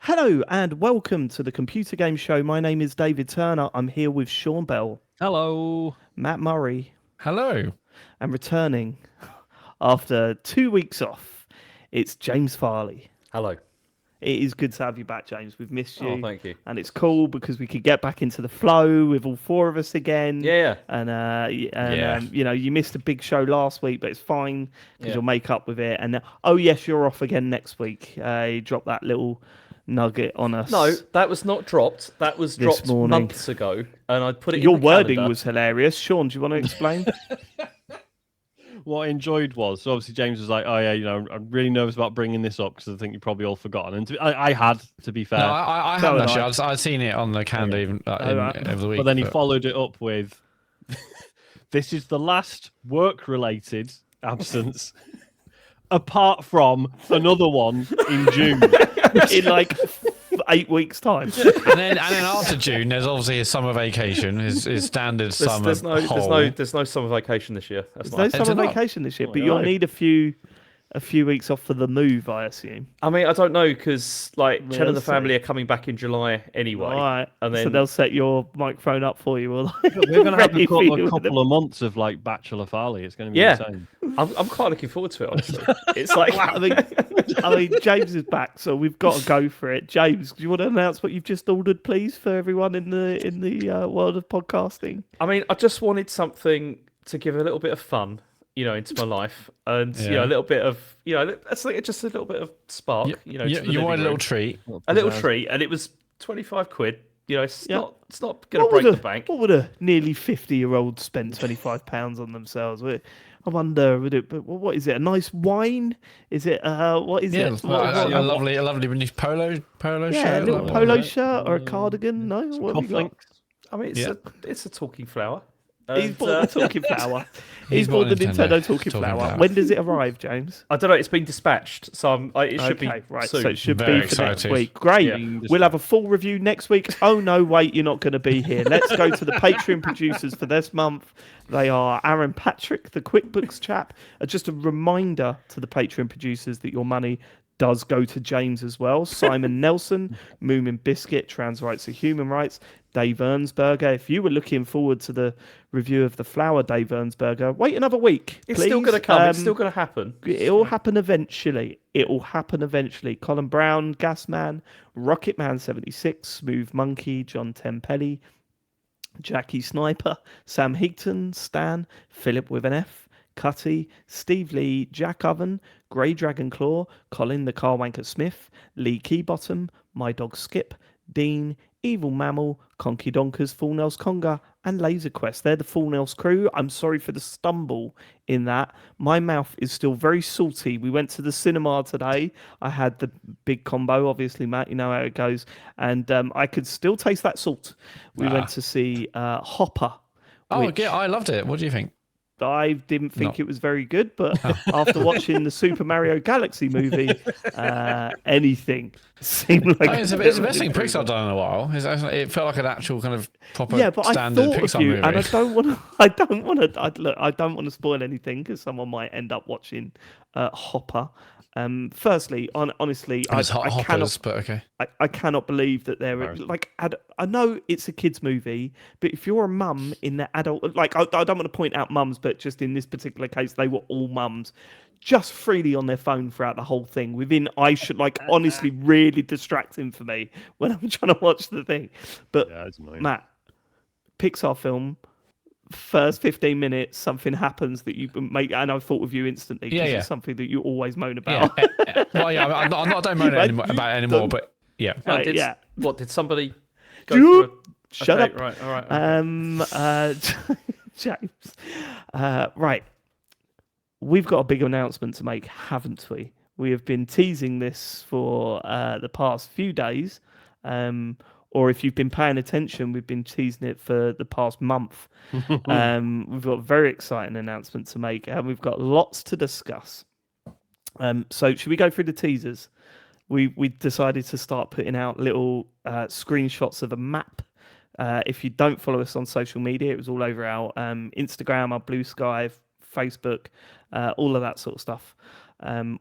Hello and welcome to the Computer Game Show. My name is David Turner. I'm here with Sean Bell, Hello. Matt Murray, Hello. and returning after 2 weeks off, it's James Farley. Hello. It is good to have you back, James. We've missed you. Oh, thank you. And it's cool because we could get back into the flow with all four of us again. Yeah. And you missed a big show last week, but it's fine because Yeah. you'll make up with it. And oh yes, you're off again next week. You dropped that little nugget on us. No, that was not dropped. That was This dropped morning. months ago, and I put it. Your in the wording calendar. was hilarious. Sean, do you want to explain? What I enjoyed was, so obviously James was like, oh yeah, I'm really nervous about bringing this up because I think you've probably all forgotten. And I had, to be fair. No, I So haven't had actually. I'd seen it on the calendar even right. over the week. But then he followed it up with, this is the last work-related absence, apart from another one in June. In like 8 weeks' time. And then after June, there's obviously his summer vacation, his standard summer. There's no summer vacation this year. That's There's no nice. summer not. vacation this year, Oh, but you'll no. need a few weeks off for the move, I assume. I mean, I don't know because like Chen and the Let's family see. are coming back in July anyway. Right. and So then they'll set your microphone up for you. Or We're going to have ready a for you couple, a with couple of months of like Bachelor Farley. It's going to be Yeah. insane. I'm quite looking forward to it. Honestly, it's like I mean, James is back, so we've got to go for it. James, do you want to announce what you've just ordered, please, for everyone in the world of podcasting? I mean, I just wanted something to give a little bit of fun, into my life, and Yeah. a little bit of, that's like just a little bit of spark, to the you living wanted a little room. treat. A little treat, and it was 25 quid. It's Yeah. not going to break the bank. What would a nearly 50-year-old spend £25 on themselves? I wonder, but what is it? A nice wine? Is it? What is Yeah, it? a lovely new polo Yeah, shirt. a little like polo that. shirt or a cardigan? No, what have you got? Cufflinks. I mean, Yeah. it's a talking flower. He's And, bought the talking flower. He's He's bought the bought Nintendo Nintendo talking talking flower. flower. When does it arrive, James? I don't know. It's been dispatched, so it should be Right, soon. so it should Very be for next excited. week. Great. Yeah. We'll have a full review next week. Oh, no, wait, you're not going to be here. Let's go to the Patreon producers for this month. They are Aaron Patrick, the QuickBooks chap. Just a reminder to the Patreon producers that your money does go to James as well. Simon Nelson, Moomin Biscuit, Trans Rights and Human Rights, Dave Ernsberger. If you were looking forward to the review of the flower, Dave Ernsberger, wait another week. It's please. still going to come. It's still going to happen. It'll happen eventually. It'll happen eventually. Colin Brown, Gasman, Rocketman 76, Smooth Monkey, John Tempelli, Jackie Sniper, Sam Heaton, Stan, Philip with an F, Cutty, Steve Lee, Jack Oven, Grey Dragon Claw, Colin the Carwanker Smith, Lee Keybottom, My Dog Skip, Dean, Evil Mammal, Conky Donkers, Full Nails Conga, and Laser Quest. They're the Full Nails crew. I'm sorry for the stumble in that. My mouth is still very salty. We went to the cinema today. I had the big combo, obviously, Matt, you know how it goes. And I could still taste that salt. We went to see Hopper. Oh, which yeah, I loved it. What do you think? I didn't think No. it was very good, but after watching the Super Mario Galaxy movie, anything seemed like It's the best thing Pixar done in a while. It felt like an actual kind of proper Yeah, but I standard thought of Pixar you, movie. and I don't want to. I don't want to. Look, I don't want to spoil anything because someone might end up watching Hopper. Firstly, honestly, I It's hot cannot. hoppers, but okay. I cannot believe that they're like. I know it's a kids' movie, but if you're a mum in the adult, like I don't want to point out mums, but just in this particular case, they were all mums, just freely on their phone throughout the whole thing. I should like honestly really distracting for me when I'm trying to watch the thing. But Yeah, it's annoying. Matt, Pixar film. First 15 minutes, something happens that you make, and I thought of you instantly because Yeah. it's something that you always moan Yeah. about. Well, yeah, I'm not don't moan Right, about it you anymore, don't- but yeah. Right, yeah. What did somebody go You- through? Shut Okay, up. Right. All right. James. Right. We've got a big announcement to make, haven't we? We have been teasing this for the past few days. Or if you've been paying attention, we've been teasing it for the past month. We've got a very exciting announcement to make, and we've got lots to discuss. So should we go through the teasers? We decided to start putting out little screenshots of a map. If you don't follow us on social media, it was all over our Instagram, our Blue Sky, Facebook, all of that sort of stuff.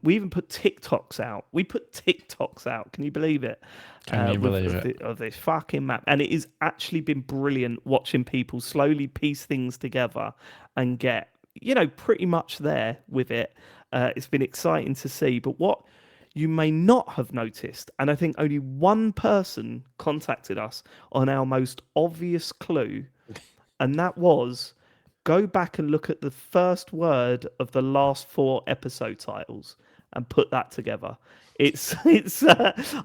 We even put TikToks out. We put TikToks out. Can you believe it? Can you believe it? Of this fucking map, and it has actually been brilliant watching people slowly piece things together and get pretty much there with it. It's been exciting to see. But what you may not have noticed, and I think only one person contacted us on our most obvious clue, and that was go back and look at the first word of the last 4 episode titles and put that together. It's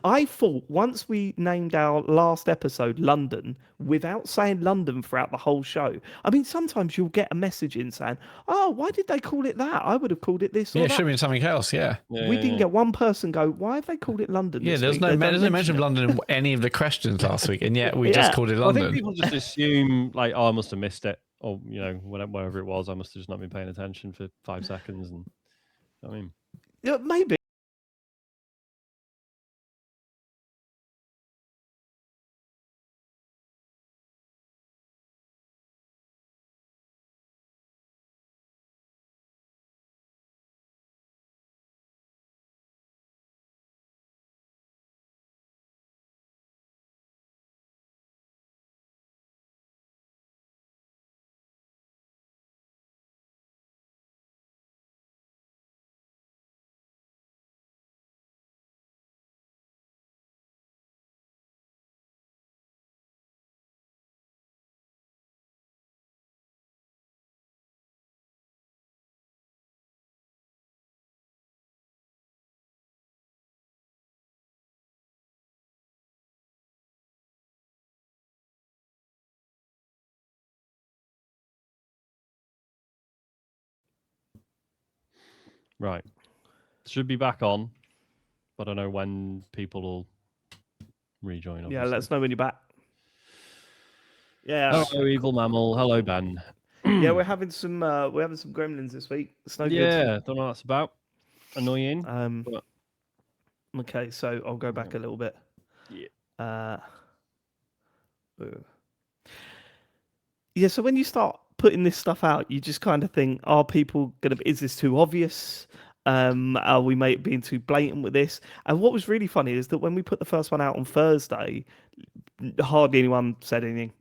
I thought once we named our last episode London without saying London throughout the whole show. I mean, sometimes you'll get a message in saying, "Oh, why did they call it that? I would have called it this." Or Yeah, it that. should have been something else. Yeah. We didn't get one person go, "Why have they called it London?" Yeah, this there's week? no They don't mention of it." London in any of the questions last week, and yet we just called it I London. think people just assume like, oh, I must have missed it, or whatever it was, I must have just not been paying attention for 5 seconds, and I mean, Yeah, maybe. right, should be back on, but I don't know when people will rejoin. Obviously. Yeah, let us know when you're back. Yeah. Hello, evil mammal. Hello, Ben. Yeah, we're having some gremlins this week. It's no Yeah, don't know what that's about. Annoying. good. but- Okay, so I'll go back a little bit. Yeah. Yeah, so when you start putting this stuff out, you just kind of think, are people gonna? Is this too obvious? Are we being too blatant with this? And what was really funny is that when we put the first one out on Thursday, hardly anyone said anything.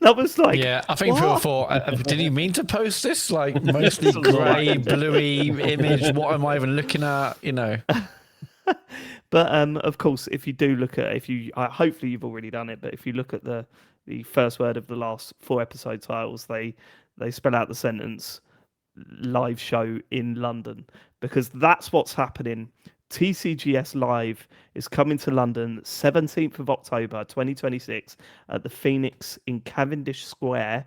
That was like, Yeah, I think people what? thought, did he mean to post this? Like, mostly grey, bluey image. What am I even looking at? But of course, if you do look at, hopefully you've already done it, but if you look at the first word of the last 4 episode titles, they spell out the sentence live show in London, because that's what's happening. TCGS Live is coming to London 17th of October 2026 at the Phoenix in Cavendish Square.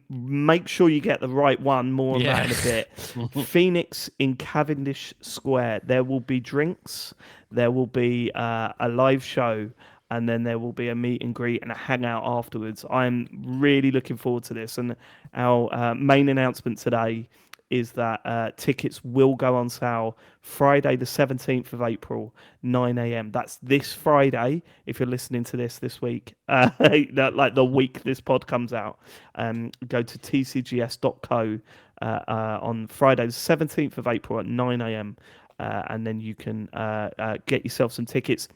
Make sure you get the right one. More on that in a bit. Phoenix in Cavendish Square. There will be drinks. There will be a live show. And then there will be a meet and greet and a hangout afterwards. I'm really looking forward to this. And our main announcement today is that tickets will go on sale Friday the 17th of April, 9 a.m. That's this Friday, if you're listening to this week, like the week this pod comes out. Go to tcgs.co on Friday the 17th of April at 9 a.m. And then you can get yourself some tickets.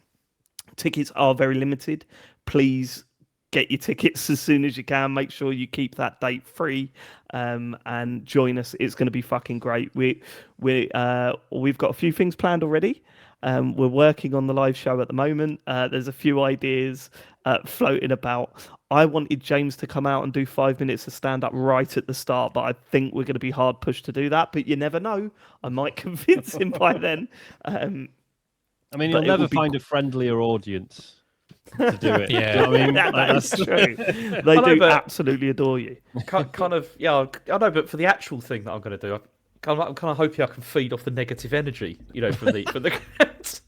Tickets are very limited. Please get your tickets as soon as you can. Make sure you keep that date free, and join us. It's going to be fucking great. We've got a few things planned already. We're working on the live show at the moment. There's a few ideas floating about. I wanted James to come out and do 5 minutes of stand up right at the start, but I think we're going to be hard pushed to do that. But you never know. I might convince him by then. I mean, you'll never find a friendlier audience to do it. Yeah. Do you know what I mean? That's true. They do absolutely adore you. Kind of, yeah. I know, but for the actual thing that I'm going to do, I'm kind of hoping I can feed off the negative energy, from the crowds.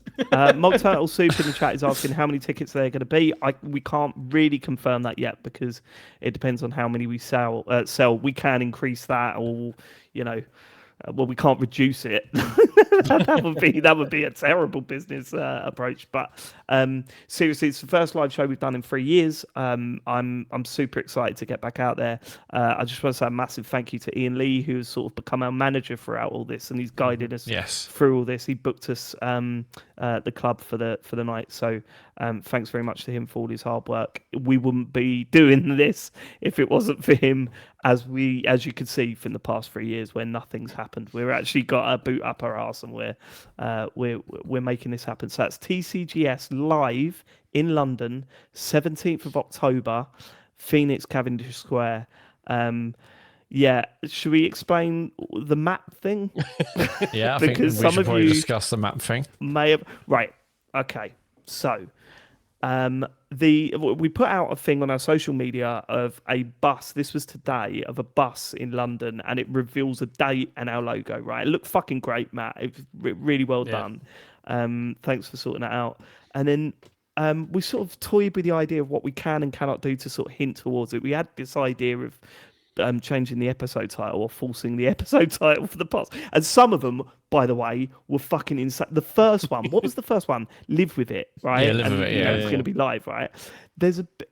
Mog Turtle Soup in the chat is asking how many tickets they're going to be. We can't really confirm that yet because it depends on how many we sell. We can increase that, or well, we can't reduce it. that would be a terrible business approach. But seriously, it's the first live show we've done in 3 years. I'm super excited to get back out there. I just want to say a massive thank you to Ian Lee, who has sort of become our manager throughout all this, and he's guided us through all this. He booked us the club for the night. So thanks very much to him for all his hard work. We wouldn't be doing this if it wasn't for him. As you can see from the past 3 years, where nothing's happened, we've actually got a boot up our arse, and we're making this happen. So that's TCGS live in London, 17th of October, Phoenix Cavendish Square. Should we explain the map thing? Yeah, I because think we some should of probably you discuss the map thing. may have right. Okay, so. We put out a thing on our social media of a bus. This was today, of a bus in London, and it reveals a date and our logo. Right, it looked fucking great, Matt. It was really well done. Thanks for sorting that out. And then we sort of toyed with the idea of what we can and cannot do to sort of hint towards it. We had this idea of changing the episode title or forcing the episode title for the bus, and some of them, by the way, were fucking insane. The first one, what was the first one? Live with it, right? Yeah, Live with it. It's going to be live, right?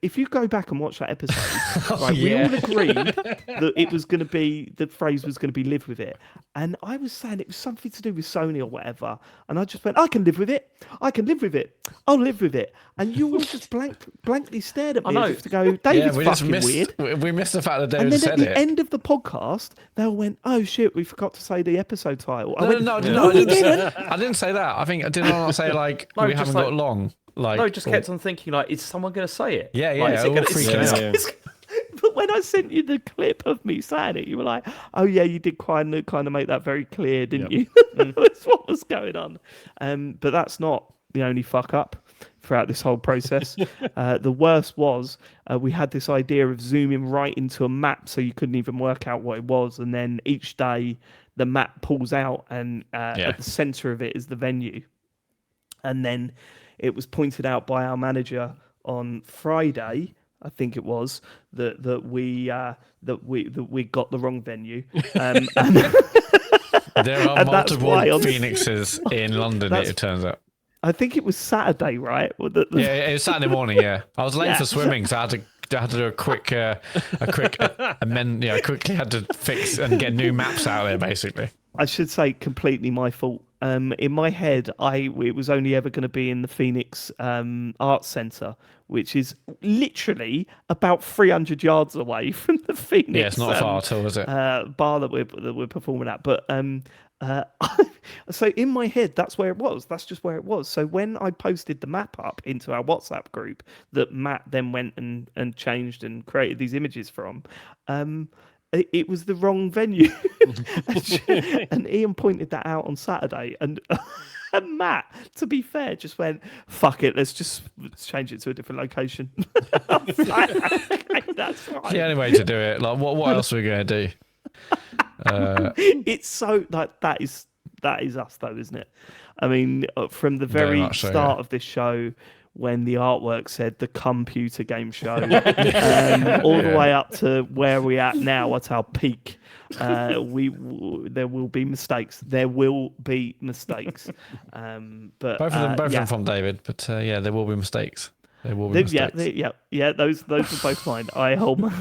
If you go back and watch that episode, right, we all agreed that it was going to be, the phrase was going to be live with it, and I was saying it was something to do with Sony or whatever, and I just went, I can live with it, I'll live with it, and you all just blankly stared at me as if to go, David's fucking weird. We missed the fact that David and then said at the it. end of the podcast, they all went, "Oh shit, we forgot to say the episode title." No, I didn't say that. I think I did not say like we haven't got long. Like, just kept on thinking like, is someone going to say it? Yeah, Like, is it all gonna, freaking out. But when I sent you the clip of me saying it, you were like, "Oh yeah, you did kind of make that very clear, didn't you?" That's what was going on. But that's not the only fuck up throughout this whole process. The worst was we had this idea of zooming right into a map, so you couldn't even work out what it was, and then each day the map pulls out, and at the center of it is the venue. And then it was pointed out by our manager on Friday, I think it was, that we got the wrong venue. And there are multiple Phoenixes in London. It turns out. I think it was Saturday, right? Yeah, it was Saturday morning. Yeah, I was late for swimming, so I had to do a quick amend. Yeah, I quickly had to fix and get new maps out there, basically. I should say completely my fault. In my head, it was only ever going to be in the Phoenix Arts Centre, which is literally about 300 yards away from the Phoenix. Yeah, it's not far at all, is it? Bar that we're performing at, but so in my head, that's where it was. That's just where it was. So when I posted the map up into our WhatsApp group that Matt then went and changed and created these images from, it was the wrong venue. And Ian pointed that out on Saturday, and Matt, to be fair, just went, "Fuck it, let's change it to a different location." That's right. The only way to do it. Like, what else are we going to do? It's so like that is us though, isn't it? I mean, from the very start of this show, when the artwork said the computer game show, all the way up to where we're at now at our peak, there will be mistakes. There will be mistakes. But both of them from David. But there will be mistakes. There will be mistakes. Yeah. Those were both mine. I hold my.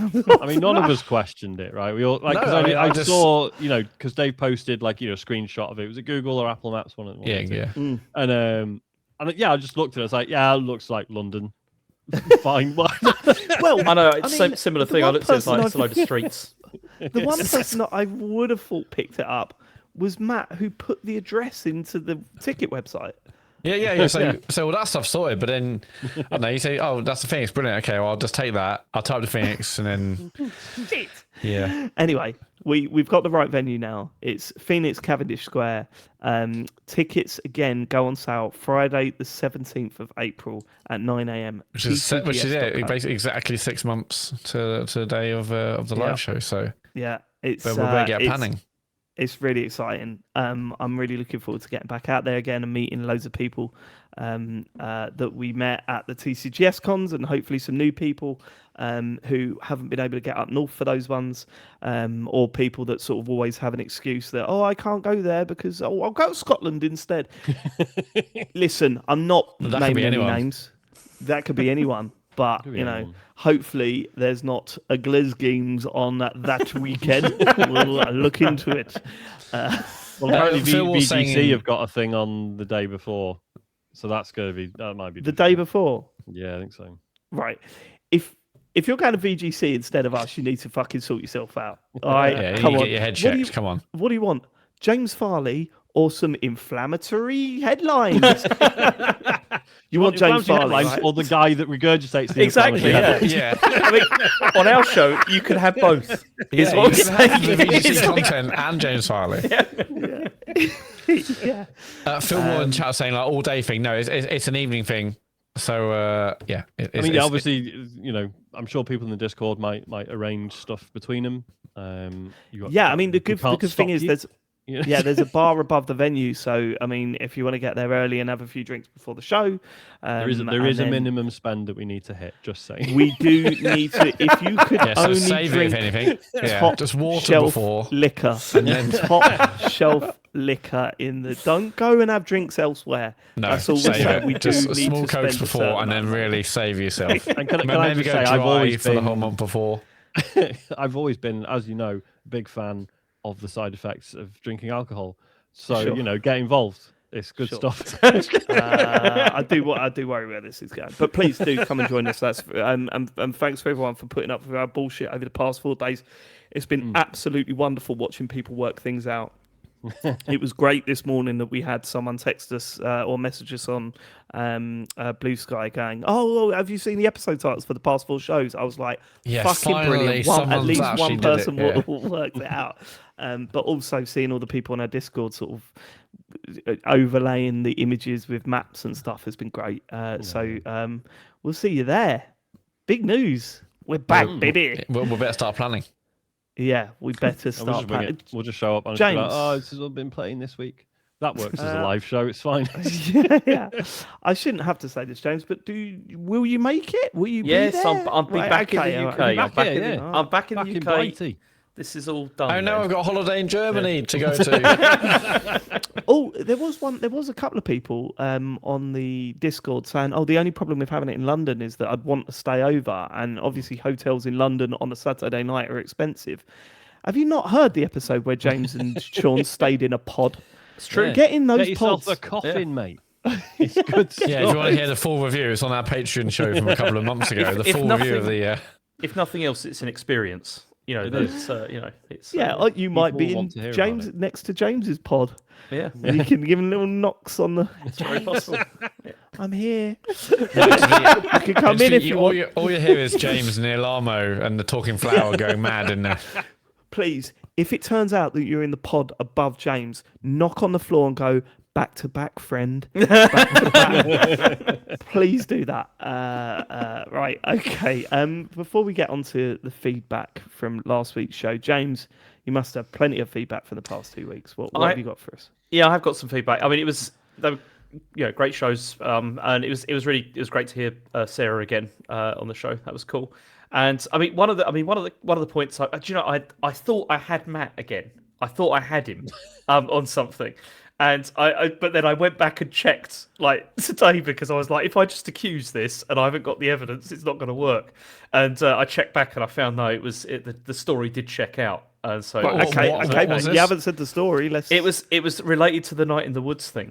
I mean, none of us questioned it, right? We all I saw, because they posted a screenshot of it. Was it Google or Apple Maps? One of them. Mm. And I just looked at it. I was like, yeah, it looks like London. Fine. Well, I know it's similar thing. I looked at it, it's a load of streets. The one person that I would have thought picked it up was Matt, who put the address into the ticket website. Yeah. So all that stuff's sorted, but then I don't know. You say, "Oh, that's the Phoenix, brilliant. Okay, well, I'll just take that. I'll type the Phoenix, and then shit." Yeah. Anyway, we've got the right venue now. It's Phoenix Cavendish Square. Tickets again go on sale Friday, the 17th of April at 9 a.m. Which is basically exactly 6 months to the day of the live show. So yeah, but we'll get panning. It's really exciting. I'm really looking forward to getting back out there again and meeting loads of people that we met at the TCGS cons, and hopefully some new people who haven't been able to get up north for those ones, or people that sort of always have an excuse that, I can't go there because I'll go to Scotland instead. Listen, I'm not That could naming be any anyone. names. That could be anyone. But, Could be you know, anyone. hopefully there's not a Gles Games on that weekend. We'll look into it. Well, apparently Phil was VGC saying- have got a thing on the day before, so that might be The day difficult. before. Yeah, I think so. Right. If you're going to VGC instead of us, you need to fucking sort yourself out. All right, Yeah, come you on. get your head What do checked. you- Come on. What do you want? James Farley or some inflammatory headlines? You want James Inflammatory Farley, headlines right? or the guy that regurgitates the Exactly, inflammatory yeah. headlines? Yeah. I mean, on our show, you can have both. Is Yeah, what you I'm can have saying. the VGC content and James Farley. Yeah. Phil Moore in chat saying like all day thing. No, it's an evening thing. So yeah, I mean, obviously, you know, I'm sure people in the Discord might arrange stuff between them. Yeah, I mean, the we good can't thing stop is you. there's Yeah. yeah, there's a bar above the venue. So, I mean, if you want to get there early and have a few drinks before the show, there is and a then minimum spend that we need to hit. Just saying. We do need to. If you could yeah, so only save it if drink anything. Yeah, top just water shelf before. liquor, And then- top shelf liquor in the. Don't go and have drinks elsewhere. No, That's all we're save saying. it. We do Just need small to cokes spend a before, certain and then amount. really save yourself. And can I Maybe just go say, dry I've always for the been, whole month before. I've always been, as you know, a big fan of the side effects of drinking alcohol. So Sure. you know, get involved. It's good Sure. stuff. I do worry where this is going, but please do come and join us. That's and thanks for everyone for putting up with our bullshit over the past 4 days. It's been absolutely wonderful watching people work things out. It was great this morning that we had someone text us or message us on Blue Sky going, "Oh, have you seen the episode titles for the past 4 shows?" I was like, Yeah, "Fucking finally, brilliant!" At someone's least actually one did it, person yeah. worked it out. But also seeing all the people on our Discord sort of overlaying the images with maps and stuff has been great. So we'll see you there. Big news. We're back, baby. We'll better start planning. Yeah, we better And start planning. we'll just show up and just be like, James. oh, this has all been playing this week. That works as a live show. It's fine. Yeah. I shouldn't have to say this, James, but will you make it? Will you Yes, be there? I'll be back in the all UK. right. I'm back in here, the- yeah. I'm back in Back the in UK. Blighty. This is all done. Oh no, then. I've got a holiday in Germany to go to. Oh, there was a couple of people on the Discord saying, "Oh, the only problem with having it in London is that I'd want to stay over, and obviously hotels in London on a Saturday night are expensive." Have you not heard the episode where James and Sean stayed in a pod? It's true. Yeah. Get in those Get yourself pods. a coffin, mate. It's good stuff. Yeah, if you want to hear the full review, it's on our Patreon show from a couple of months ago. The if full review of the. If nothing else, it's an experience. You know, It that's it's Yeah, like you might be will in want to hear about James it. next to James's pod. yeah. You can give him little knocks on the. It's very possible. I'm here. Yeah. You can come in if you want. All you hear is James and Ilamo and the Talking Flower going mad in there. Please, if it turns out that you're in the pod above James, knock on the floor and go, "Back to back, friend." Back to back. Please do that. Right, okay. Before we get on to the feedback from last week's show, James, you must have plenty of feedback from the past 2 weeks. What have you got for us? Yeah, I have got some feedback. I mean, they were great shows, and it was great to hear Sarah again on the show. That was cool. And I mean, one of the points. I thought I had Matt again. I thought I had him on something, and but then I went back and checked like today because I was like, if I just accuse this and I haven't got the evidence, it's not going to work. And I checked back and I found no, the story did check out. And so What Okay, was you this? haven't said the story. it was related to the Night in the Woods thing.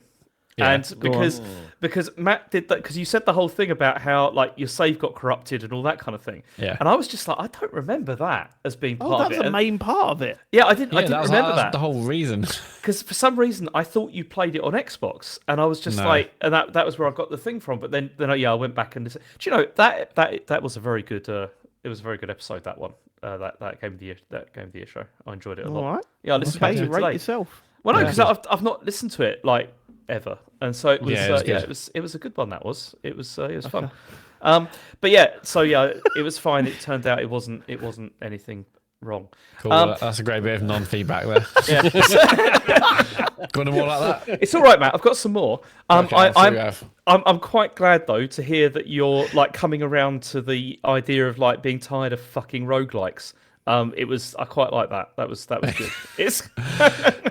Yeah, And go on. because Matt did that, because you said the whole thing about how like your save got corrupted and all that kind of thing. Yeah. And I was just like, I don't remember that as being Oh, part of that's it. a main part of it. Yeah, I didn't Yeah, remember that's that the whole reason. because for some reason I thought you played it on Xbox, and I was just No. like, and that was where I got the thing from. But then I went back and listened. Do you know that was a very good it was a very good episode, that one. That Game of the Year show. I enjoyed it a lot. All right. Yeah, I listened Okay, back to it rate today. yourself. Well, no, Yeah. because I've not listened to it like ever, and so it was. Yeah, it was good. It was a good one. That was. It was fun. But yeah, so yeah, it was fine. It turned out it wasn't anything wrong. Cool. That's a great bit of non-feedback there. Got them all like that. It's all right, Matt. I've got some more. Okay, I'm quite glad though to hear that you're like coming around to the idea of like being tired of fucking roguelikes. I quite like that. That was good. It's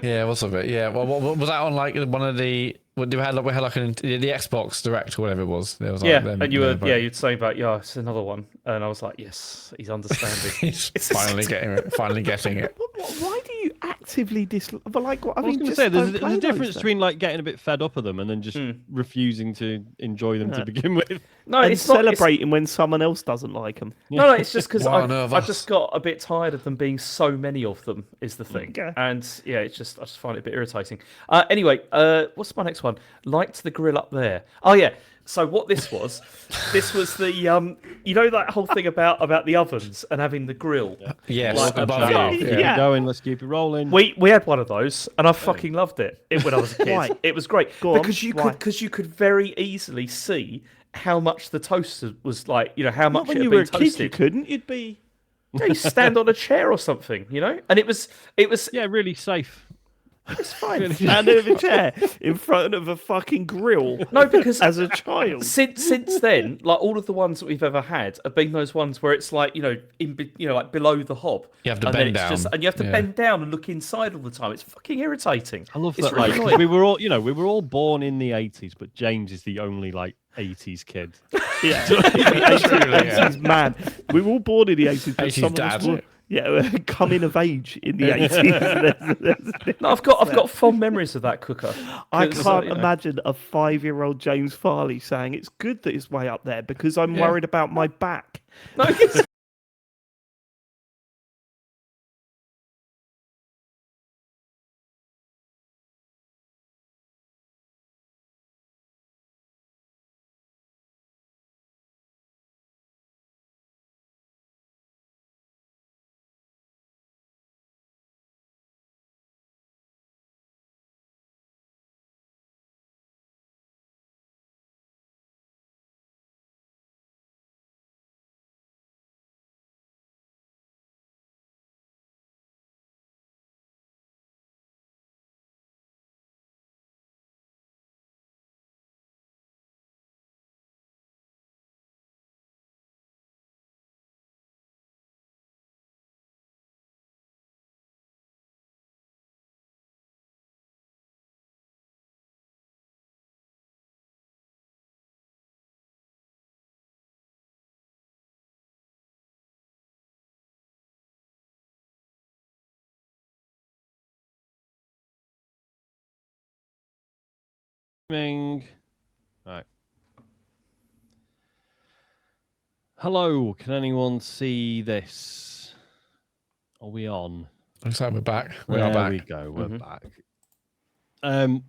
Yeah, what's of it? Yeah. Well, what was that on like one of the? What we had like the Xbox Direct or whatever it was. There was like and you'd say about it's another one, and I was like, yes, he's understanding. He's finally getting it. Finally getting it. Why do you actively dislike? But like, I was mean, going to just say there's don't a play difference those between like getting a bit fed up of them and then just refusing to enjoy them to begin with. No, and it's not celebrating when someone else doesn't like them. No, it's just because One of I us. just got a bit tired of them being so many of them. Is the thing, Okay. and I just find it a bit irritating. Anyway, what's my next one? Liked the grill up there. Oh yeah. So what this was the you know that whole thing about the ovens and having the grill. Yes, Like above above. you. Keep Yeah. it going. Let's keep it rolling. We had one of those, and I fucking loved it when I was a kid. Why? It was great Go on, because why? you could very easily see how much the toast was like. How much Not when it you had were a been kid, toasted. you couldn't. You'd be. You stand on a chair or something, and it was Yeah, really safe. It's fine. Standing in a chair in front of a fucking grill. no because As a child. since then, like all of the ones that we've ever had have been those ones where it's like like below the hob. You have to and then bend it's down. and you have to Yeah. bend down and look inside all the time. It's fucking irritating. I love It's that. really Like, 'cause annoying. we were all born in the 80s, but James is the only like 80s kid. Yeah. Truly, yeah. 80s man. We were all born in the 80s, but 80s some of us dad. were coming of age in the 80s. No, I've got fond memories of that cooker. I 'Cause, can't you know. imagine a 5-year-old James Farley saying it's good that it's way up there because I'm worried about my back. No, it's- Right. Hello, can anyone see this? Are we on? Looks like we're back. We There are back. we go. We're back.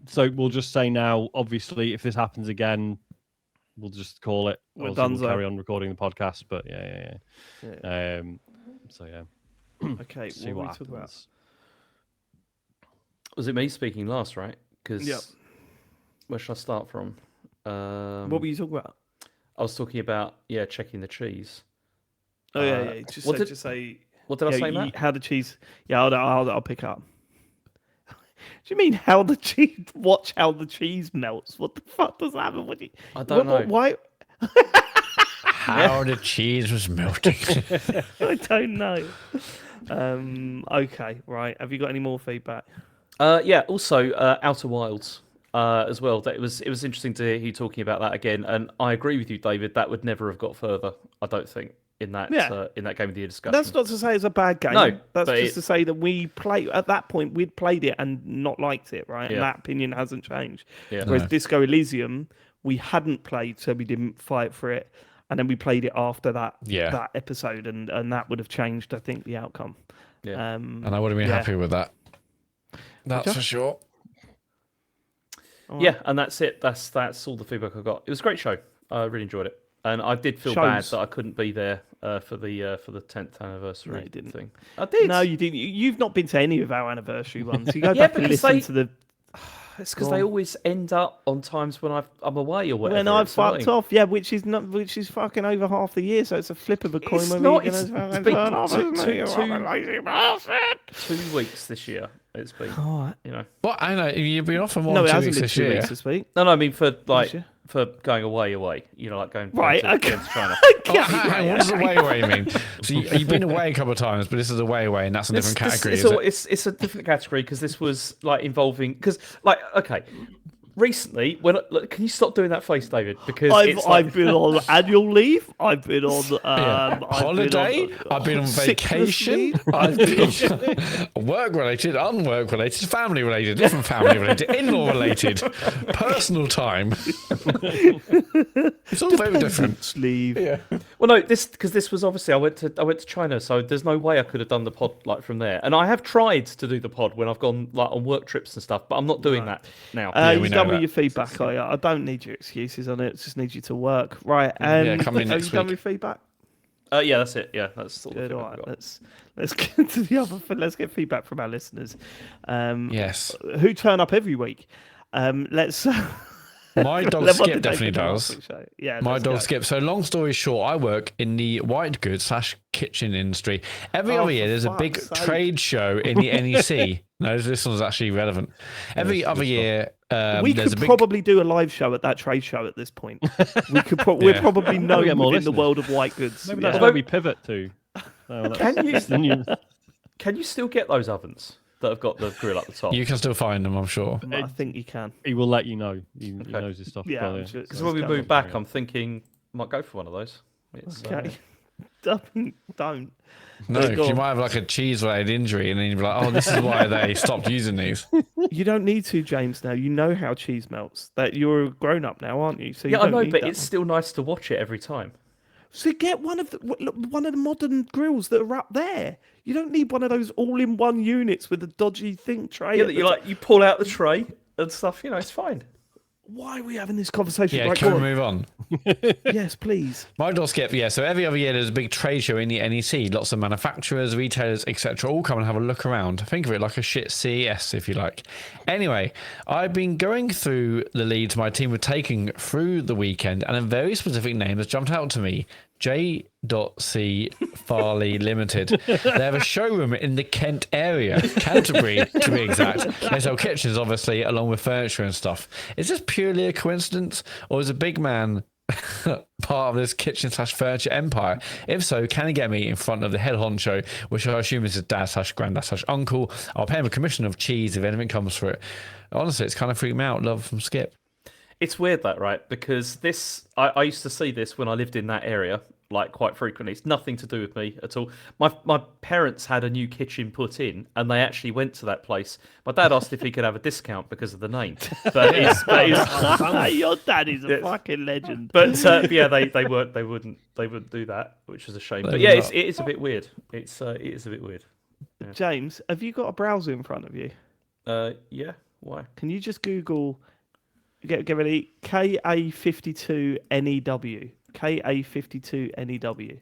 So we'll just say now, obviously, if this happens again, we'll just call it. We're Obviously, donezo. we'll carry on recording the podcast. But yeah. So yeah. Okay, See what what are we talking about? happens. was it me speaking last, right? Because Yep. where should I start from? What were you talking about? I was talking about checking the cheese. Oh yeah. what did- Just say. What did I Yeah, say, Matt? how the cheese? Yeah, I'll pick up. Do you mean how the cheese? Watch how the cheese melts. What the fuck does that happen? What do you? I don't know. Why? How the cheese was melting. I don't know. Okay, right. Have you got any more feedback? Also, Outer Wilds as well. That it was interesting to hear you talking about that again, and I agree with you, David. That would never have got further. I don't think in that in that game of the year discussion. That's not to say it's a bad game. No, that's but just to say that we play at that point. We'd played it and not liked it, right? And Yeah. that opinion hasn't changed. Yeah. Whereas Disco Elysium, we hadn't played, so we didn't fight for it, and then we played it after that that episode, and that would have changed, I think, the outcome. Yeah. And I would have been happy with that. That's for sure. Yeah, and that's it. That's all the feedback I got. It was a great show. I really enjoyed it, and I did feel bad that I couldn't be there for the 10th anniversary No, you didn't. thing. I did. No, you didn't. You've not been to any of our anniversary ones. You go Yeah, back and because listen to the. It's because they always end up on times when I'm away or whatever. When I've It's fucked annoying. off, yeah, which is fucking over half the year, so it's a flip of a coin It's when not. you're It's gonna been turn off, isn't it? You two- fucking lazy bastard. 2 weeks this year. It's been, Oh, you know. Well, I know you've been off for more no, it than 2 hasn't weeks been this 2 year. weeks this week. No, I mean for year? for going away. You know, like going Right, to, okay. going to China. Oh, hang on, what does away mean? So you've been away a couple of times, but this is away, and that's a different category. It's a different category because this was like involving okay. Recently, can you stop doing that face, David? Because I've been on annual leave. I've been on holiday. I've been on sickness vacation. leave. I've been work related, unwork related, family related, different family related, in-law related, personal time. It's all very different. Leave. Yeah. Well, no, this was obviously I went to China, so there's no way I could have done the pod like from there. And I have tried to do the pod when I've gone like on work trips and stuff, but I'm not doing that now. You we know done with that. your feedback. I don't need your excuses on it. Just need you to work. Right. And come in are next you done week. with feedback? Yeah, that's it. Yeah, that's all the Good. feedback All I've right. got. Let's get to the other. Let's get feedback from our listeners. Yes. Who turn up every week. Let's. My dog Level up Skip the definitely David does. Martin show. Yeah, My let's dog go. Skip. So long story short, I work in the white goods / kitchen industry. Every Oh, other year, for there's a big fuck's sake. trade show in the NEC. No, this one's actually relevant. Every other year, We there's could a big. probably do a live show at that trade show at this point. We could. We're Yeah. probably known get more within the listeners. world of white goods. Maybe Yeah. that's where we pivot to. So Can you- that's the new- Can you still get those ovens that have got the grill at the top? You can still find them, I'm sure. I think you can. He will let you know. He knows his stuff. Yeah, well, I'm sure Because it's when we coming. move back, I'm thinking might go for one of those. It's, Okay. Don't. No, 'cause go you on. might have like a cheese-related injury, and then you'd be like, "Oh, this is why they stopped using these." You don't need to, James. Now you know how cheese melts. That you're a grown up now, aren't you? So you yeah, I don't know, need but that it's one. still nice to watch it every time. So get one of the modern grills that are up there. You don't need one of those all-in-one units with a dodgy tray. Yeah, at that the you top. you pull out the tray and stuff. You know, it's fine. Why are we having this conversation? Yeah, Right, can go we on. move on? Yes, please. My dog Skip, yeah. So every other year there's a big trade show in the NEC. Lots of manufacturers, retailers, etc. all come and have a look around. Think of it like a shit CES, if you like. Anyway, I've been going through the leads my team were taking through the weekend, and a very specific name has jumped out to me. J.C. Farley Limited. They have a showroom in the Kent area, Canterbury to be exact. They sell kitchens, obviously, along with furniture and stuff. Is this purely a coincidence, or is a big man part of this kitchen / furniture empire? If so, can he get me in front of the head honcho, which I assume is his dad / granddad / uncle? I'll pay him a commission of cheese if anything comes for it. Honestly, it's kind of freaked me out. Love from Skip. It's weird that, right? Because I used to see this when I lived in that area, like quite frequently. It's nothing to do with me at all. My parents had a new kitchen put in, and they actually went to that place. My dad asked if he could have a discount because of the name, but Your dad is a fucking legend. yeah, they wouldn't do that, which was a shame. But They're yeah, not. it is a bit weird. It is a bit weird. James, have you got a browser in front of you? Yeah. Why? Can you just Google? Get ready. KA52NEW. KA52NEW.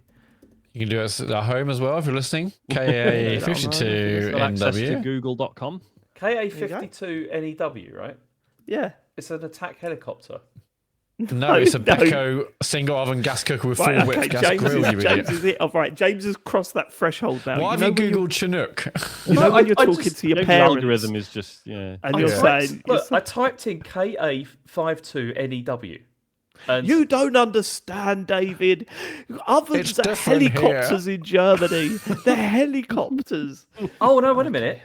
You can do it at home as well if you're listening. KA52NW. Access to Google.com. KA52NEW, right? Yeah. It's an attack helicopter. No, it's a No. Beko single oven gas cooker with full Right, width okay, gas James, grill, you James idiot. is it. Oh, right, James has crossed that threshold now. Why have know you when Googled Chinook? You know No, when you're I talking just- to your Maybe the parents, algorithm is just and I you're typed- saying, look, I typed in KA52NEW. And you don't understand, David. Ovens It's are different helicopters in Germany. They're helicopters. oh no, wait a minute.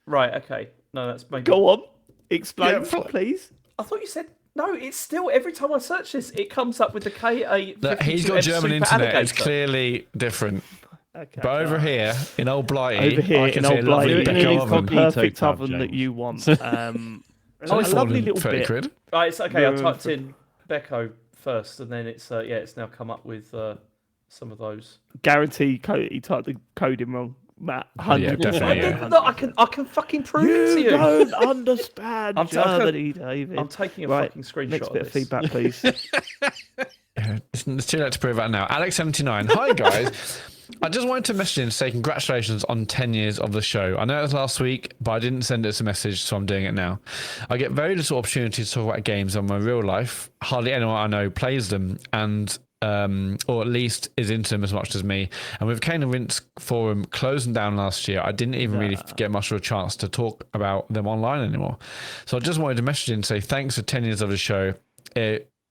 Right, okay. No, that's maybe. Go on. Explain, Yeah, please. I thought you said no. It's still every time I search this, it comes up with the KA52. He's got German Super internet. Alligator. It's clearly different. Okay. But over here, in old Blighty, Over here I can in see old a lovely Blighty, Beko it Beko is the oven. Potato perfect tab, oven that James. you want. It's a only lovely 40 little 30 bit. quid. Right, it's okay. I No, typed in Beko first, and then it's it's now come up with some of those. Guarantee he typed the code in wrong, Matt. 100%. definitely, yeah. Look, I can fucking prove it to You you. don't understand I'm Germany, David. I'm taking a Right, fucking screenshot next of bit of this. feedback, please. It's too late to prove that now. Alex79. Hi, guys. I just wanted to message in to say congratulations on 10 years of the show. I know it was last week, but I didn't send it as a message, so I'm doing it now. I get very little opportunity to talk about games in my real life. Hardly anyone I know plays them, and or at least is into them as much as me. And with Kane and Rince forum closing down last year, I didn't even really get much of a chance to talk about them online anymore. So I just wanted to message in and say thanks for 10 years of the show.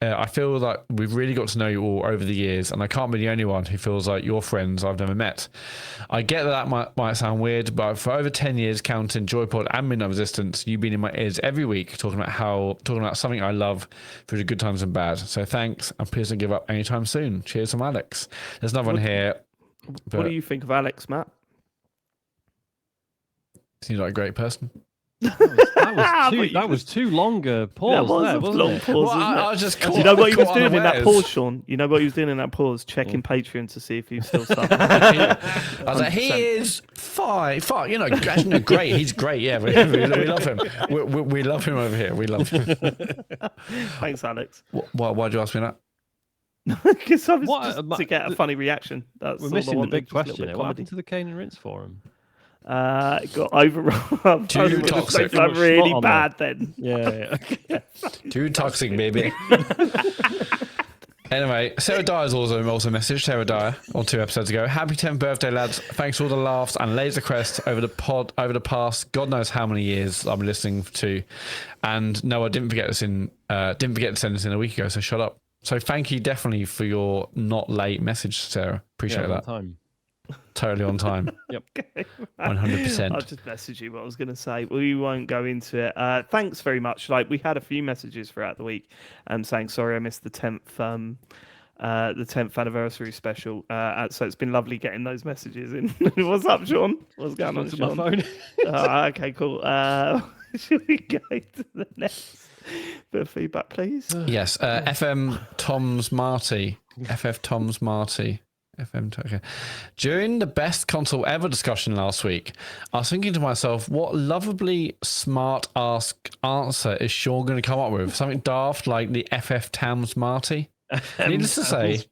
I feel like we've really got to know you all over the years, and I can't be the only one who feels like you're friends I've never met. I get that might sound weird, but for over 10 years, counting Joypod and Midnight Resistance, you've been in my ears every week talking about something I love through the good times and bad. So thanks, and please don't give up anytime soon. Cheers from Alex. There's another one here. What do you think of Alex, Matt? Seems like a great person. That was too long a pause. That was a long pause. I was just You know what he was doing in that unawares. pause, Sean? You know what he was doing in that pause? Checking Patreon to see if he was still stuck. I was like, he is fine. You know, actually, no, great. He's great. Yeah, we love him. We love him over here. We love him. Thanks, Alex. Why'd you ask me that? Because I was What- just to get a funny reaction. That's We're all I missing the wanted, big just a little question bit here. of What comedy. happened to the Kane and Rince forum? It got overrun. Too toxic. Like Much really slot on bad then. Yeah. Too toxic, baby. Anyway, Sarah Dyer's also messaged, Sarah Dyer, on 2 episodes ago. Happy 10th birthday, lads. Thanks for all the laughs and laser crests over the past God knows how many years I've been listening to. And no, I didn't forget to send this in a week ago, so shut up. So thank you definitely for your not late message, Sarah. Appreciate that. Time. Totally on time. Yep. 100%. I'll just message you what I was going to say. We won't go into it. Thanks very much. Like we had a few messages throughout the week, saying sorry I missed the 10th anniversary special. So it's been lovely getting those messages in. What's up, Sean? What's going on, Looked at my Sean? phone. Okay, cool. Should we go to the next bit of feedback, please? Yes, FM Tom's Marty. FF Tom's Marty. Okay. During the best console ever discussion last week, I was thinking to myself, what lovably smart answer is Sean going to come up with? Something daft like the FF Tom's Marty? Needless to say,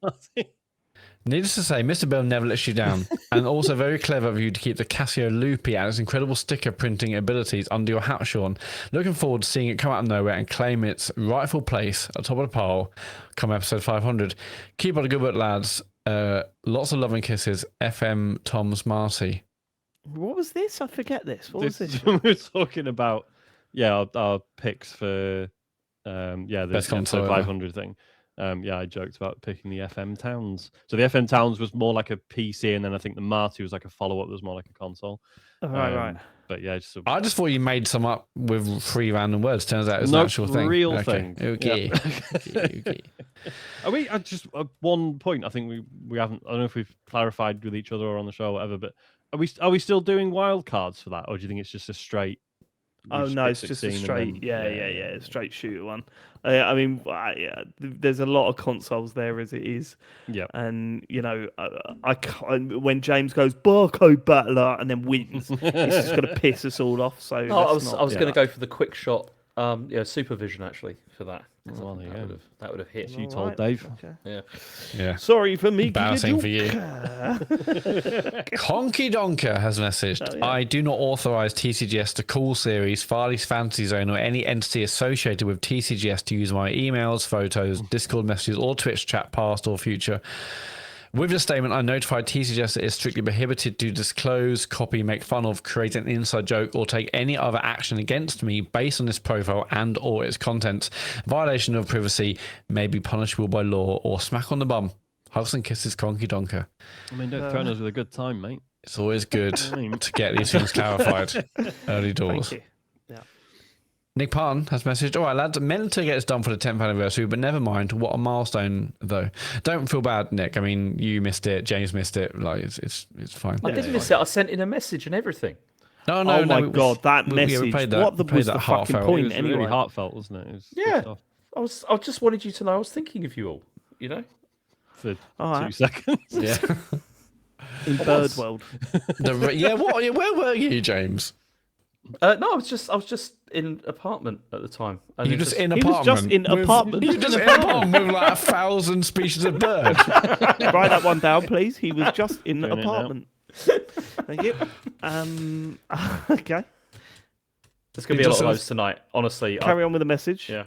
Mr. Bill never lets you down. And also very clever of you to keep the Casio Loopy and its incredible sticker printing abilities under your hat, Sean. Looking forward to seeing it come out of nowhere and claim its rightful place at the top of the pile come episode 500. Keep on the good work, lads. Lots of love and kisses. FM Tom's Marty. What was this? I forget this. What was this? We were talking about our picks for the Best console episode ever. 500 thing. I joked about picking the FM Towns. So the FM Towns was more like a PC, and then I think the Marty was like a follow-up that was more like a console. Right. But yeah, I just thought you made some up with 3 random words. Turns out it's an Nope, actual thing. real thing. Okay. Yeah. Okay. Are we just one point? I think we haven't. I don't know if we've clarified with each other or on the show or whatever. But are we still doing wild cards for that, or do you think it's just a straight? Oh we no, split it's just a 16 and straight, then- straight shooter one. I mean, there's a lot of consoles there as it is, Yeah. and you know, I can't, when James goes barcode battler and then wins, it's just gonna piss us all off. So Oh, I let's was not going do to that. go for the quick shot, supervision actually for that. 'cause Well, I think there you go. that would have hit. You All told right, Dave. okay. Yeah. Yeah. Sorry for me. Embarrassing for you. Honky Donker has messaged. Oh, yeah. I do not authorize TCGS to call series, Far East Fantasy Zone, or any entity associated with TCGS to use my emails, photos, Discord messages, or Twitch chat, past or future. With the statement, I notified TCGS that it is strictly prohibited to disclose, copy, make fun of, create an inside joke, or take any other action against me based on this profile and or its contents. Violation of privacy may be punishable by law or smack on the bum. Hugs and kisses, Conky Donker. I mean, don't threaten us with a good time, mate. It's always good to get these things clarified early doors. Thank you. Nick Parton has messaged, all right, lads, meant to get this done for the 10th anniversary, but never mind. What a milestone, though. Don't feel bad, Nick. I mean, you missed it. James missed it. Like, it's fine. I didn't miss it. I sent in a message and everything. No, Oh no, my it was- God, that we message. played that- What we played was that the fucking heartfelt. point It was anyway? really heartfelt, wasn't it? It was good Yeah. stuff I just wanted you to know I was thinking of you all. You know. for All 2 right. seconds. Yeah. In Bird World. Where were you, James? No, I was just in an apartment at the time. And You it just in He apartment. was just in apartment. You just in apartment with like 1,000 species of birds. Write that one down, please. He was just in the Doing it now. apartment. Thank you. Okay. There's gonna be a lot of those tonight. Honestly, Carry on with the message. Yeah.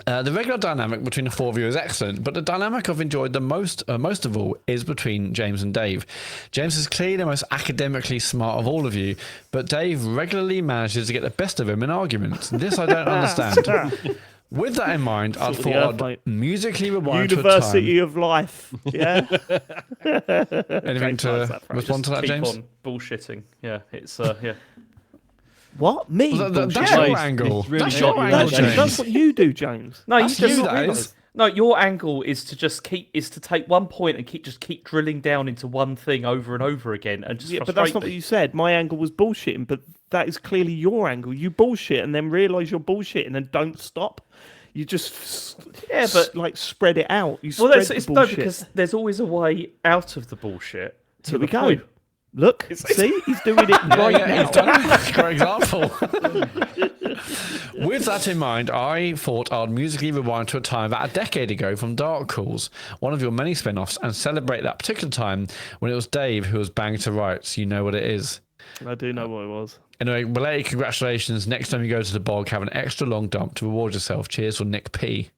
The regular dynamic between the four of you is excellent, but the dynamic I've enjoyed the most of all is between James and Dave. James is clearly the most academically smart of all of you, but Dave regularly manages to get the best of him in arguments. This I don't understand. With that in mind, I Sort of the thought earth, I'd mate. musically rewind University to of Life. Yeah. a time. Anything James likes to that phrase. respond to that, Keep James? on bullshitting. Yeah, it's yeah. What? Me? That's Bullshit. your It's angle. really That's got your you angle, out, That's James. what you do, James. No, That's you just you, that is. No, your angle is to just take one point and keep drilling down into one thing over and over again and just Yeah, but frustrate that's not me. what you said. My angle was bullshitting, but that is clearly your angle. You bullshit and then realise you're bullshitting and don't stop. You just like spread it out. You Well, spread it's the no, bullshit. because there's always a way out of the bullshit. Here we go. Look, see, he's doing it Yeah, right yeah, now. he's done it. Great example. With that in mind, I thought I'd musically rewind to a time about a decade ago from Dark Calls, one of your many spin-offs, and celebrate that particular time when it was Dave who was banged to rights. You know what it is. I do know what it was. Anyway, belated congratulations. Next time you go to the bog, have an extra long dump to reward yourself. Cheers from Nick P.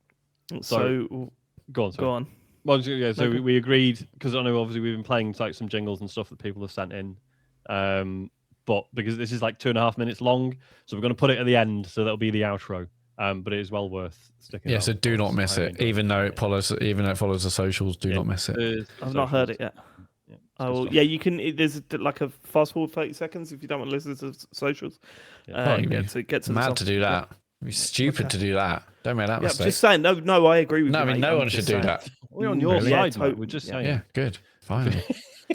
So, Go on. Sorry. go on. Well, yeah, so we agreed because I know obviously we've been playing like some jingles and stuff that people have sent in, but because this is like 2.5 minutes long, so we're going to put it at the end, so that'll be the outro. But it is well worth sticking. Yeah, out so do not miss I it, enjoy even though it follows the socials. Do not miss it. I've not heard it yet. Yeah, I will, yeah, you can. There's like a fast forward 30 seconds if you don't want to listen to socials. Oh, Get to the Mad song. to do that. It'd be stupid to do that. Don't make that Yeah, mistake. just saying. No, I agree with No, you. I mean, mate. no I'm one should just do saying. that. We're on your Really? side, Yeah, mate. We're just saying. Yeah, good. Finally.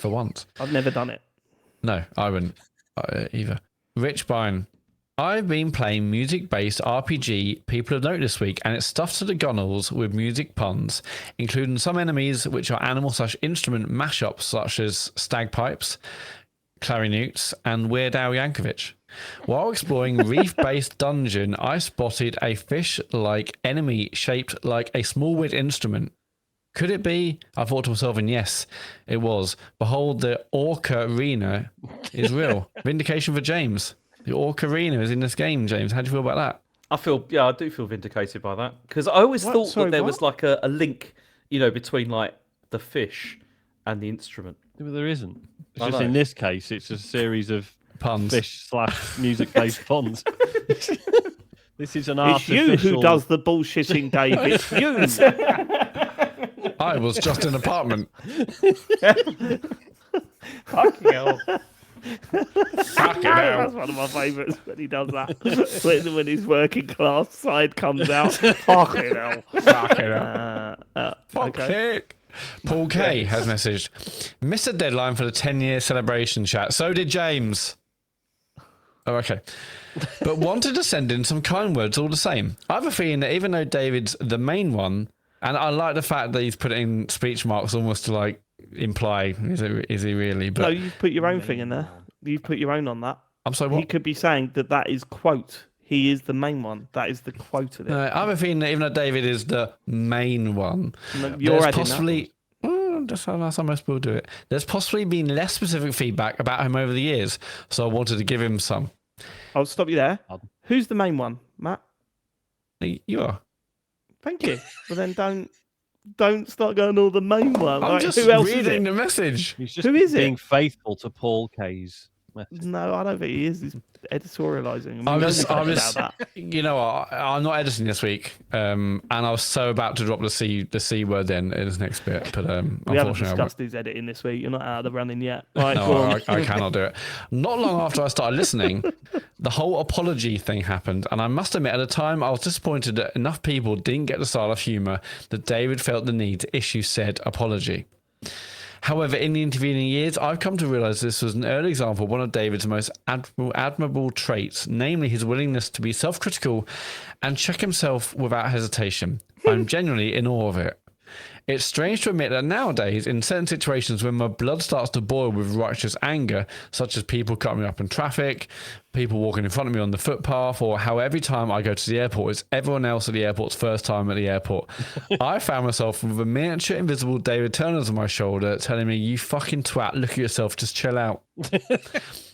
For once. I've never done it. No, I wouldn't either. Rich Byrne. I've been playing music-based RPG People of Note this week, and it's stuffed to the gunnels with music puns, including some enemies which are animal/instrument mashups such as stagpipes, clarinets, and Weird Al Yankovic. While exploring reef-based dungeon, I spotted a fish-like enemy shaped like a small wood instrument. Could it be? I thought to myself, and yes, it was. Behold, the Orcarina is real. Vindication for James. The Orcarina is in this game, James. How do you feel about that? I do feel vindicated by that because I always What? thought Sorry, that there what? was like a link, between like the fish and the instrument. But there isn't. It's I just know. in this case, it's a series of Puns. fish/music-based puns. This is an It's you artificial. who does the bullshitting, Dave. It's you. I was just in an apartment. Fucking hell. Fucking hell. That's one of my favourites when he does that. when his working class side comes out. Fucking hell. Fucking hell. Fuck's Okay. sake. Paul K has messaged, missed a deadline for the 10-year celebration chat. So did James. Oh, okay. But wanted to send in some kind words all the same. I have a feeling that even though David's the main one, and I like the fact that he's put in speech marks almost to like imply, is he really? But No, you've put your own thing in there. You've put your own on that. I'm sorry, He what? could be saying that is quote. He is the main one. That is the quote of it. No, I have a feeling that even though David is the main one, You're there's adding possibly that's how most people do it. There's possibly been less specific feedback about him over the years, so I wanted to give him some. I'll stop you there. Pardon? Who's the main one, Matt? You are. Thank you. Well, then don't start going all the main one. I'm Right, just who else is reading it? the message. He's just Who is it? being faithful to Paul K's message. No, I don't think he is. He's editorializing. I was, about that. you know what? I'm not editing this week, and I was so about to drop the C word then in this next bit, but We haven't unfortunately, discussed his editing this week. You're not out of the running yet. Right, go no, on. I cannot do it. Not long after I started listening, the whole apology thing happened, and I must admit, at the time, I was disappointed that enough people didn't get the style of humour that David felt the need to issue said apology. However, in the intervening years, I've come to realise this was an early example of one of David's most admirable traits, namely his willingness to be self-critical and check himself without hesitation. I'm genuinely in awe of it. It's strange to admit that nowadays, in certain situations when my blood starts to boil with righteous anger, such as people cutting me up in traffic, people walking in front of me on the footpath, or how every time I go to the airport, it's everyone else at the airport's first time at the airport, I found myself with a miniature invisible David Turner's on my shoulder telling me, "You fucking twat, look at yourself, just chill out."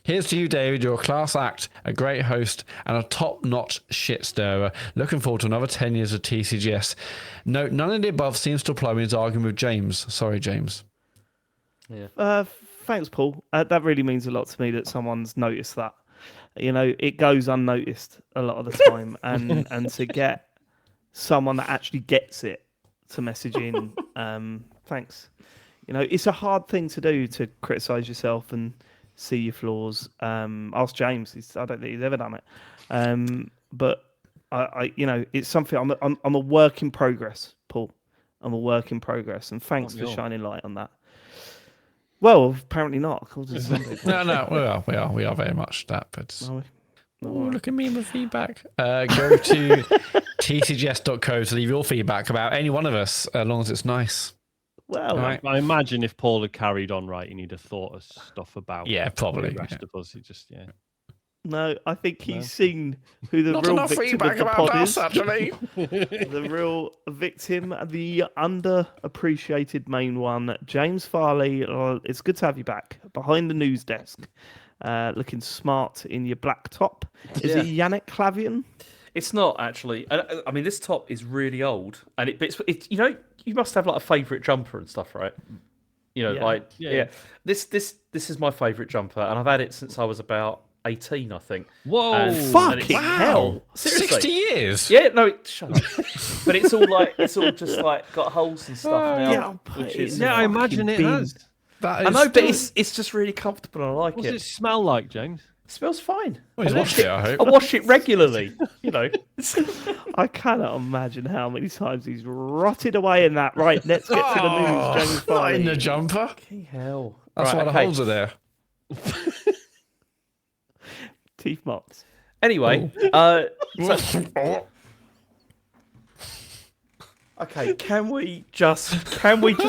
Here's to you, David. You're a class act, a great host, and a top-notch shit stirrer. Looking forward to another 10 years of TCGS. No, none of the above seems to apply when he's arguing with James. Sorry, James. Yeah. Thanks, Paul. That really means a lot to me that someone's noticed that. You know, it goes unnoticed a lot of the time, and to get someone that actually gets it to message in, thanks. You know, it's a hard thing to do, to criticize yourself and see your flaws. Ask James. I don't think he's ever done it. But I, you know, it's something. I'm a work in progress, Paul. I'm a work in progress, and thanks for shining light on that. Well, apparently not. No, we are very much that. But look at me with feedback. Go to tcgs.co to leave your feedback about any one of us, as long as it's nice. Well, right. I imagine if Paul had carried on writing, he'd have thought of stuff about probably the rest of us. It just No, I think he's seen who the Not real enough victim feedback of the about pod us, is. actually. The real victim, the underappreciated main one, James Farley. It's good to have you back behind the news desk, looking smart in your black top. Is it Yannick Clavian? It's not actually. I mean, this top is really old, and it's you know, you must have like a favourite jumper and stuff, right? You know, This is my favourite jumper, and I've had it since I was about 18, I think. Whoa! Fucking hell! Seriously. 60 years? Yeah, no, shut up. But it's all just like got holes and stuff now. I imagine it has. I know, but it's just really comfortable and I like What it. does it smell like, James? It smells fine. Well, he's washed it, I hope. I wash it regularly, you know. I cannot imagine how many times he's rotted away in that. Right, let's get to the news, James Not Farley. in the jumper. Fucking hell. That's why the holes are there. Teeth marks. Anyway, okay, can we just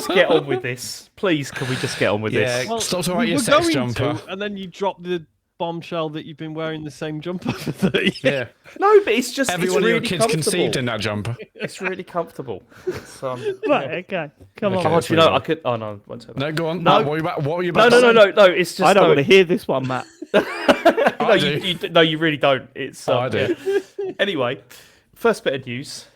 get on with this? Please, can we just get on with this? Well, stop talking about your sex jumper. And then you drop the bombshell that you've been wearing the same jumper for 30 years. Yeah. No, but it's just Every it's one really of your kids conceived in that jumper. It's really comfortable. It's, Right, okay. Come Okay. on. oh, do you know, I could. Oh no, I won't say that. No, go on. No. What were you about No, to say? no. It's just I don't want to hear this one, Matt. No, you really don't. It's I do. yeah. Anyway, first bit of news.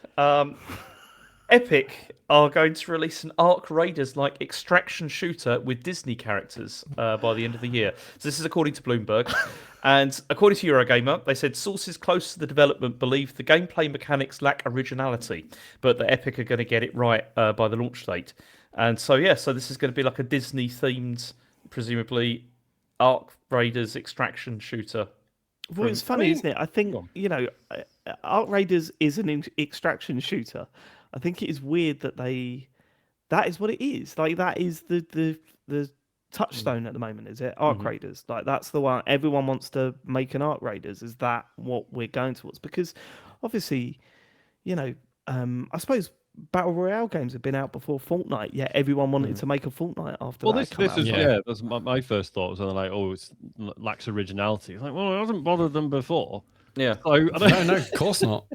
Epic are going to release an Ark Raiders-like extraction shooter with Disney characters by the end of the year. So this is according to Bloomberg. And according to Eurogamer, they said sources close to the development believe the gameplay mechanics lack originality, but the Epic are going to get it right by the launch date. And so, so this is going to be like a Disney-themed, presumably, Ark Raiders extraction shooter. Well, it's funny, isn't it? I think, you know, Ark Raiders is an extraction shooter. I think it is weird that that is what it is. Like, that is the touchstone at the moment, is it? Ark Raiders. Like, that's the one. Everyone wants to make an Ark Raiders. Is that what we're going towards? Because, obviously, you know, I suppose Battle Royale games have been out before Fortnite, yet everyone wanted to make a Fortnite after that. This is that's my first thought was like, it lacks originality. It's like, well, it hasn't bothered them before. Yeah. So, No, of course not.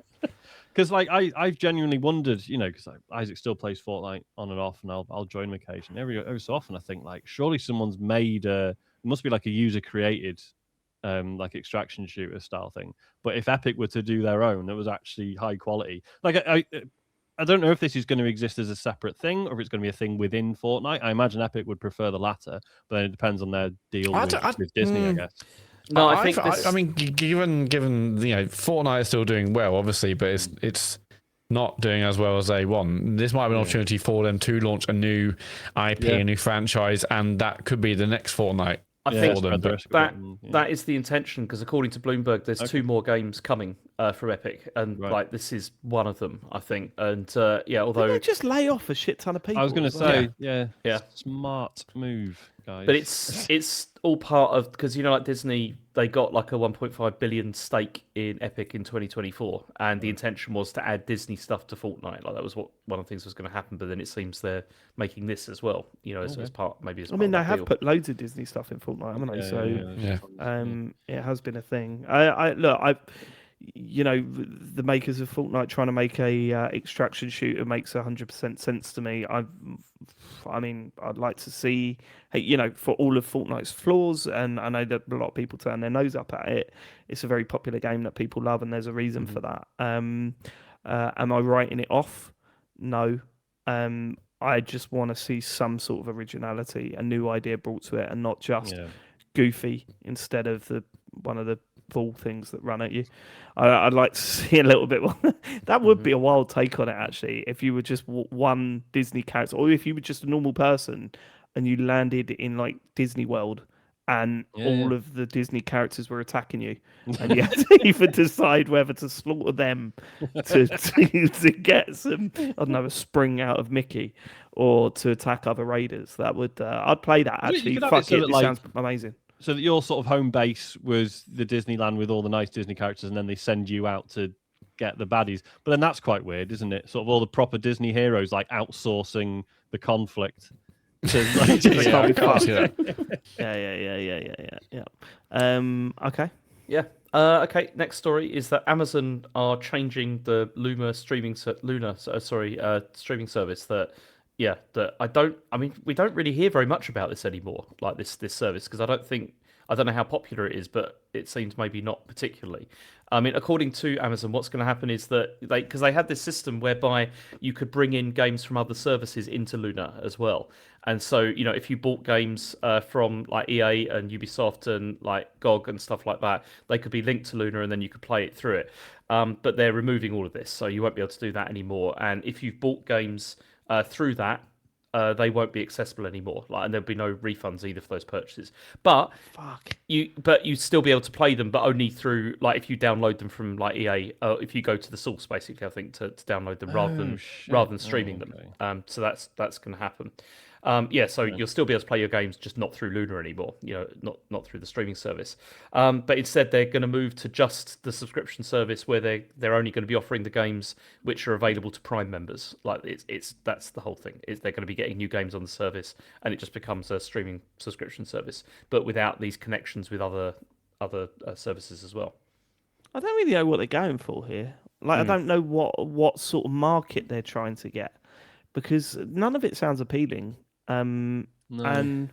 Because like I've genuinely wondered, you know, because Isaac still plays Fortnite on and off, and I'll join him occasionally. Every so often, I think like surely someone's made it must be like a user created like extraction shooter style thing. But if Epic were to do their own, it was actually high quality. Like I don't know if this is going to exist as a separate thing or if it's going to be a thing within Fortnite. I imagine Epic would prefer the latter, but then it depends on their deal with Disney, I guess. No, I mean, given you know, Fortnite is still doing well, obviously, but it's not doing as well as they want. This might be an opportunity for them to launch a new IP, a new franchise, and that could be the next Fortnite. I think that is the intention, because according to Bloomberg, there's 2 more games coming from Epic, and Right. like this is one of them, I think. And yeah, Didn't although they just lay off a shit ton of people? I was going to as well? say, Yeah. smart move, guys. but it's all part of, because like Disney, they got like a 1.5 billion stake in Epic in 2024, and the intention was to add Disney stuff to Fortnite. Like that was what one of the things was going to happen, but then it seems they're making this as well. As part, maybe as I part mean, of they the have deal. put loads of Disney stuff in Fortnite, haven't they? It has been a thing. The makers of Fortnite trying to make a extraction shooter makes 100% sense to me. I'd like to see, for all of Fortnite's flaws, and I know that a lot of people turn their nose up at it. It's a very popular game that people love, and there's a reason for that. Am I writing it off? No. I just want to see some sort of originality, a new idea brought to it, and not just goofy instead of one of the full things that run at you. I'd like to see a little bit more. That would be a wild take on it, actually, if you were just one Disney character, or if you were just a normal person and you landed in like Disney World and all of the Disney characters were attacking you, and you had to even decide whether to slaughter them to get some, I don't know, a spring out of Mickey, or to attack other raiders. That would I'd play that, actually. Fuck it, this sounds amazing. So that your sort of home base was the Disneyland with all the nice Disney characters, and then they send you out to get the baddies. But then that's quite weird, isn't it? Sort of all the proper Disney heroes like outsourcing the conflict. To, like, Okay. Yeah. Okay. Next story is that Amazon are changing the Luna streaming streaming service. We don't really hear very mumuch about this anymore, like this service, because I don't know how popular it is, but it seems maybe not particularly. I mean, according to Amazon, what's going to happen is that because they had this system whereby you could bring in games from other services into Luna as well. And so, if you bought games from like EA and Ubisoft and like GOG and stuff like that, they could be linked to Luna and then you could play it through it. But they're removing all of this, so you won't be able to do that anymore. And if you've bought games through that, they won't be accessible anymore, and there'll be no refunds either for those purchases. But you still be able to play them, but only through if you download them from like EA. If you go to the source, basically, I think to download them rather than streaming them. So that's going to happen. So you'll still be able to play your games, just not through Luna anymore. Not through the streaming service. But instead, they're going to move to just the subscription service, where they're only going to be offering the games which are available to Prime members. That's the whole thing. They're going to be getting new games on the service, and it just becomes a streaming subscription service, but without these connections with other services as well. I don't really know what they're going for here. I don't know what sort of market they're trying to get, because none of it sounds appealing. No. And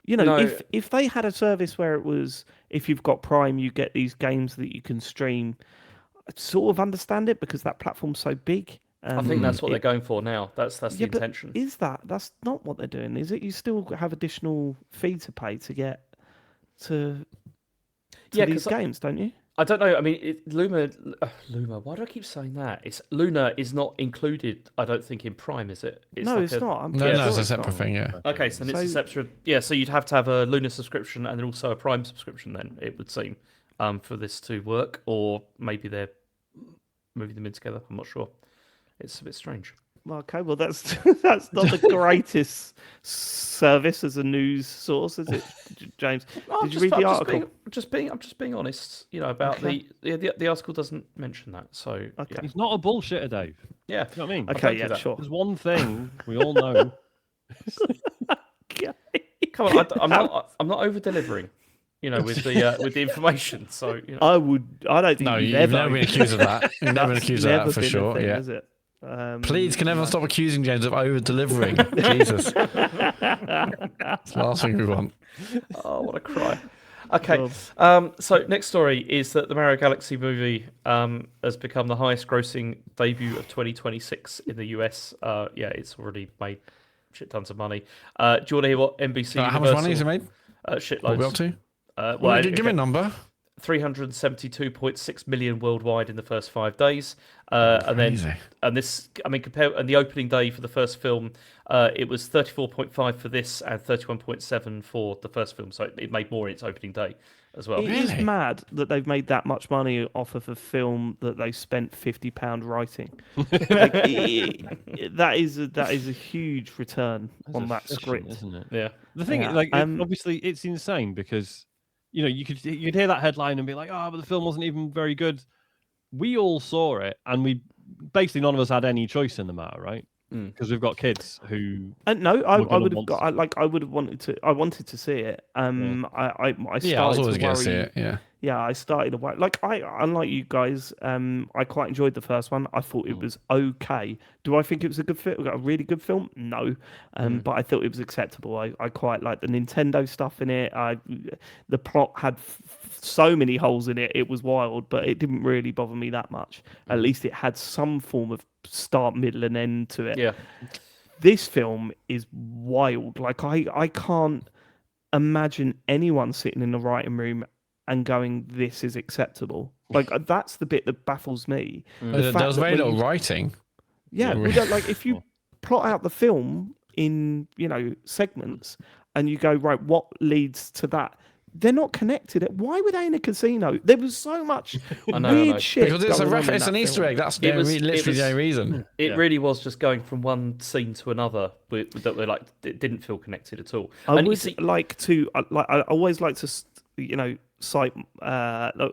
if they had a service where it was, if you've got Prime, you get these games that you can stream, I sort of understand it, because that platform's so big. I think that's what they're going for now. That's the intention. Is that's not what they're doing, is it? You still have additional fee to pay to get to these games, don't you? I don't know. I mean, Luna. Why do I keep saying that? Luna is not included, I don't think, in Prime, is it? It's not. It's a separate thing. Yeah. Okay, so it's a separate. Yeah, so you'd have to have a Luna subscription and then also a Prime subscription. Then it would seem for this to work, or maybe they're moving them in together. I'm not sure. It's a bit strange. Okay, well that's not the greatest service as a news source, is it, James? Did you read the article? I'm just being honest. About the article doesn't mention that. So He's not a bullshitter, Dave. Yeah, you know what I mean? Okay, yeah, sure. There's one thing we all know. Come on, I'm not over delivering. With the information. So I don't think you've never been accused of that. You've never been accused of that for sure. Thing, yeah. Is it? Please, can everyone stop accusing James of over-delivering? Jesus. It's the last thing we want. Oh, what a cry. Okay, so next story is that the Mario Galaxy movie has become the highest-grossing debut of 2026 in the US. It's already made shit tons of money. Do you want to hear what NBC how much money has it made? Shitloads. What are we up to? Give me a number. 372.6 million worldwide in the first 5 days, and the opening day for the first film, it was 34.5 for this and 31.7 for the first film. So it made more in its opening day as well. It is Really? mad that they've made that much money off of a film that they spent £50 writing. Like, that is a huge return on that efficient, script, isn't it? Yeah. The thing, Yeah, like, obviously, it's insane because you could hear that headline and be like, "Oh, but the film wasn't even very good." We all saw it, and we basically none of us had any choice in the matter, right? Because we've got kids who. And no, I gonna would have want got. I would have wanted to. I wanted to see it. I started Yeah, I was always to going to see worry. it. Yeah. Yeah, I started to worry. Like unlike you guys, I quite enjoyed the first one. I thought it was okay. Do I think it was a good film? A really good film? No. But I thought it was acceptable. I quite liked the Nintendo stuff in it. The plot had so many holes in it. It was wild, but it didn't really bother me that much. At least it had some form of start, middle, and end to it. Yeah. This film is wild. Like I can't imagine anyone sitting in the writing room and going, "This is acceptable." Like that's the bit that baffles me. The There fact was that very when little you- writing. Yeah, like if you plot out the film in segments and you go, right, what leads to that? They're not connected. Why were they in a casino? There was so much weird shit Because it's going on in it's that an Easter film. egg. That's It literally the only reason. It really was just going from one scene to another that were like it didn't feel connected at all. I And you would see, like to, I always like to, cite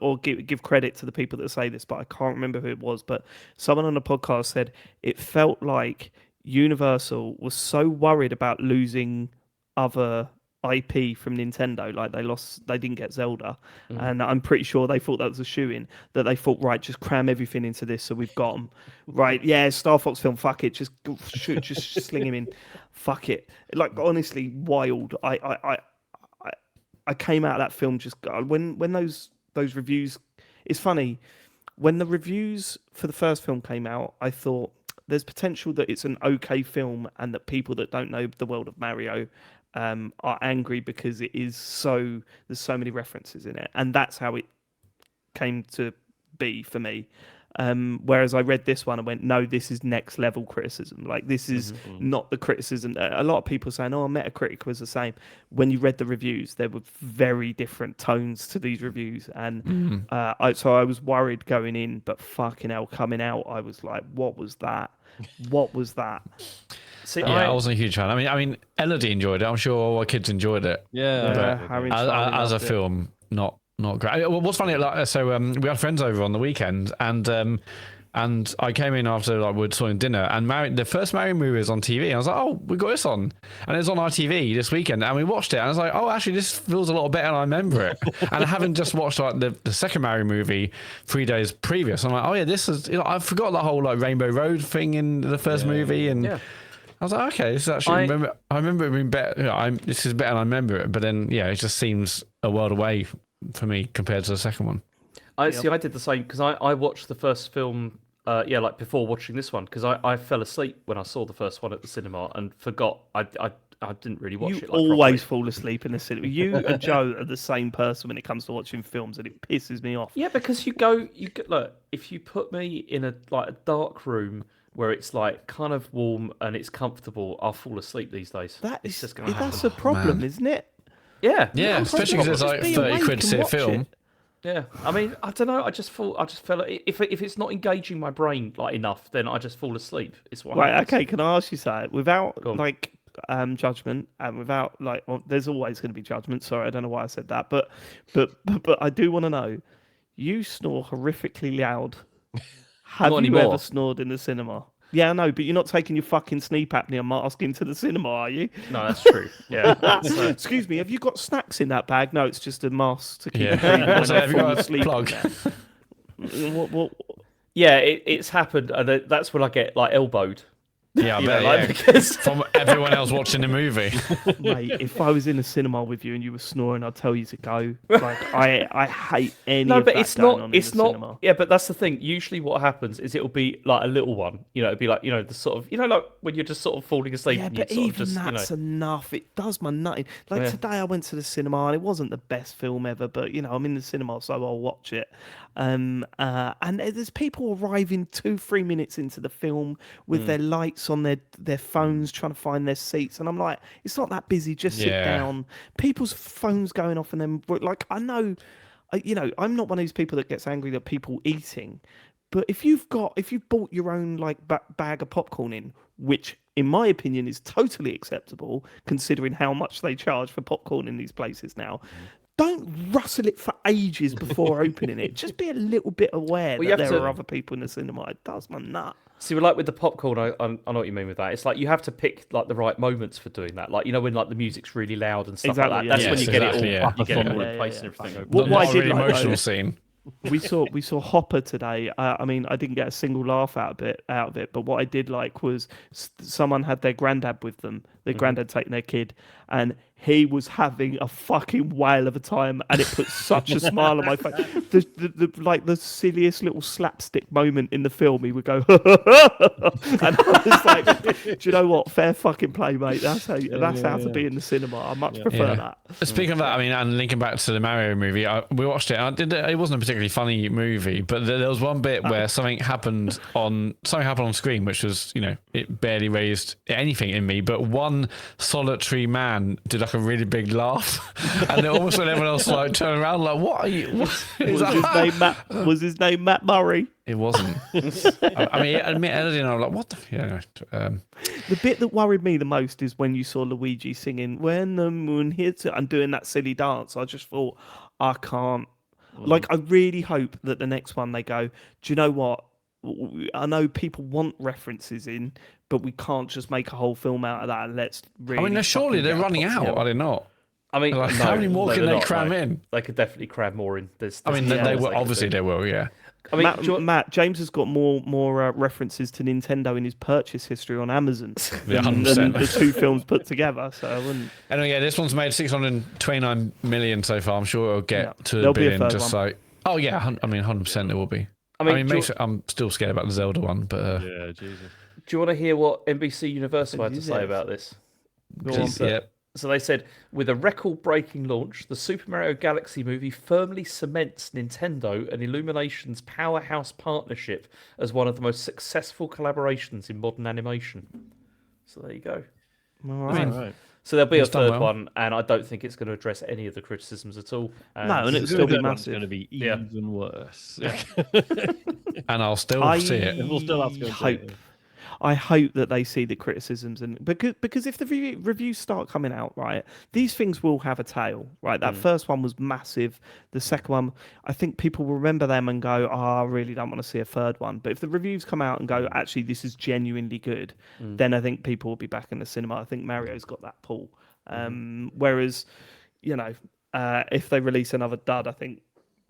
or give credit to the people that say this, but I can't remember who it was. But someone on the podcast said it felt like Universal was so worried about losing other IP from Nintendo, like they didn't get Zelda, and I'm pretty sure they thought that was a shoe-in. That they thought, right, just cram everything into this, so we've got them. Right, yeah, Star Fox film, fuck it, just sling him in, fuck it. Like honestly, wild. I came out of that film just when those reviews. It's funny when the reviews for the first film came out. I thought there's potential that it's an okay film, and that people that don't know the world of Mario are angry because there's so many references in it, and that's how it came to be for me. Whereas I read this one and went, no, this is next level criticism. Like this is not the criticism. A lot of people saying, oh, Metacritic was the same. When you read the reviews, there were very different tones to these reviews, and so I was worried going in, but fucking hell, coming out, I was like, what was that? What was that? see, I wasn't a huge fan. I mean, Elodie enjoyed it. I'm sure all our kids enjoyed it. Harry and Charlie As a loved it. film, not great. What's funny, like, so we had friends over on the weekend, and I came in after like we'd saw dinner, and the first Mario movie was on TV. And I was like, oh, we got this on, and it was on ITV this weekend, and we watched it. And I was like, oh, actually, this feels a lot better than I remember it. And I haven't just watched like the second Mario movie 3 days previous. I'm like, oh yeah, this is. I forgot the whole like Rainbow Road thing in the first movie, and. Yeah. I was like, okay, this is actually. I remember it being better. This is better than I remember it. But then, yeah, it just seems a world away for me compared to the second one. I did the same because I watched the first film. Like before watching this one because I fell asleep when I saw the first one at the cinema and forgot. I didn't really watch You it. Like, always properly. fall asleep in the cinema. You and Joe are the same person when it comes to watching films, and it pisses me off. Yeah, because you look. If you put me in a dark room where it's like kind of warm and it's comfortable, I'll fall asleep these days. That's gonna a problem, isn't it? Yeah, Yeah, especially because it's like Just be 30 awake quid to and see a watch film. it. yeah. I mean, I don't know. I just felt like if it's not engaging my brain like enough, then I just fall asleep. It's what Right, happens. okay, can I ask you something? Without Go on. like judgment, and without like, well, there's always going to be judgment. Sorry, I don't know why I said that, but I do want to know. You snore horrifically loud. Have Not you anymore. ever snored in the cinema? Yeah, I know, but you're not taking your fucking sleep apnea mask into the cinema, are you? No, that's true. Yeah. Excuse me, have you got snacks in that bag? No, it's just a mask to keep Yeah. you breathing when So I have you fall got a asleep. plug? What? Yeah, it's happened, and that's when I get like elbowed. Yeah, I You bet, know, like, yeah. because From everyone else watching the movie. Mate, if I was in a cinema with you and you were snoring, I'd tell you to go. Like I hate any no, of but that it's going not. on It's in the not. cinema. Yeah, but that's the thing. Usually, what happens is it'll be like a little one. It'll be like the sort of like when you're just sort of falling asleep. Yeah, and but you sort even of just, that's enough. It does my nutting. Like Yeah. today, I went to the cinema and it wasn't the best film ever, but I'm in the cinema, so I'll watch it. And there's people arriving 2-3 minutes into the film with their lights idiots on their phones trying to find their seats, and I'm like, it's not that busy. Just sit down. People's phones going off, and then like I know, I'm not one of these people that gets angry at people eating, but if you've bought your own like bag of popcorn in, which in my opinion is totally acceptable considering how much they charge for popcorn in these places now. Don't rustle it for ages before opening it. Just be a little bit aware that there are other people in the cinema. It does my nut. See, like with the popcorn, I know what you mean with that. It's like you have to pick like the right moments for doing that. Like when like the music's really loud and stuff like that. That's when you get it all. You get it all in place and everything. What I did like, emotional scene. We saw Hopper today. I mean, I didn't get a single laugh out of it. But what I did like was someone had their granddad with them. Their granddad taking their kid, and he was having a fucking whale of a time, and it put such a smile on my face. The silliest little slapstick moment in the film, he would go, and I was like, do you know what? Fair fucking play, mate. That's how to be in the cinema. I much prefer that. Speaking of that, I mean, and linking back to the Mario movie, we watched it. It wasn't a particularly funny movie, but there was one bit where something happened on screen, which was, it barely raised anything in me, but one solitary man did like a really big laugh, and it almost when everyone else like turned around like, what are you? Was his name Matt Murray? It wasn't. I mean, admittedly, I'm like, what the? The bit that worried me the most is when you saw Luigi singing "When the Moon Hits It" and doing that silly dance. I just thought, I can't. Like, I really hope that the next one they go, do you know what? I know people want references in, but we can't just make a whole film out of that. And let's really. I mean, surely they're running out, are they not? I mean, like, how many more can they cram in? They could definitely cram more in. They will. Obviously, they will. Yeah. I mean, Matt, James has got more references to Nintendo in his purchase history on Amazon than the two films put together. So I wouldn't. Anyway, this one's made 629 million so far. I'm sure it'll get to a billion. Just one. Like, oh yeah, I mean, 100% it will be. I mean, I'm still scared about the Zelda one, but yeah, Jesus. Do you want to hear what NBC Universal had to say about this? So they said, with a record-breaking launch, the Super Mario Galaxy movie firmly cements Nintendo and Illumination's powerhouse partnership as one of the most successful collaborations in modern animation. So there you go. All right. So there'll be a third one, and I don't think it's going to address any of the criticisms at all. And it'll still be massive. It's going to be even worse. Yeah. And I'll still see it. We'll still have to go hope. I hope that they see the criticisms, and because if the reviews start coming out, right, these things will have a tail, right? That first one was massive. The second one, I think people will remember them and go, "Oh, I really don't want to see a third one." But if the reviews come out and go, "Actually, this is genuinely good," then I think people will be back in the cinema. I think Mario's got that pull. Whereas, if they release another dud, I think.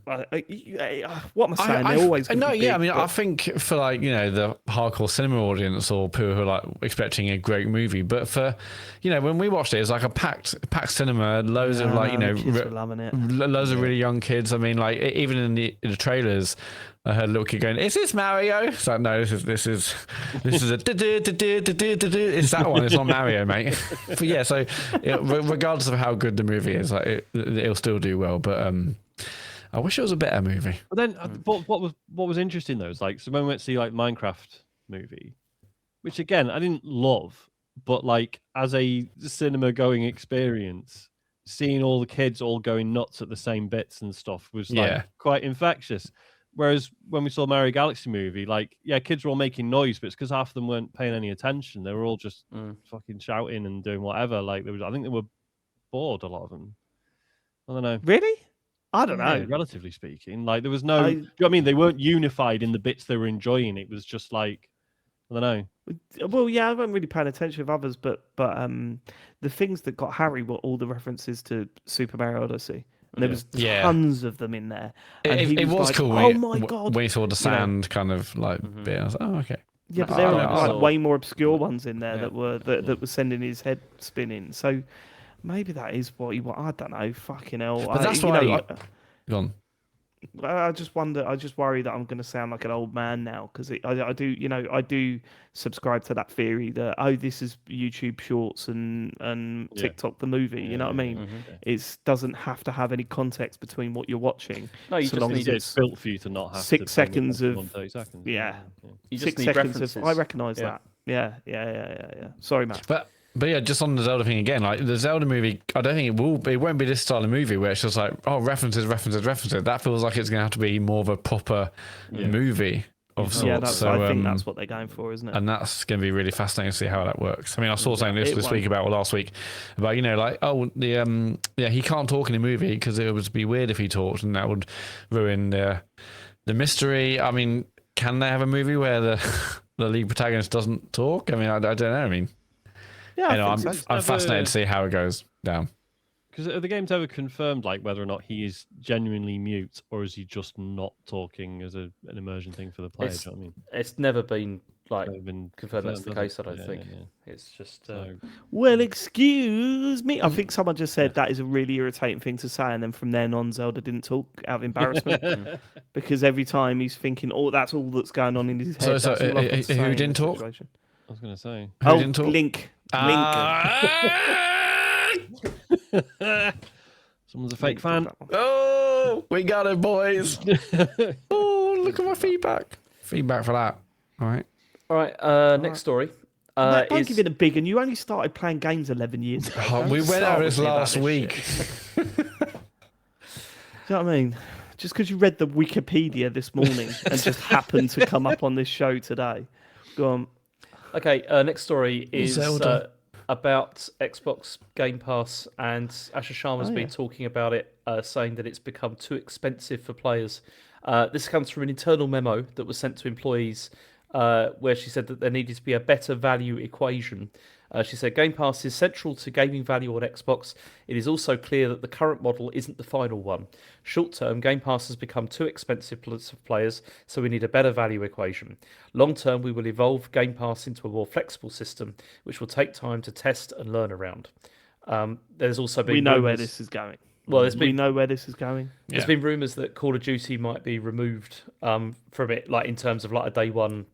What am I saying? They're always no, big, I mean, I think for like the hardcore cinema audience or people who are like expecting a great movie, but for when we watched it, it's like a packed cinema, loads of like kids were loving it. Loads of really young kids. I mean, like even in the trailers, I heard a little kid going, "Is this Mario?" It's like, no, this is a it's that one. It's not Mario, mate. But yeah, so regardless of how good the movie is, like it'll still do well, but I wish it was a better movie. But then, what was interesting though is like, so when we went to see like Minecraft movie, which again I didn't love, but like as a cinema going experience, seeing all the kids all going nuts at the same bits and stuff was like quite infectious. Whereas when we saw Mario Galaxy movie, like kids were all making noise, but it's because half of them weren't paying any attention. They were all just fucking shouting and doing whatever. Like I think they were bored. A lot of them. I don't know. Really? I don't know. Relatively speaking, like there was no. Do you know what I mean? They weren't unified in the bits they were enjoying. It was just like, I don't know. Well, yeah, I wasn't really paying attention with others, but the things that got Harry were all the references to Super Mario Odyssey. And there was tons of them in there. And it was like, cool. Oh my god! When you saw the sand kind of like bit, I was like, oh okay. Yeah, but there were like way more obscure ones in there that were sending his head spinning. So. Maybe that is what you want. I don't know. Fucking hell. But that's why. Go on. I just wonder. I just worry that I'm going to sound like an old man now because I do. I do subscribe to that theory that this is YouTube Shorts and TikTok the movie. You know what I mean? Mm-hmm. It doesn't have to have any context between what you're watching. No, you just need it's built for you to not have 6 seconds of 30 seconds. Yeah. You just 6 need seconds references. of. I recognise that. Yeah. Sorry, Matt. But yeah, just on the Zelda thing again, like the Zelda movie, I don't think it won't be this style of movie where it's just like, oh, references. That feels like it's going to have to be more of a proper movie of sorts. I think that's what they're going for, isn't it? And that's going to be really fascinating to see how that works. I mean, I saw something this week about, or last week, about, like, oh, he can't talk in a movie because it would be weird if he talked, and that would ruin the mystery. I mean, can they have a movie where the lead protagonist doesn't talk? I mean, I don't know. I mean, I'm fascinated to see how it goes down. Because are the games ever confirmed, like whether or not he is genuinely mute, or is he just not talking as an immersion thing for the player? Do you know what I mean? It's never been confirmed that's the case. I don't think. It's just. Well, excuse me. I think someone just said that is a really irritating thing to say, and then from then on, Zelda didn't talk out of embarrassment because every time he's thinking, "Oh, that's all that's going on in his head." So who didn't talk? I was going to say. Who didn't talk? Link. Someone's a fake fan. Oh, we got it, boys. Oh, look at my feedback. Feedback for that. All right. Next story. Don't give it a big, and you only started playing games 11 years ago. We went over this last week. Do you know what I mean? Just because you read the Wikipedia this morning and just happened to come up on this show today. Go on. Okay, next story is about Xbox Game Pass, and Asher Sharma's been talking about it, saying that it's become too expensive for players. This comes from an internal memo that was sent to employees, where she said that there needed to be a better value equation. She said Game Pass is central to gaming value on Xbox. It is also clear that the current model isn't the final one. Short term, Game Pass has become too expensive for players, so we need a better value equation. Long term, we will evolve Game Pass into a more flexible system, which will take time to test and learn around. There's also been we know where this is going. Well, we know where this is going. There's been rumours that Call of Duty might be removed from it, like in terms of like a day one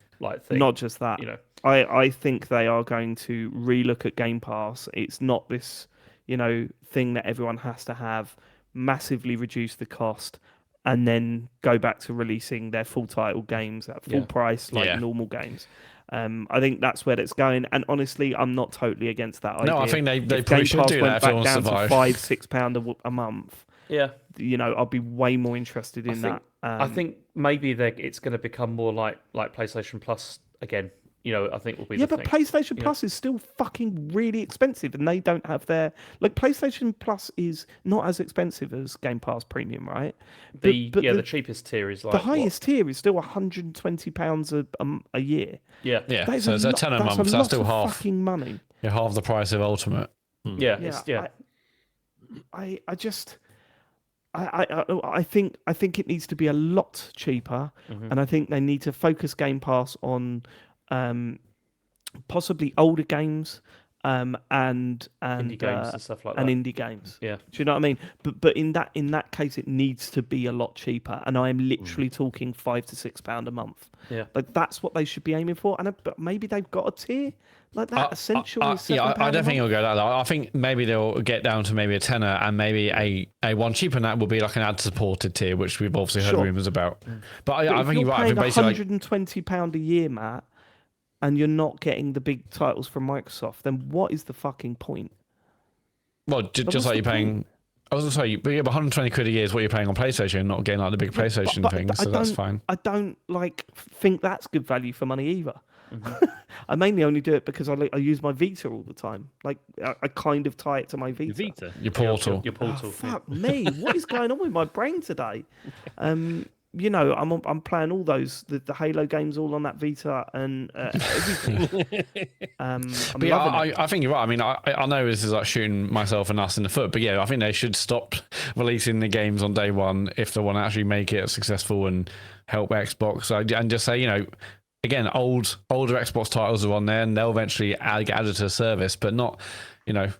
thing. Not just that. I think they are going to relook at Game Pass. It's not this, thing that everyone has to have, massively reduce the cost, and then go back to releasing their full title games at full price like normal games. I think that's where it's going, and honestly, I'm not totally against that idea. No, I think they if probably Game should Pass do went that if back down to £5-6 a month. Yeah, I'll be way more interested in that. I think maybe it's going to become more like PlayStation Plus again. I think will be the thing. But PlayStation Plus is still fucking really expensive, and they don't have their PlayStation Plus is not as expensive as Game Pass Premium, right? The cheapest tier is the highest tier is still £120 a year. Yeah. So it's a £10 a month. So that's still half fucking money. Yeah, half the price of Ultimate. I think it needs to be a lot cheaper, and I think they need to focus Game Pass on possibly older games and indie games and stuff like that. And indie games. Yeah. Do you know what I mean? But in that case, it needs to be a lot cheaper, and I am literally talking £5 to £6 a month. Yeah. Like that's what they should be aiming for, but maybe they've got a tier. Like that essential is £7 I don't think it'll go that low. I think maybe they'll get down to maybe a tenner, and maybe a one cheaper than that will be like an ad-supported tier, which we've obviously heard rumours about. But I think you're right. I think basically £120 a year, Matt, and you're not getting the big titles from Microsoft, then what is the fucking point? Well, just like you're paying. I was going to say, but 120 quid a year is what you're paying on PlayStation, not getting like the big PlayStation things, so that's fine. I don't think that's good value for money either. I mainly only do it because I use my Vita all the time. Like I kind of tie it to my Vita. Your Portal. Your Portal. Oh, fuck me! What is going on with my brain today? I'm playing all those the Halo games all on that Vita and everything. But yeah, I think you're right. I mean, I know this is like shooting myself and us in the foot, but yeah, I think they should stop releasing the games on day one if they want to actually make it successful and help Xbox. And just say, again, older Xbox titles are on there, and they'll eventually get added to the service, but not,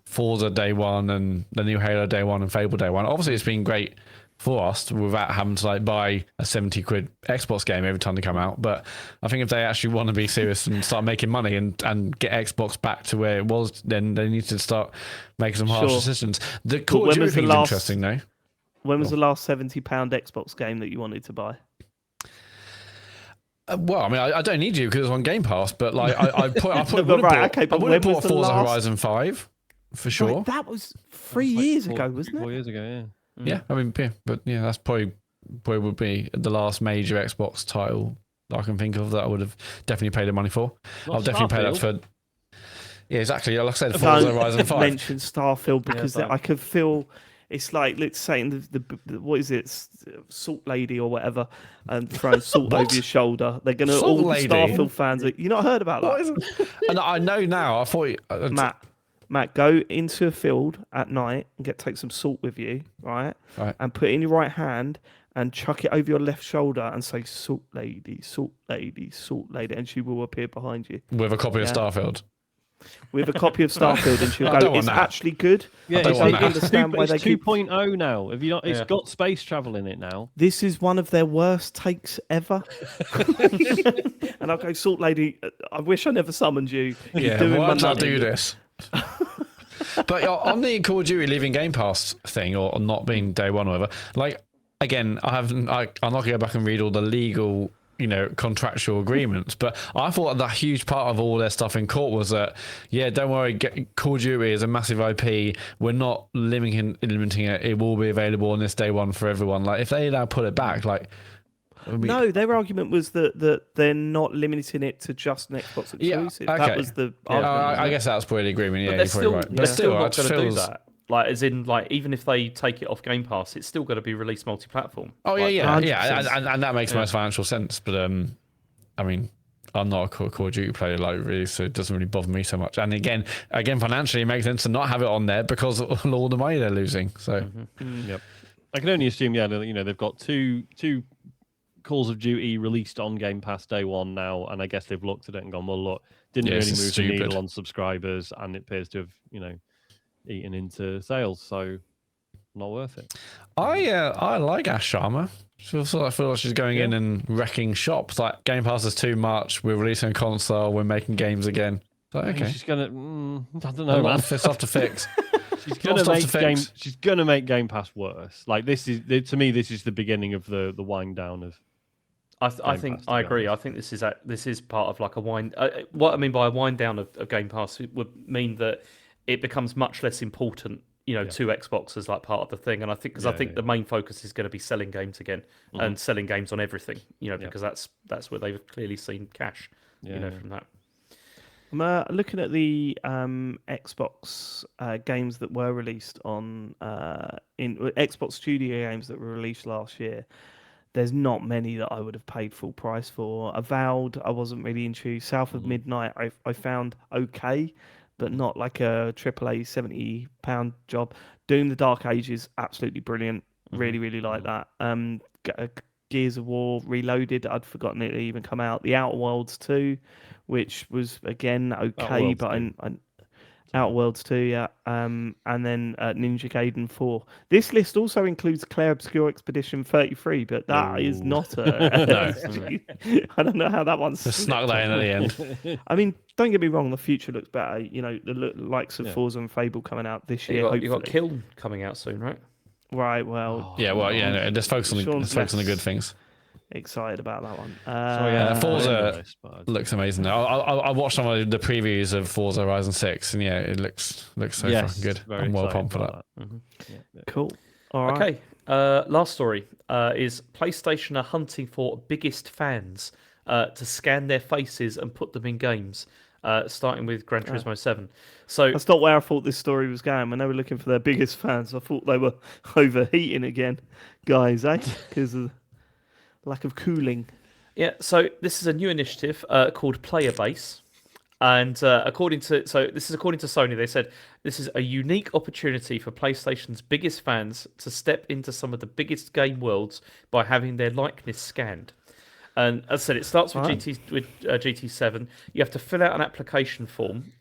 Forza day one and the new Halo day one and Fable day one. Obviously, it's been great for us without having to buy a 70 quid Xbox game every time they come out. But I think if they actually want to be serious and start making money and get Xbox back to where it was, then they need to start making some harsh decisions. The Call of Duty thing is interesting, though. When was the last £70 Xbox game that you wanted to buy? Well, I mean, I don't need you because it's on Game Pass, but like I No, would but have right, okay, but I would when have was bought the Forza last- Horizon 5 for sure. Right, that was 3 Like years 4 ago, wasn't 4 it? years ago, yeah. Yeah, I mean, yeah, but yeah, that's probably would be the last major Xbox title that I can think of that I would have definitely paid the money for. Not I'll definitely pay that for. Yeah, exactly. Like I said, Forza Horizon 5. Mention Starfield because don't. I could feel it's like, let's say in the what is it, Salt Lady or whatever, and throwing salt over your shoulder. They're gonna Salt all the Lady? Starfield fans. You not heard about What that? is it? And I know now. I thought Matt, go into a field at night and take some salt with you, right? Right. And put it in your right hand and chuck it over your left shoulder and say, "Salt Lady, Salt Lady, Salt Lady," and she will appear behind you with a copy of Yeah. Starfield. with a copy of Starfield, and she'll I don't go, want "It's that. actually good." Yeah, I don't it's, want it's, that. understand why they it's keep- 2.0 now. Have you not? It's Yeah. got space travel in it now. This is one of their worst takes ever. And I'll go, "Salt Lady, I wish I never summoned you. You're Yeah, doing why my did I nutting." do this? But on the Call of Duty leaving Game Pass thing, or not being day one or whatever, like, again, I'm not going to go back and read all the legal, contractual agreements, but I thought that huge part of all their stuff in court was that, yeah, don't worry, Call of Duty is a massive IP. We're not limiting it. It will be available on this day one for everyone. Like, if they now put it back, like, No, their argument was that they're not limiting it to just an Xbox exclusive. okay. That was the argument. I guess that's probably the agreement. Yeah, But you're they're probably still, right. they're But still not it going to do feels- that. Like, as in, like, even if they take it off Game Pass, it's still going to be released multi-platform. Oh Like, yeah, 100%. and that makes most financial sense. But I mean, I'm not a Call of Duty player, like, really, so it doesn't really bother me so much. And again, financially, it makes sense to not have it on there because of all the money they're losing. So Yep. I can only assume, they've got two Calls of Duty released on Game Pass day one now, and I guess they've looked at it and gone, well, look, didn't Yeah, really this move is the stupid. needle on subscribers, and it appears to have, eaten into sales, so not worth it. I like Ash Sharma. I feel like she's going in and wrecking shops. Like, Game Pass is too much. We're releasing a console. We're making games again. So, okay, She's gonna, I don't a know, lot man. of stuff to fix. She's lot of gonna stuff to make fix. She's gonna make Game Pass worse. Like, to me, this is the beginning of the wind down of. I Game think Pass, to I be agree. I honest. think this is part of like a wind. What I mean by a wind down of Game Pass would mean that it becomes much less important, to Xbox as like part of the thing. And I think the main focus is going to be selling games again and selling games on everything. Because that's where they've clearly seen cash. From that. I'm looking at the Xbox games that were released on in Xbox Studio games that were released last year. There's not many that I would have paid full price for. Avowed, I wasn't really into. South of Midnight, I found okay, but not like a AAA £70 job. Doom: The Dark Ages, absolutely brilliant. Really, really like that. Gears of War Reloaded, I'd forgotten it even come out. The Outer Worlds 2, which was again okay, Worlds but 2. Outer Worlds 2, yeah. And then Ninja Gaiden 4. This list also includes Claire Obscure Expedition 33, but that is not a. I don't know how that one's. Just snuck that in at the end. I mean, don't get me wrong, the future looks better. The likes of Forza and Fable coming out this year. You got Kiln coming out soon, right? Right, well. Yeah, well, yeah, no, let's focus on the good things. Excited about that one. Forza looks amazing. I watched some of the previews of Forza Horizon 6, and yeah, it looks so fucking good. I'm well pumped for that. Cool. All right. Okay. Last story is PlayStation are hunting for biggest fans to scan their faces and put them in games. Starting with Gran Turismo 7. So that's not where I thought this story was going. When they were looking for their biggest fans, I thought they were overheating again, guys, because of lack of cooling. Yeah, so this is a new initiative called Player Base. And according to Sony, they said this is a unique opportunity for PlayStation's biggest fans to step into some of the biggest game worlds by having their likeness scanned. And as I said, it starts with GT7. You have to fill out an application form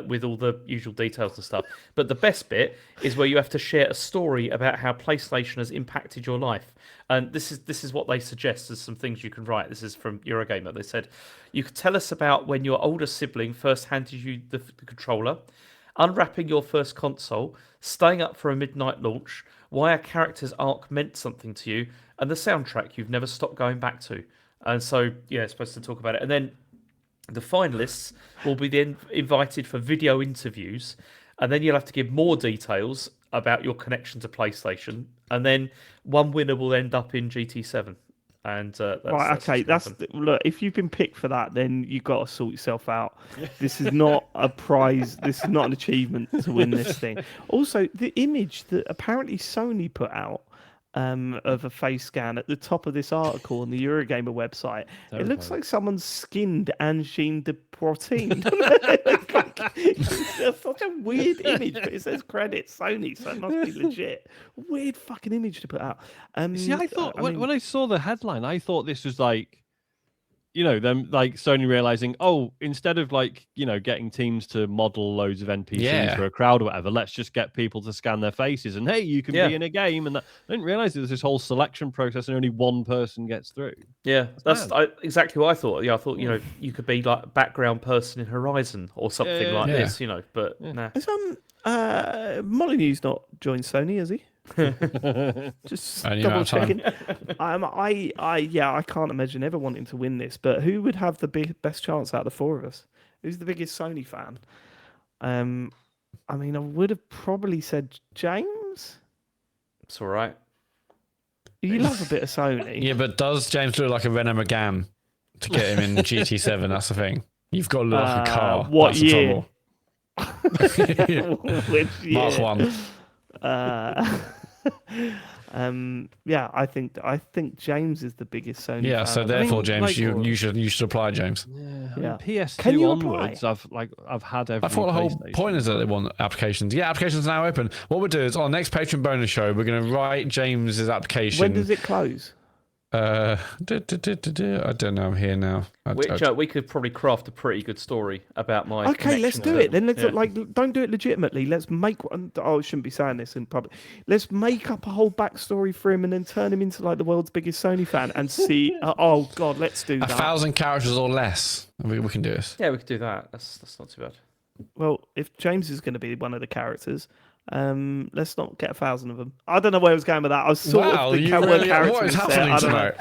with all the usual details and stuff. But the best bit is where you have to share a story about how PlayStation has impacted your life. And this is what they suggest as some things you can write. This is from Eurogamer. They said, you could tell us about when your older sibling first handed you the controller, unwrapping your first console, staying up for a midnight launch, why a character's arc meant something to you, and the soundtrack you've never stopped going back to. And so supposed to talk about it, and then the finalists will be then invited for video interviews, and then you'll have to give more details about your connection to PlayStation, and then one winner will end up in GT7. And look. If you've been picked for that, then you've got to sort yourself out. This is not a prize. This is not an achievement to win this thing. Also, the image that apparently Sony put out of a face scan at the top of this article on the Eurogamer website, it looks like someone's skinned Angine de Protein. It's such a weird image, but it says credit Sony, so it must be legit. Weird fucking image to put out. See, I thought when I saw the headline, I thought this was like, them like Sony realizing, instead of getting teams to model loads of NPCs for a crowd or whatever, let's just get people to scan their faces and hey, you can be in a game. And that, I didn't realize there's this whole selection process and only one person gets through. Yeah, that's exactly what I thought. Yeah, I thought you could be like a background person in Horizon or something like this. But nah. Has Molyneux's not joined Sony, has he? Just double checking. I can't imagine ever wanting to win this, but who would have the best chance out of the four of us? Who's the biggest Sony fan? I would have probably said James. It's all right. You love a bit of Sony. Yeah, but does James look like a Renault Megane to get him in the GT7? That's the thing. You've got to look like a car. What That's year? Which year? Mark 1. I think James is the biggest Sony. Yeah, fan. so therefore, James, you should apply, James. Yeah. PS2 Can you onwards, apply? I've had every. I thought the whole point is that they want applications. Yeah, applications are now open. What we'll do is on the next Patreon bonus show, we're going to write James's application. When does it close? I don't know. I'm here now. We could probably craft a pretty good story about my. Okay, let's do it. Then let's don't do it legitimately. Let's make one. I shouldn't be saying this in public. Let's make up a whole backstory for him and then turn him into like the world's biggest Sony fan and see. Oh God, let's do that. 1,000 characters or less. We can do this. Yeah, we could do that. That's not too bad. Well, if James is going to be one of the characters. Let's not get 1,000 of them. I don't know where I was going with that. I was sort of the what is happening tonight?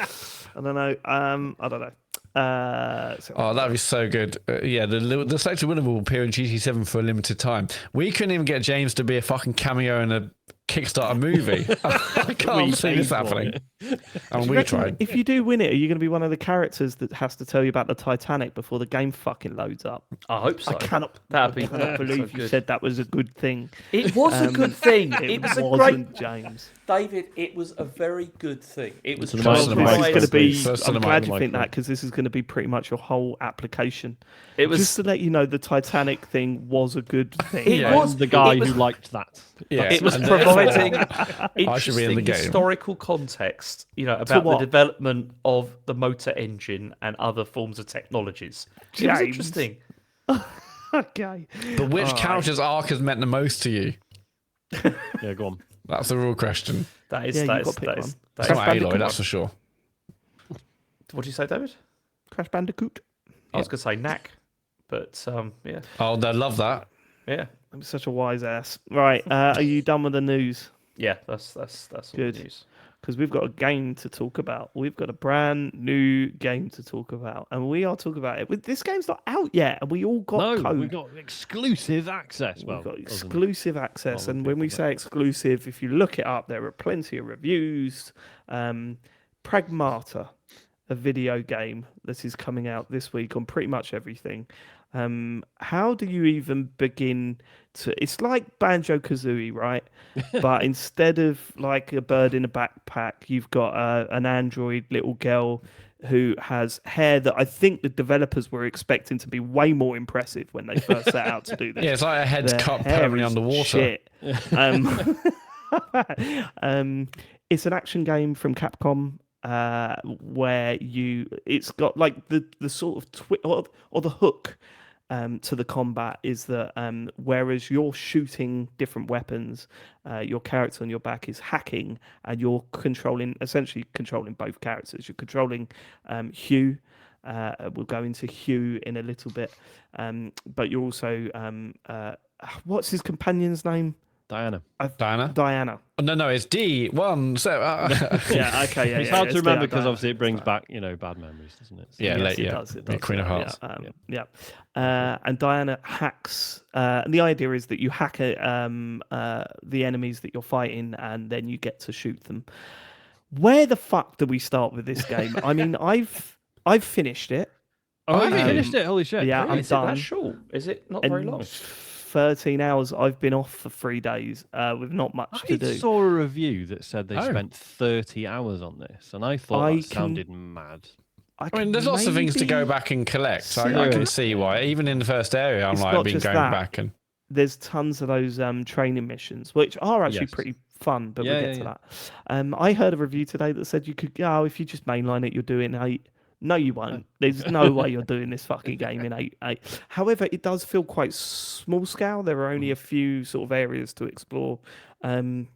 I don't know. I don't know. That'd be so good. The selected winner will appear in GT7 for a limited time. We couldn't even get James to be a fucking cameo in a Kickstarter movie. I can't see this happening. And we tried. If you do win it, are you going to be one of the characters that has to tell you about the Titanic before the game fucking loads up? I hope so. I cannot believe you said that was a good thing. It was a good thing. It was a great James. David, it was a very good thing. It was I'm glad you think that because this is going to be pretty much your whole application. It was just to let you know the Titanic thing was a good thing. It was the guy who liked that. Yeah, it was providing interesting historical context, about the development of the motor engine and other forms of technologies. It was interesting. Okay. But which character's arc has meant the most to you? Yeah, go on. That's the real question. That is not Aloy, that's for sure. What do you say, David? Crash Bandicoot. I was going to say Knack, but yeah. Oh, they love that. Yeah. I'm such a wise ass. Right, are you done with the news? Yeah, that's all good. The news. Because we've got a game to talk about. We've got a brand new game to talk about, and we are talking about it. This game's not out yet, and we all got code. We got exclusive access. We've got exclusive access, and when we say exclusive, if you look it up, there are plenty of reviews. Pragmata, a video game that is coming out this week on pretty much everything. How do you even begin to... It's like Banjo-Kazooie, right? But instead of like a bird in a backpack, you've got an android little girl who has hair that I think the developers were expecting to be way more impressive when they first set out to do this. Yeah, it's like a head's cut permanently underwater. Shit. It's an action game from Capcom. Where it's got like the sort of or the hook to the combat is that whereas you're shooting different weapons, your character on your back is hacking, and you're essentially controlling both characters. You're controlling Hugh. We'll go into Hugh in a little bit, but you're also what's his companion's name? Diana. Diana. Oh, no, it's D1. So Yeah, okay, yeah. It's yeah, hard to remember Diana, because obviously it brings Diana. back, bad memories, doesn't it? So, Yeah, Yes, it does. Queen of Hearts. Yeah. And Diana hacks. And the idea is that you hack the enemies that you're fighting, and then you get to shoot them. Where the fuck do we start with this game? I mean, I've finished it. Oh, have you finished it? Holy shit! Yeah, Really? I'm Is it that done. short? Is it not very long? 13 hours. I've been off for 3 days with not much to do. I saw a review that said they spent 30 hours on this, and I thought that sounded mad. I mean, there's lots of things to go back and collect. I can see why. Even in the first area, I've been going back and. There's tons of those training missions, which are actually pretty fun, but we'll get to that. I heard a review today that said you could go, if you just mainline it, you'll do it in 8. No, you won't. There's no way you're doing this fucking game in 8. However, it does feel quite small scale. There are only a few sort of areas to explore. The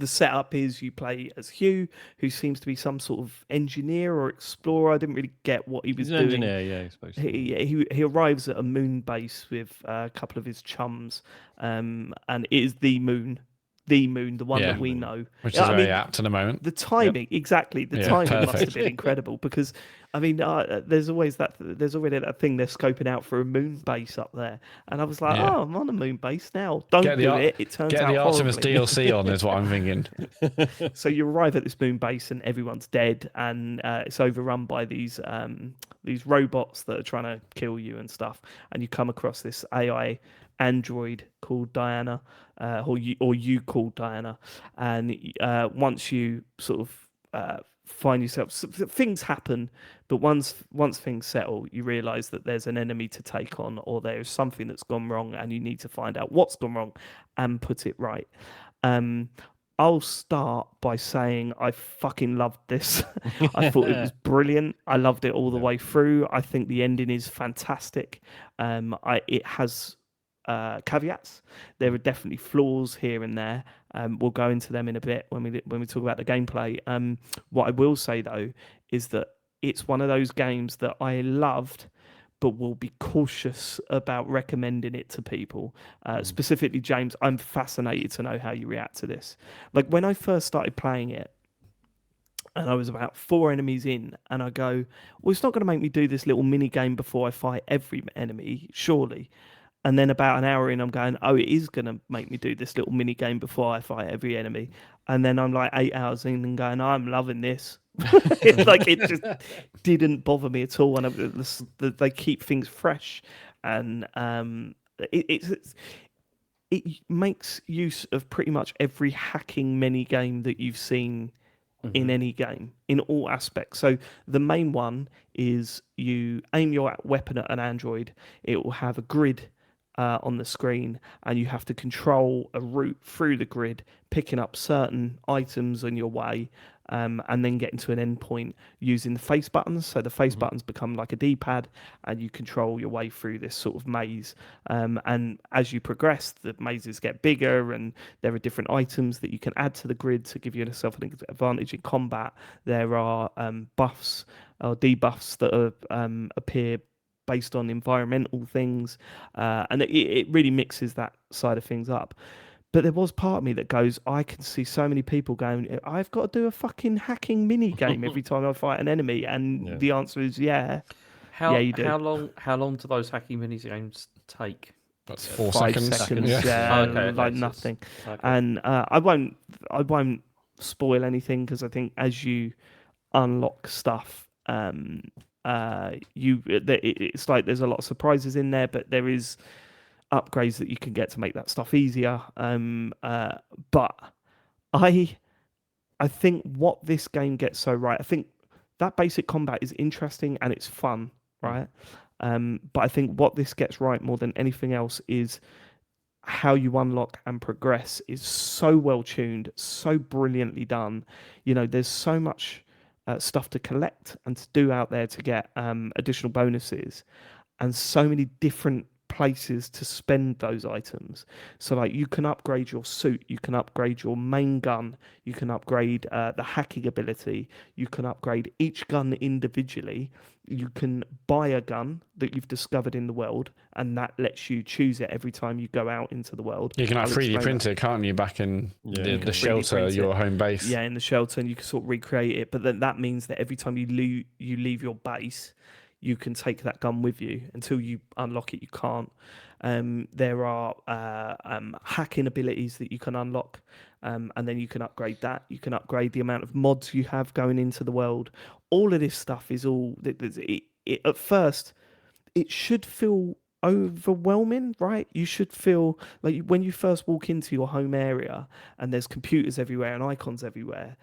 setup is you play as Hugh, who seems to be some sort of engineer or explorer. I didn't really get what he was doing. Engineer, yeah, I suppose. He arrives at a moon base with a couple of his chums, and it is the moon, the one that we know, which is very apt in the moment. The timing, exactly, the timing must have been incredible because I mean, there's already that thing they're scoping out for a moon base up there, and I was like, oh, I'm on a moon base now. Don't do it. It turns out get the Artemis horribly. DLC on is what I'm thinking. So you arrive at this moon base and everyone's dead, and it's overrun by these robots that are trying to kill you and stuff, and you come across this AI android called Diana, or you called Diana, and once you sort of find yourself, things happen, but once things settle, you realize that there's an enemy to take on, or there's something that's gone wrong, and you need to find out what's gone wrong and put it right. I'll start by saying I fucking loved this. I thought it was brilliant. I loved it all the way through. I think the ending is fantastic. It has caveats. There are definitely flaws here and there. We'll go into them in a bit when we talk about the gameplay. What I will say though is that it's one of those games that I loved, but will be cautious about recommending it to people. Specifically, James, I'm fascinated to know how you react to this. Like when I first started playing it, and I was about 4 enemies in, and I go, well, it's not going to make me do this little mini game before I fight every enemy, surely. And then about an hour in, I'm going, oh, it is going to make me do this little mini game before I fight every enemy. And then I'm like 8 hours in and going, oh, I'm loving this. It just didn't bother me at all. And they keep things fresh. And it makes use of pretty much every hacking mini game that you've seen in any game, in all aspects. So the main one is you aim your weapon at an android. It will have a grid on the screen, and you have to control a route through the grid, picking up certain items on your way, and then getting to an endpoint using the face buttons. So the face buttons become like a D-pad, and you control your way through this sort of maze. And as you progress, the mazes get bigger, and there are different items that you can add to the grid to give yourself an advantage in combat. There are buffs or debuffs that appear based on environmental things, and it really mixes that side of things up. But there was part of me that goes, I can see so many people going, I've got to do a fucking hacking mini game every time I fight an enemy, and the answer is you do. How long do those hacking mini games take? That's 4 5 seconds. Okay, nothing. Okay. And I won't spoil anything, because I think as you unlock stuff, it's like there's a lot of surprises in there, but there is upgrades that you can get to make that stuff easier. But I think what this game gets so right, I think that basic combat is interesting and it's fun, right? But I think what this gets right more than anything else is how you unlock and progress is so well tuned, so brilliantly done. You know, there's so much stuff to collect and to do out there to get additional bonuses, and so many different places to spend those items. So like you can upgrade your suit, you can upgrade your main gun, you can upgrade the hacking ability, you can upgrade each gun individually. You can buy a gun that you've discovered in the world, and that lets you choose it every time you go out into the world. You can I'll 3D explain print that. it, can't you, back in Yeah, the, you the can 3D shelter, print your it. home base? Yeah, in the shelter, and you can sort of recreate it. But then that means that every time you leave your base, you can take that gun with you. Until you unlock it, you can't. There are hacking abilities that you can unlock, and then you can upgrade that. You can upgrade the amount of mods you have going into the world. All of this stuff is all. At first, it should feel overwhelming, right? You should feel like when you first walk into your home area and there's computers everywhere and icons everywhere,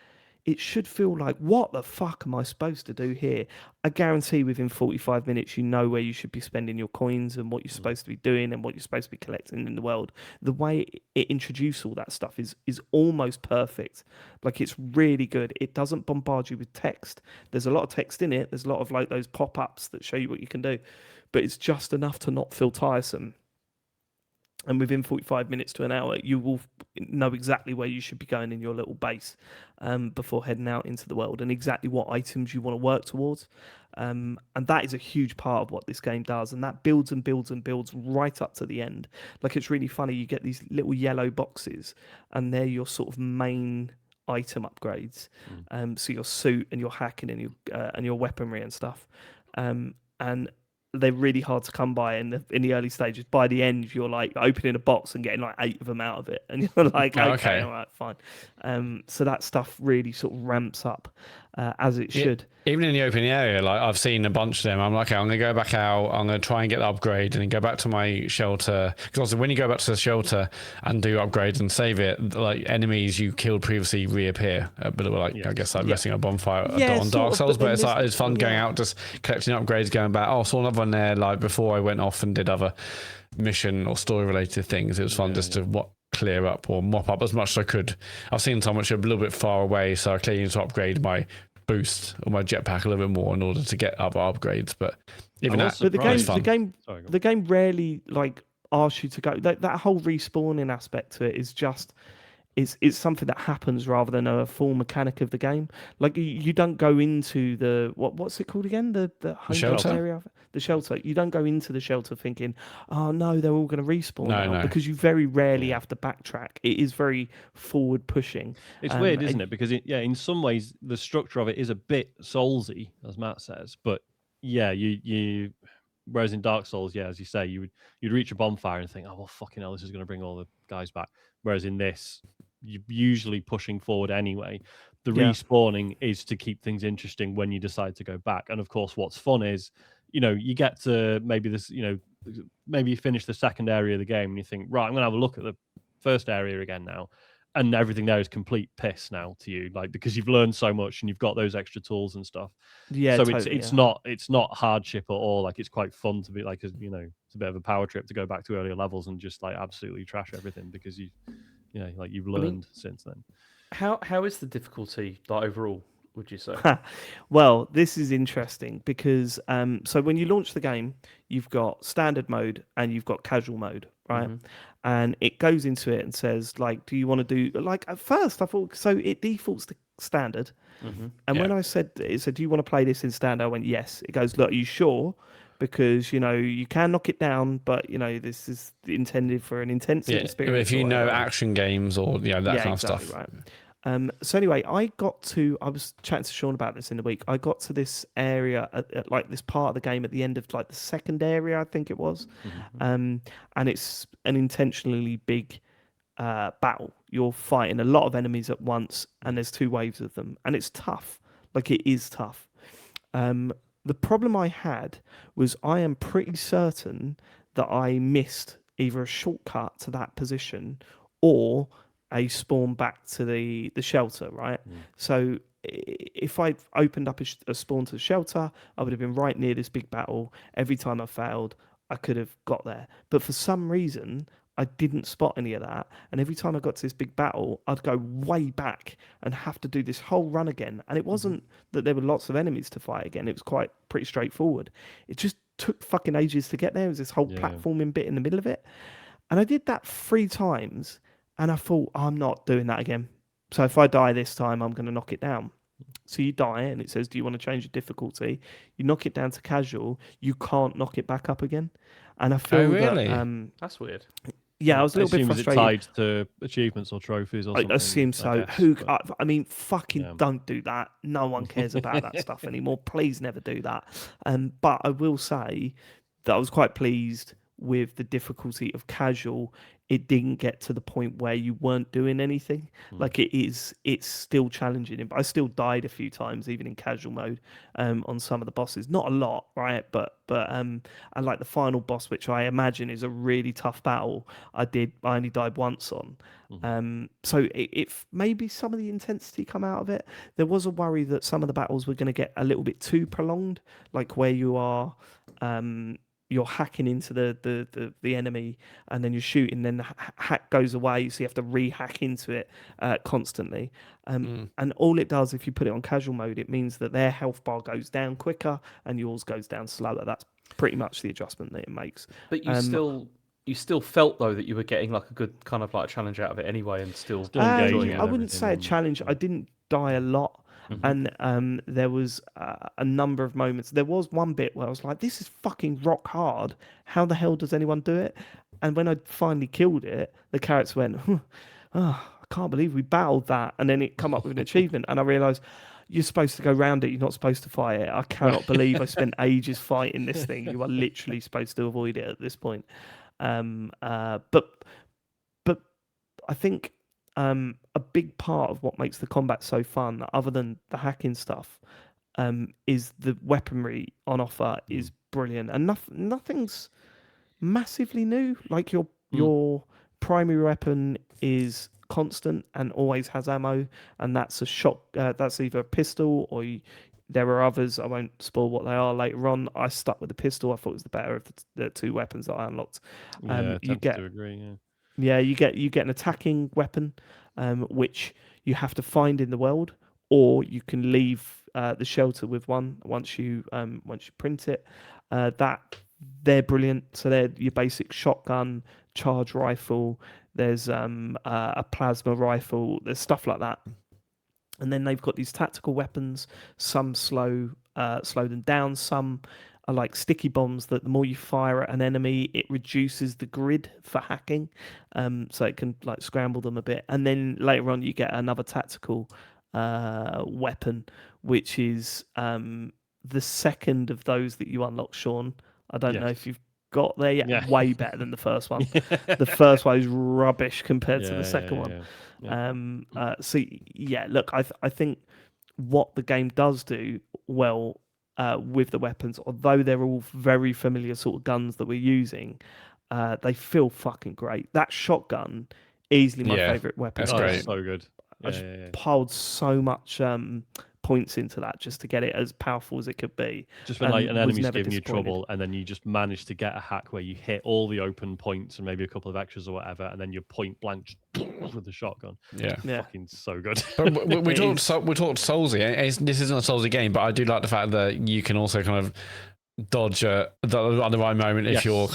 it should feel like, what the fuck am I supposed to do here? I guarantee within 45 minutes, you know where you should be spending your coins and what you're supposed to be doing and what you're supposed to be collecting in the world. The way it introduces all that stuff is almost perfect. Like, it's really good. It doesn't bombard you with text. There's a lot of text in it. There's a lot of like those pop-ups that show you what you can do, but it's just enough to not feel tiresome. And within 45 minutes to an hour, you will know exactly where you should be going in your little base before heading out into the world, and exactly what items you want to work towards. And that is a huge part of what this game does. And that builds and builds and builds right up to the end. Like, it's really funny. You get these little yellow boxes, and they're your sort of main item upgrades. So your suit and your hacking and your weaponry and stuff. And they're really hard to come by in the early stages. By the end, you're like opening a box and getting like 8 of them out of it, and you're like, okay, all right, fine. So that stuff really sort of ramps up as it should. Even in the open area, like I've seen a bunch of them. I'm like, okay, I'm gonna go back out. I'm gonna try and get the upgrade, and then go back to my shelter. Because also, when you go back to the shelter and do upgrades and save it, like enemies you killed previously reappear. A bit like I guess like messing a bonfire on Dark Souls, but it's fun going out, just collecting upgrades, going back. Oh, I saw another one there. Like before I went off and did other mission or story related things, it was fun to clear up or mop up as much as I could. I've seen some which are a little bit far away, so I clearly need to upgrade my boost or my jetpack a little bit more in order to get other upgrades. But even that, but the game rarely like asks you to go. That whole respawning aspect to it is just it's something that happens rather than a full mechanic of the game. Like you don't go into the what's it called again? The home shelter area, the shelter. You don't go into the shelter thinking, oh no, they're all going to respawn now, because you very rarely have to backtrack. It is very forward pushing. It's weird, isn't it? Because in some ways the structure of it is a bit Soulsy, as Matt says, but you. Whereas in Dark Souls, as you say, you'd reach a bonfire and think, oh well, fucking hell, this is going to bring all the guys back. Whereas in this, you're usually pushing forward anyway. The respawning is to keep things interesting when you decide to go back. And of course, what's fun is, you get to maybe you finish the second area of the game and you think, right, I'm going to have a look at the first area again now. And everything there is complete piss now to you, like, because you've learned so much and you've got those extra tools and stuff. Yeah, so totally, it's not hardship at all. Like, it's quite fun to be like, it's a bit of a power trip to go back to earlier levels and just like absolutely trash everything because you've learned since then. How is the difficulty like overall, would you say? Well, this is interesting because so when you launch the game, you've got standard mode and you've got casual mode, right? And it goes into it and says, like, do you want to do, like, at first I thought, so it defaults to standard. And when I said, it said, do you want to play this in standard? I went, yes. It goes, look, are you sure? Because, you can knock it down, but, this is intended for an intensive experience. If action games or, that kind of stuff. Right. So anyway, I was chatting to Sean about this in the week. I got to this area at like this part of the game at the end of like the second area, I think it was. And it's an intentionally big battle. You're fighting a lot of enemies at once, and there's 2 waves of them, and it's tough. Like, it is tough. The problem I had was I am pretty certain that I missed either a shortcut to that position or a spawn back to the shelter, right? So if I opened up a spawn to the shelter, I would have been right near this big battle. Every time I failed, I could have got there. But for some reason, I didn't spot any of that. And every time I got to this big battle, I'd go way back and have to do this whole run again. And it wasn't that there were lots of enemies to fight again. It was pretty straightforward. It just took fucking ages to get there. It was this whole platforming bit in the middle of it. And I did that 3 times, and I thought, I'm not doing that again. So if I die this time, I'm going to knock it down. So you die, and it says, do you want to change the difficulty? You knock it down to casual. You can't knock it back up again. And I feel really? that... That's weird. Yeah, I was a little bit frustrated. Is it tied to achievements or trophies or something? I assume so. I mean, fucking don't do that. No one cares about that stuff anymore. Please never do that. But I will say that I was quite pleased with the difficulty of casual. It didn't get to the point where you weren't doing anything. Like it's still challenging. But I still died a few times, even in casual mode, on some of the bosses. Not a lot, right? But and like the final boss, which I imagine is a really tough battle, I only died once on. So it maybe some of the intensity come out of it. There was a worry that some of the battles were going to get a little bit too prolonged, like where you are you're hacking into the enemy, and then you're shooting, then the hack goes away, so you have to re-hack into it constantly. And all it does, if you put it on casual mode, it means that their health bar goes down quicker and yours goes down slower. That's pretty much the adjustment that it makes. But you still felt though that you were getting like a good kind of like challenge out of it anyway, and still enjoying it. I wouldn't say a challenge. I didn't die a lot. And there was a number of moments. There was one bit where I was like, this is fucking rock hard. How the hell does anyone do it? And when I finally killed it, the character went, I can't believe we battled that. And then it come up with an achievement. And I realised, you're supposed to go round it. You're not supposed to fight it. I cannot believe I spent ages fighting this thing. You are literally supposed to avoid it at this point. But I think a big part of what makes the combat so fun, other than the hacking stuff, is the weaponry on offer is brilliant, and nothing's massively new. Like your primary weapon is constant and always has ammo, and that's a shot. That's either a pistol or there are others. I won't spoil what they are later on. I stuck with the pistol. I thought it was the better of the 2 weapons that I unlocked. You get to agree, Yeah, you get an attacking weapon, which you have to find in the world, or you can leave the shelter with one once you print it. They're brilliant. So they're your basic shotgun, charge rifle. There's a plasma rifle. There's stuff like that. And then they've got these tactical weapons. Some slow them down. Some are like sticky bombs that the more you fire at an enemy, it reduces the grid for hacking, so it can like scramble them a bit. And then later on, you get another tactical weapon, which is the second of those that you unlock, Sean. I don't know if you've got there yet. Yeah. Way better than the first one. The first one is rubbish compared to the second one. So yeah, look, I think what the game does do well with the weapons, although they're all very familiar sort of guns that we're using, they feel fucking great. That shotgun, easily my favorite weapon. That's great. So good. I just piled so much points into that just to get it as powerful as it could be. Just when like an enemy's giving you trouble, and then you just manage to get a hack where you hit all the open points and maybe a couple of extras or whatever, and then you're point blank with the shotgun. Yeah, fucking so good. But we talked Soulsy. This isn't a Soulsy game, but I do like the fact that you can also kind of dodge at the right moment if you're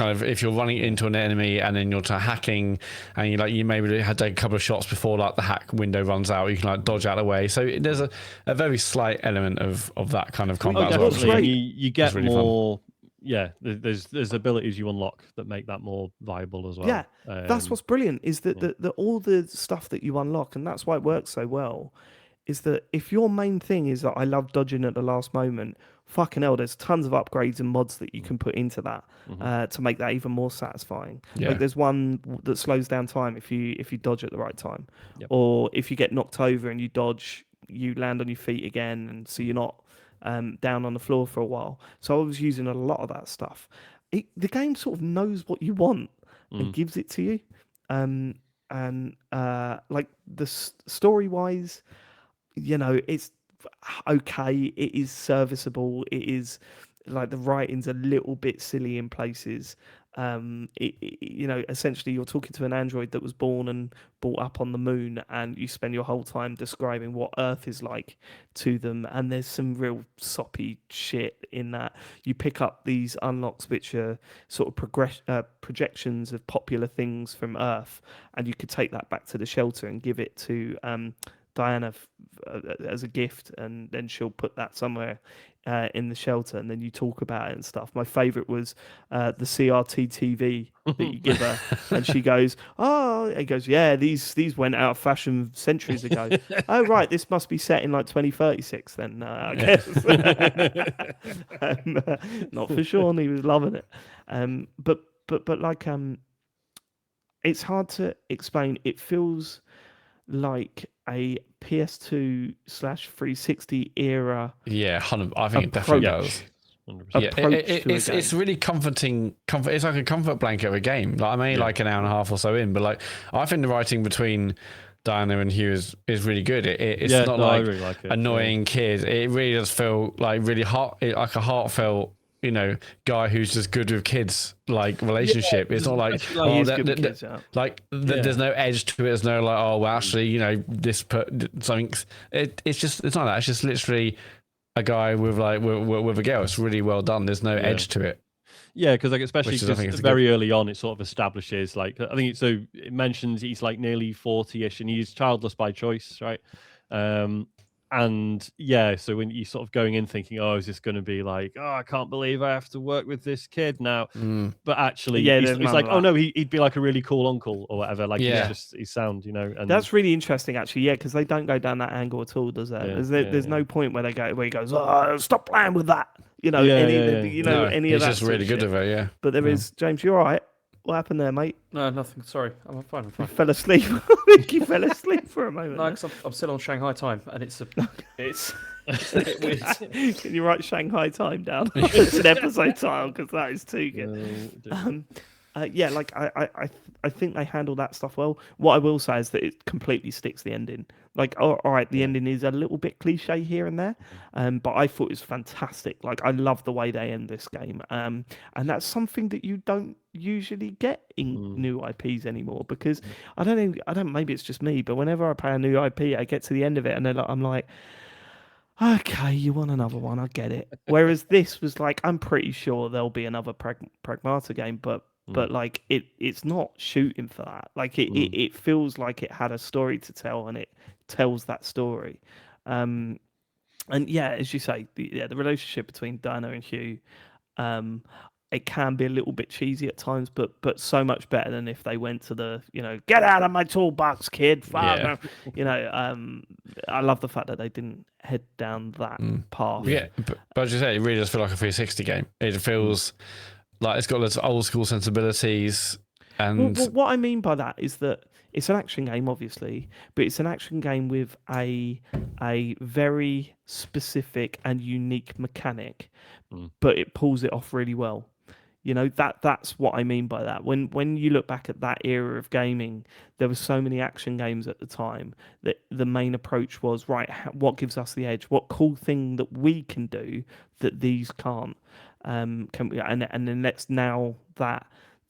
running into an enemy and then you're hacking and you maybe had to take a couple of shots before like the hack window runs out. You can like dodge out of the way. So there's a very slight element of that kind of combat as well. Definitely. You get really more fun. Yeah, there's abilities you unlock that make that more viable as well. Yeah, that's what's brilliant is that all the stuff that you unlock, and that's why it works so well, is that if your main thing is that I love dodging at the last moment, fucking hell, there's tons of upgrades and mods that you can put into that to make that even more satisfying. Like there's one that slows down time if you dodge at the right time, or if you get knocked over and you dodge, you land on your feet again, and so you're not down on the floor for a while. So I was using a lot of that stuff. The game sort of knows what you want and gives it to you, and like the story wise, it's okay. It is serviceable. It is like the writing's a little bit silly in places, Essentially you're talking to an android that was born and brought up on the moon, and you spend your whole time describing what Earth is like to them. And there's some real soppy shit in that. You pick up these unlocks which are sort of projections of popular things from Earth, and you could take that back to the shelter and give it to Diana as a gift, and then she'll put that somewhere in the shelter, and then you talk about it and stuff. My favourite was the CRT TV that you give her, and she goes, "Oh," he goes, "Yeah, these went out of fashion centuries ago." "Oh right, this must be set in like 2036 then, I guess." Not for Sean, he was loving it. But like it's hard to explain. It feels like a PS2/360 era. Yeah, I think it definitely does. Yeah, it's really comforting. It's like a comfort blanket of a game. Like I'm only like an hour and a half or so in, but like I think the writing between Diana and Hugh is really good. It's not like, really like it, annoying kids. It really does feel like really like a heartfelt, guy who's just good with kids, like relationship. It's not like there's no edge to it. There's no like, oh well, actually, something. It's not that. It's just literally a guy with a girl. It's really well done. There's no edge to it. Yeah, because like especially very early on, it sort of establishes like I think it mentions he's like nearly 40-ish and he's childless by choice, right? And yeah, so when you're sort of going in thinking, oh, is this going to be like, oh, I can't believe I have to work with this kid now. But actually, he's like, oh no, he'd be like a really cool uncle or whatever. Like he's sound, And that's really interesting, actually. Yeah, because they don't go down that angle at all, does there? There's no point where he goes, oh, stop playing with that. Any of that. He's just really good at it. Yeah. But there is James. You all right? What happened there, mate? No, nothing. Sorry, I'm fine. You fell asleep. I think you fell asleep for a moment. No, because I'm still on Shanghai time, and it's a bit weird. Can you write Shanghai time down? It's an episode title because that is too good. I think they handle that stuff well. What I will say is that it completely sticks the ending. Like, all right, the ending is a little bit cliche here and there, but I thought it was fantastic. Like, I love the way they end this game, and that's something that you don't usually get in new IPs anymore. Because I don't know, maybe it's just me, but whenever I play a new IP, I get to the end of it, and then I'm like, okay, you want another one? I get it. Whereas this was like, I'm pretty sure there'll be another Pragmata game, but like it's not shooting for that. Like it feels like it had a story to tell, and it tells that story. And yeah, as you say, the relationship between Diana and Hugh, it can be a little bit cheesy at times, but so much better than if they went to the get out of my toolbox, kid. I love the fact that they didn't head down that path. Yeah, but as you say, it really does feel like a 360 game. It feels like it's got those old school sensibilities. And what I mean by that is that it's an action game, obviously, but it's an action game with a very specific and unique mechanic, but it pulls it off really well. That's what I mean by that. When you look back at that era of gaming, there were so many action games at the time that the main approach was, right, what gives us the edge? What cool thing that we can do that these can't? And then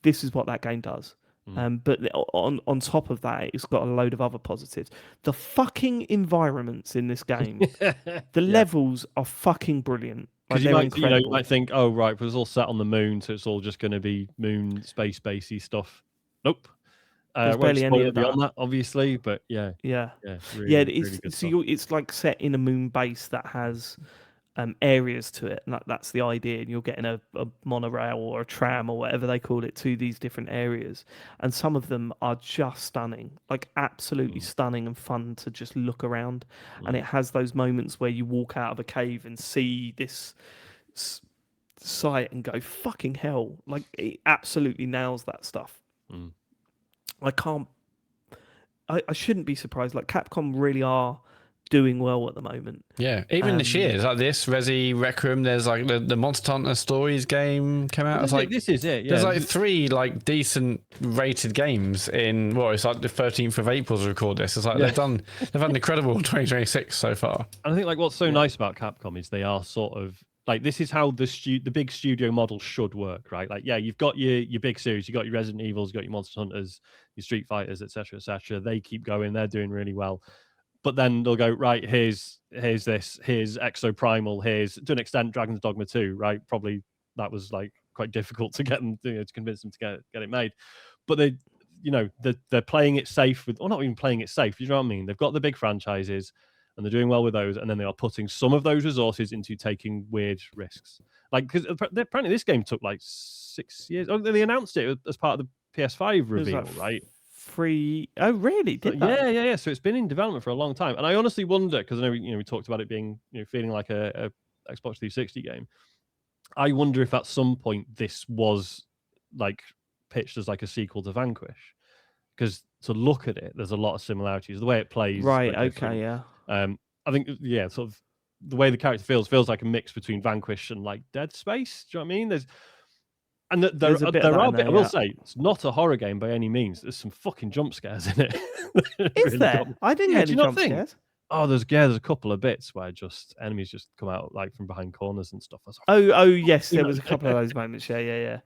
this is what that game does. But on top of that, it's got a load of other positives. The fucking environments in this game, the levels are fucking brilliant. Because you might think, oh right, but it's all set on the moon, so it's all just going to be moon space basey stuff. Nope. There's barely any of that, obviously, but yeah. It's like set in a moon base that has areas to it, and that's the idea. And you're getting a monorail or a tram or whatever they call it to these different areas, and some of them are just stunning, like absolutely stunning and fun to just look around. And it has those moments where you walk out of a cave and see this site and go, fucking hell, like it absolutely nails that stuff. I shouldn't be surprised. Like Capcom really are doing well at the moment. Yeah, even this year, it's like this Resi Requiem. There's like the Monster Hunter Stories game came out. It's like this is it. Yeah, there's like 3 like decent rated games in it's like the 13th of April to record this. It's like they've had an incredible 2026 so far. And I think like what's so nice about Capcom is they are sort of Like this is how the big studio model should work, right? Like, yeah, you've got your big series, you've got your Resident Evils, you've got your Monster Hunters, your Street Fighters, etc., etc. They keep going, they're doing really well. But then they'll go, right, here's this, here's Exo Primal, here's to an extent Dragon's Dogma 2, right? Probably that was like quite difficult to get them, to convince them to get it made. But they're playing it safe with, or not even playing it safe. You know what I mean? They've got the big franchises, and they're doing well with those, and then they are putting some of those resources into taking weird risks. Like, because apparently this game took like 6 years. Oh, they announced it as part of the PS5 reveal, right? Oh, really? Did that? Yeah. So it's been in development for a long time, and I honestly wonder, because I know we talked about it being feeling like a Xbox 360 game. I wonder if at some point this was like pitched as like a sequel to Vanquish, because to look at it, there's a lot of similarities. The way it plays, Right? Okay, yeah. I think, sort of the way the character feels like a mix between Vanquish and like Dead Space. Do you know what I mean? There are. I will say it's not a horror game by any means. There's some fucking jump scares in it. Is there? I didn't get any jump scares. Oh, there's a couple of bits where enemies just come out like from behind corners and stuff. Oh, yes, there was a couple of those moments. Yeah.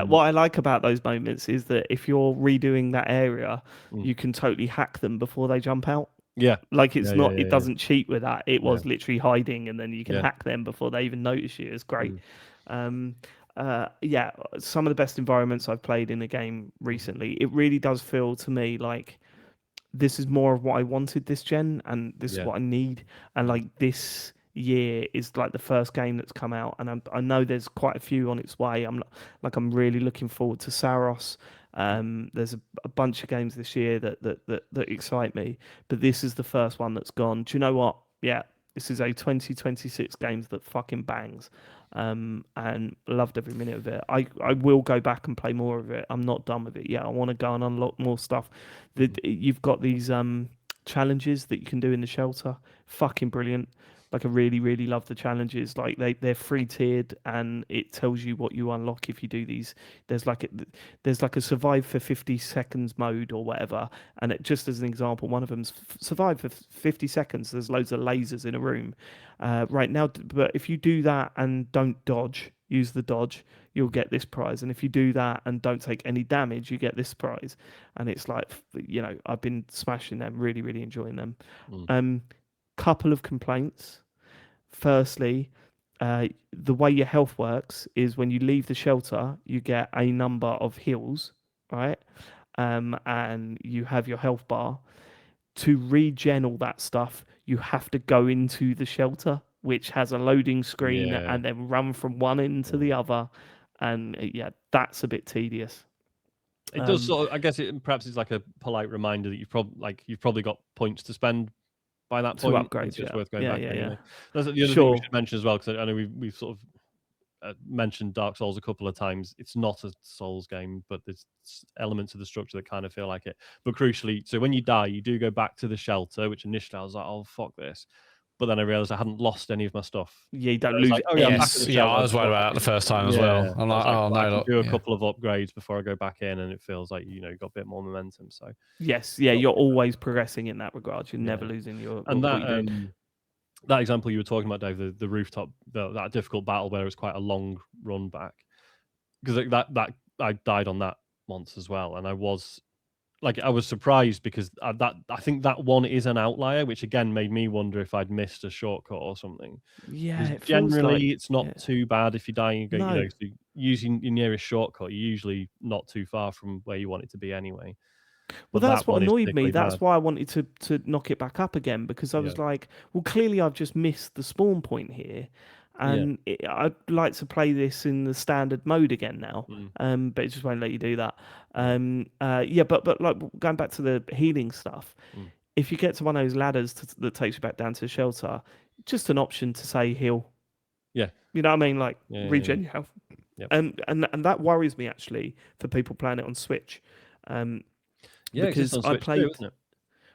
What I like about those moments is that if you're redoing that area, you can totally hack them before they jump out. Yeah, like it's not. It doesn't cheat with that. It was literally hiding, and then you can hack them before they even notice you. It's great. Some of the best environments I've played in a game recently. It really does feel to me like this is more of what I wanted this gen, and this is what I need. And like this year is like the first game that's come out, and I know there's quite a few on its way. I'm really looking forward to Saros. There's a bunch of games this year that excite me, but this is the first one that's gone. Do you know what? Yeah, this is a 2026 games that fucking bangs. And loved every minute of it. I will go back and play more of it. I'm not done with it yet. I want to go and unlock more stuff. You've got these challenges that you can do in the shelter. Fucking brilliant. Like I really, really love the challenges. Like they're free tiered, and it tells you what you unlock if you do these. There's like a survive for 50 seconds mode or whatever. And just as an example, one of them's survive for 50 seconds. There's loads of lasers in a room right now. But if you do that and don't dodge, use the dodge, you'll get this prize. And if you do that and don't take any damage, you get this prize. And it's like, I've been smashing them, really, really enjoying them. Couple of complaints. Firstly, the way your health works is when you leave the shelter, you get a number of heals, right? And you have your health bar. To regen all that stuff, you have to go into the shelter, which has a loading screen, and then run from one end to the other. And that's a bit tedious. It does sort of, I guess perhaps it's like a polite reminder that you've probably got points to spend by that point. To upgrade, it's worth going back anyway. That's the other thing we should mention as well, because I know we've sort of mentioned Dark Souls a couple of times. It's not a Souls game, but there's elements of the structure that kind of feel like it. But crucially, so when you die, you do go back to the shelter, which initially I was like, oh, fuck this. But then I realized I hadn't lost any of my stuff. Yeah, you don't lose it. I was worried about that the first time as well. I'm like, oh no, I can do a couple of upgrades before I go back in, and it feels like you got a bit more momentum. So yes, you're always progressing in that regard. You're never losing your. And that example you were talking about, Dave, the rooftop, that difficult battle where it was quite a long run back, because that I died on that once as well, and I was surprised because I think that one is an outlier, which again made me wonder if I'd missed a shortcut or something. Yeah, generally it's not too bad if you die and go, using your nearest shortcut, you're usually not too far from where you want it to be anyway. Well, that's what annoyed me. That's why I wanted to knock it back up again, because I was like, well, clearly I've just missed the spawn point here. And I'd like to play this in the standard mode again now, but it just won't let you do that. But like going back to the healing stuff, if you get to one of those ladders that takes you back down to the shelter, just an option to say heal. Yeah, you know what I mean, like regen your health. Yep. And that worries me actually for people playing it on Switch. Because I played. Too, isn't it?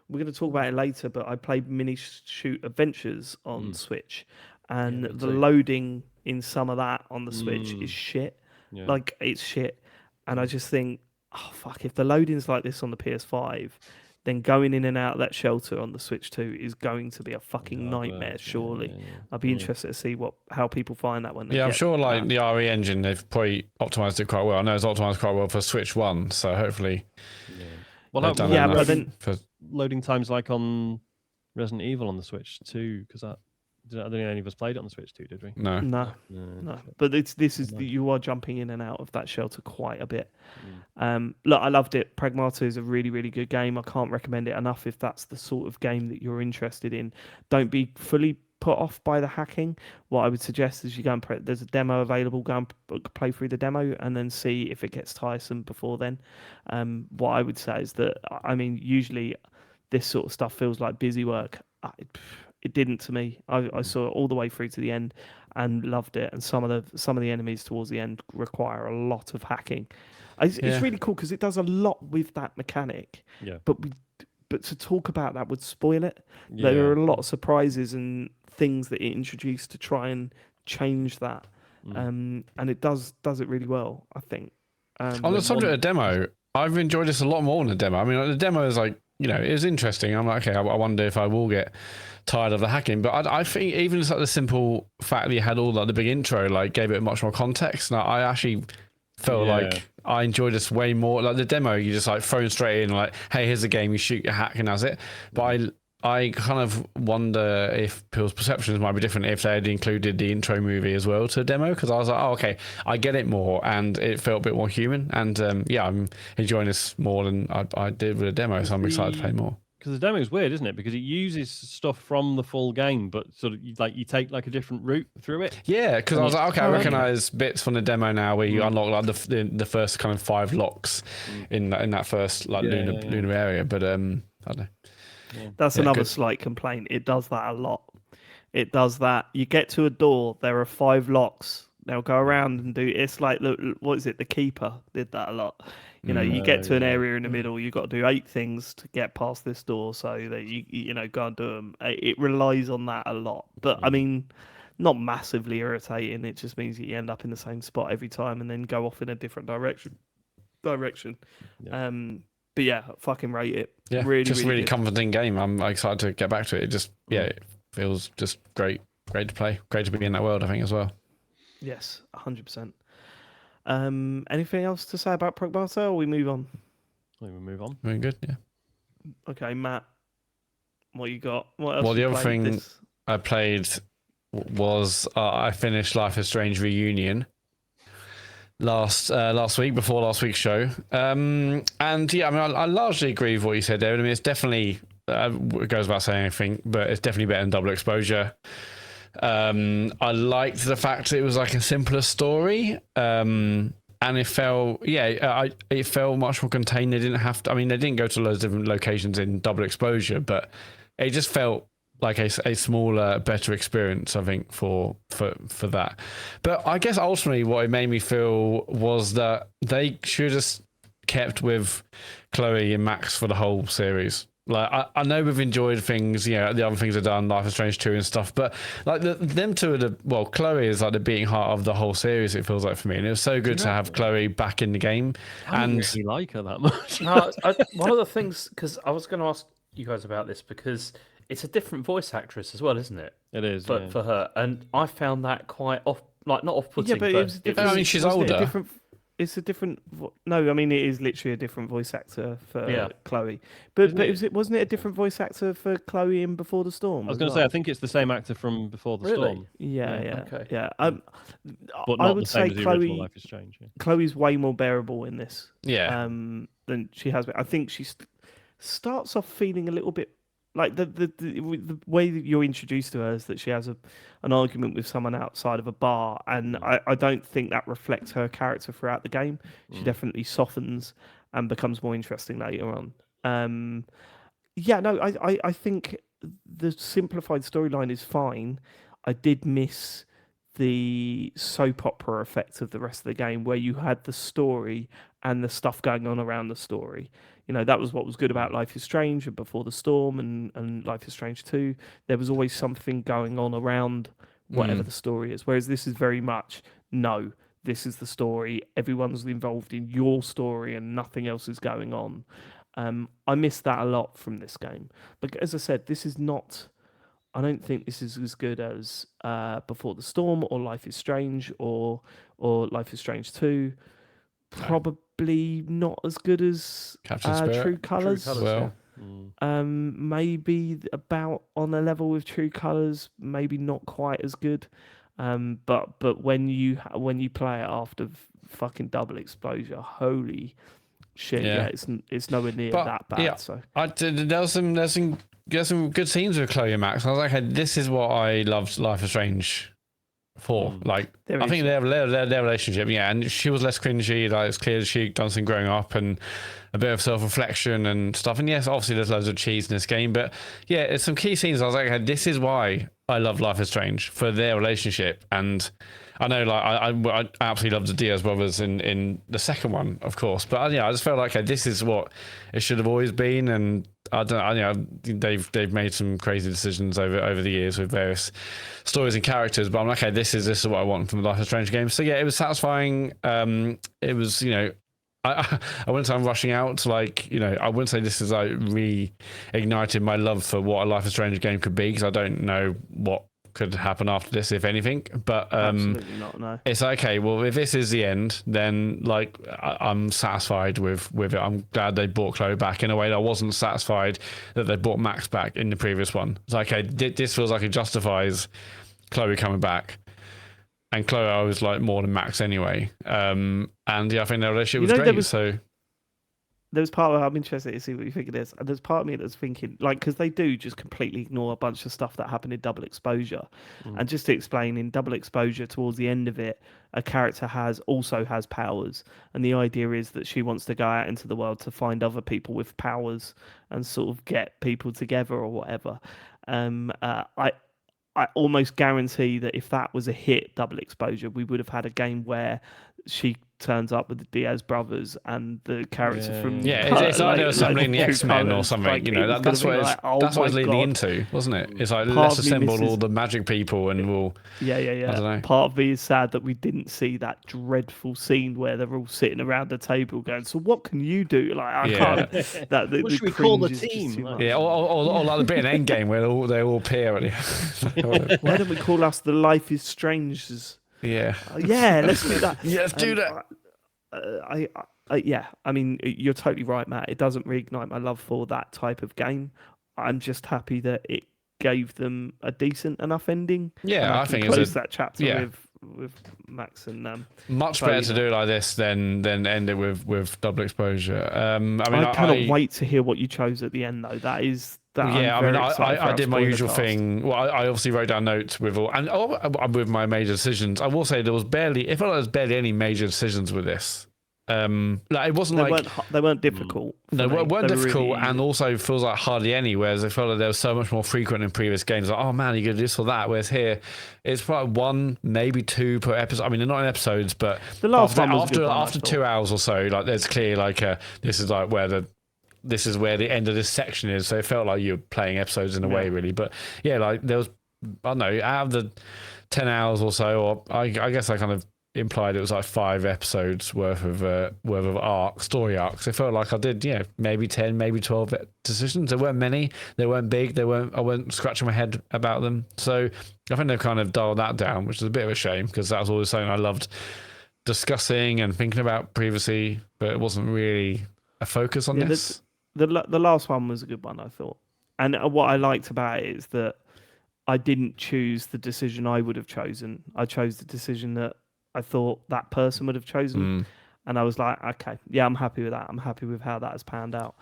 We're going to talk about it later, but I played Minishoot Adventures on Switch. And the loading in some of that on the Switch is shit. Yeah. Like, it's shit. And I just think, oh, fuck, if the loading's like this on the PS5, then going in and out of that shelter on the Switch 2 is going to be a fucking Hard nightmare. work, Surely, yeah. I'd be interested to see how people find that when they Yeah, I'm get sure like that. the RE engine, they've probably optimized it quite well. I know it's optimized quite well for Switch 1, so hopefully Well, they've done yeah, enough but then for... loading times like on Resident Evil on the Switch 2, because I don't think any of us played it on the Switch 2, did we? No. no. But this is you are jumping in and out of that shelter quite a bit. Look, I loved it. Pragmata is a really, really good game. I can't recommend it enough if that's the sort of game that you're interested in. Don't be fully put off by the hacking. What I would suggest is you go and there's a demo available. Go and play through the demo and then see if it gets tiresome before then. What I would say is that, I mean, usually this sort of stuff feels like busy work. It didn't to me. I saw it all the way through to the end and loved it. And some of the enemies towards the end require a lot of hacking. It's really cool because it does a lot with that mechanic. Yeah. But to talk about that would spoil it. Yeah. There are a lot of surprises and things that it introduced to try and change that. And it does it really well, I think. On the subject of demo, I've enjoyed this a lot more in the demo. I mean, like, the demo is like, it was interesting. I'm like, okay, I wonder if I will get tired of the hacking. But I think even just like the simple fact that you had all like the big intro, like gave it much more context. And I actually felt like I enjoyed this way more. Like the demo, you just like thrown straight in, like, hey, here's the game, you shoot your hack and that's it. But I kind of wonder if people's perceptions might be different if they had included the intro movie as well to the demo, because I was like, oh, okay, I get it more, and it felt a bit more human. And I'm enjoying this more than I did with the demo, so I'm excited to play more. Because the demo is weird, isn't it? Because it uses stuff from the full game, but sort of like you take like a different route through it. Yeah, because I was like, okay, I recognize bits from the demo now where you unlock like the first kind of 5 locks in that first like lunar area. But I don't know. Yeah. That's another slight complaint. It does that a lot. It does that. You get to a door, there are 5 locks. They'll go around and do. It's like what is it? The Keeper did that a lot. You get to an area in the middle, you've got to do 8 things to get past this door, so that you go and do them. It relies on that a lot, but I mean, not massively irritating. It just means that you end up in the same spot every time and then go off in a different direction. Yeah. But yeah, fucking rate it. Yeah, really comforting game. I'm excited to get back to it. It just it feels just great to play. Great to be in that world, I think, as well. Yes, 100%. Anything else to say about Pragmata, or we move on? We move on. Very good, yeah. Okay, Matt, what you got? What else? Well, the other thing I played was I finished Life is Strange Reunion last week, before last week's show. And yeah, I mean, I largely agree with what you said, David. I mean, it's definitely, it goes without saying anything, but it's definitely better than Double Exposure. I liked the fact that it was like a simpler story. And it felt, it felt much more contained. They didn't have to, I mean, they didn't go to loads of different locations in Double Exposure, but it just felt like a smaller, better experience, I think, for that. But I guess ultimately what it made me feel was that they should have kept with Chloe and Max for the whole series. Like, I know we've enjoyed things, the other things they've done, Life is Strange 2 and stuff, but like them two are Chloe is like the beating heart of the whole series, it feels like for me. And it was so good to have Chloe back in the game. I don't really like her that much. No, one of the things, because I was going to ask you guys about this, because it's a different voice actress as well, isn't it? It is, for her. And I found that quite not off-putting. Yeah, but it was different. I mean, she's older. It's a different. No, I mean it is literally a different voice actor for Chloe. But wasn't it a different voice actor for Chloe in Before the Storm? I was going to say I think it's the same actor from Before the Storm. Yeah. Okay. Yeah. But not I would the same say as the Chloe. original Life is Strange. Yeah. Chloe's way more bearable in this. Yeah. Than she has been. I think she starts off feeling a little bit like the way that you're introduced to her is that she has an argument with someone outside of a bar, and I don't think that reflects her character throughout the game. She definitely softens and becomes more interesting later on. I think the simplified storyline is fine. I did miss the soap opera effect of the rest of the game, where you had the story and the stuff going on around the story. That was what was good about Life is Strange and Before the Storm and Life is Strange 2. There was always something going on around whatever the story is. Whereas this is very much, no, this is the story. Everyone's involved in your story and nothing else is going on. I missed that a lot from this game. But as I said, this is not. I don't think this is as good as Before the Storm or Life is Strange or Life is Strange 2. Probably not as good as Captain Spirit. True Colors. Well, Maybe about on a level with True Colors. Maybe not quite as good. But when you play it after fucking Double Exposure, holy shit! Yeah, it's nowhere near that bad. Yeah, So there's some good scenes with Chloe and Max. I was like, hey, this is what I loved Life is Strange for. Like, I think their relationship, and she was less cringy. Like, it's clear she'd done some growing up and a bit of self-reflection and stuff. And yes, obviously there's loads of cheese in this game, but yeah, it's some key scenes. I was like, hey, this is why I love Life is Strange, for their relationship. And I know, like, I absolutely loved the Diaz brothers in the second one, of course. But I just felt like, hey, this is what it should have always been. And they've made some crazy decisions over the years with various stories and characters. But I'm like, hey, this is what I want from the Life is Strange game. So yeah, it was satisfying. It was, I wouldn't say I'm rushing out. Like, I wouldn't say this is like reignited my love for what a Life is Strange game could be, because I don't know what could happen after this, if anything. But absolutely not. No, it's okay. Well, if this is the end, then like I'm satisfied with it. I'm glad they brought Chloe back in a way that I wasn't satisfied that they brought Max back in the previous one. It's like, okay, this feels like it justifies Chloe coming back. And Chloe, I was like more than Max anyway. And yeah, I think their relationship was great. There was part of it, I'm interested to see what you think of this. And there's part of me that's thinking, like, because they do just completely ignore a bunch of stuff that happened in Double Exposure. And just to explain, in Double Exposure, towards the end of it, a character also has powers. And the idea is that she wants to go out into the world to find other people with powers and sort of get people together or whatever. I almost guarantee that if that was a hit, Double Exposure, we would have had a game where she turns up with the Diaz brothers and the character from it's like they're assembling the X-Men or something. Like, that's what it's leading into, wasn't it? It's like, let's assemble all the magic people and we'll. Yeah. I don't know. Part of me is sad that we didn't see that dreadful scene where they're all sitting around the table going, "So what can you do?" Like, I can't. What should we call the team? Or like the bit in Endgame where they all appear at the. Why don't we call us the Life is Strange's? Yeah. Let's do that. Yeah, let's do that. I mean, you're totally right, Matt. It doesn't reignite my love for that type of game. I'm just happy that it gave them a decent enough ending. Yeah, I think close that chapter with Max and much better to do it like this than end it with Double Exposure. I cannot wait to hear what you chose at the end, though. That is. I did my usual thing. Well, I obviously wrote down notes with my major decisions. I will say it felt like there's barely any major decisions with this. It wasn't they weren't difficult. They weren't difficult, really, and also feels like hardly any. Whereas I felt like there was so much more frequent in previous games. Like, oh man, you got to do this or that. Whereas here, it's probably one, maybe two per episode. I mean, they're not in episodes, but the last after 2 hours or so, like there's clear this is like this is where the end of this section is. So it felt like you were playing episodes in a way, really. But yeah, like there was, I don't know, out of the 10 hours or so, or I guess I kind of implied it was like 5 episodes worth of story arcs. It felt like I did, maybe 10, maybe 12 decisions. There weren't many. They weren't big. I wasn't scratching my head about them. So I think they've kind of dialed that down, which is a bit of a shame, because that was always something I loved discussing and thinking about previously, but it wasn't really a focus on this. The last one was a good one, I thought. And what I liked about it is that I didn't choose the decision I would have chosen. I chose the decision that I thought that person would have chosen. And I was like, okay, yeah, I'm happy with that. I'm happy with how that has panned out.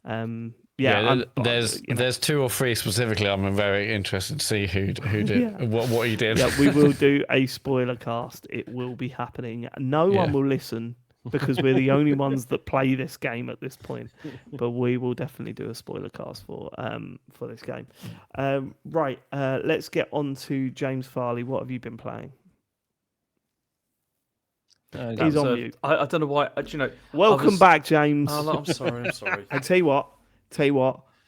There's 2 or 3 specifically. I'm very interested to see who did what you did. Yeah, we will do a spoiler cast. It will be happening. No one will listen, because we're the only ones that play this game at this point. But we will definitely do a spoiler cast for this game. Right, let's get on to James Farley. What have you been playing? He's on mute. I don't know why. Welcome back, James. Oh, I'm sorry. I tell you what.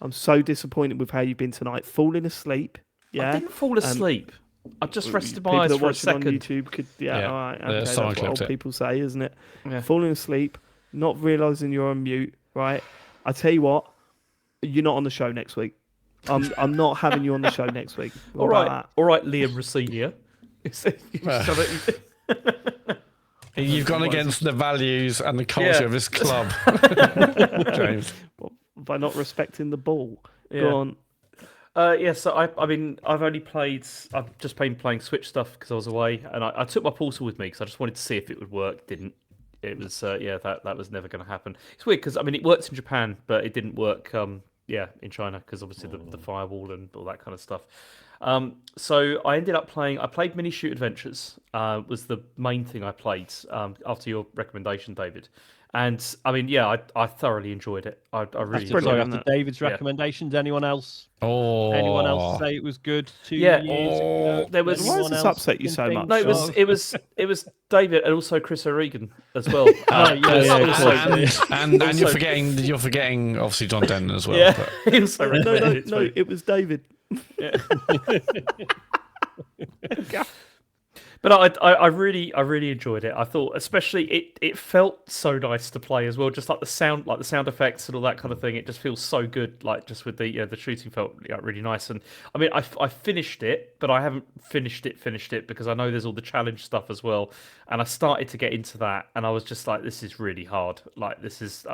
I'm so disappointed with how you've been tonight. Falling asleep. Yeah, I didn't fall asleep. I just rested my eyes for a second. On YouTube all right. Okay, that's what old people say, isn't it? Yeah. Falling asleep, not realizing you're on mute, right? I tell you what, you're not on the show next week. I'm not having you on the show next week. What about all right, Liam Rossini. You've gone against the values and the culture of this club, James. that? By not respecting the ball. Yeah. Go on. Yeah, so I mean, I've just been playing Switch stuff because I was away, and I took my Portal with me because I just wanted to see if it would work. Didn't. It was, that was never going to happen. It's weird because, I mean, it worked in Japan, but it didn't work, in China because obviously the firewall and all that kind of stuff. So I ended up playing, I played Minishoot Adventures, was the main thing I played after your recommendation, David. And I mean, yeah, I thoroughly enjoyed it. I really brilliant, enjoyed So it. isn't after it? David's recommendations, anyone else? Oh, Anyone else say it was good 2 Yeah. years ago? There was- Why does this upset you so much? No, it was David and also Chris O'Regan as well. and you're forgetting obviously John Denton as well. Yeah, But... he also recommended it to No, me. it was David. But I really enjoyed it. I thought, especially it felt so nice to play as well. Just like the sound effects and all that kind of thing. It just feels so good. Like just with the shooting felt really nice. And I mean, I finished it, but I haven't finished it because I know there's all the challenge stuff as well. And I started to get into that, and I was just like, this is really hard. Like this is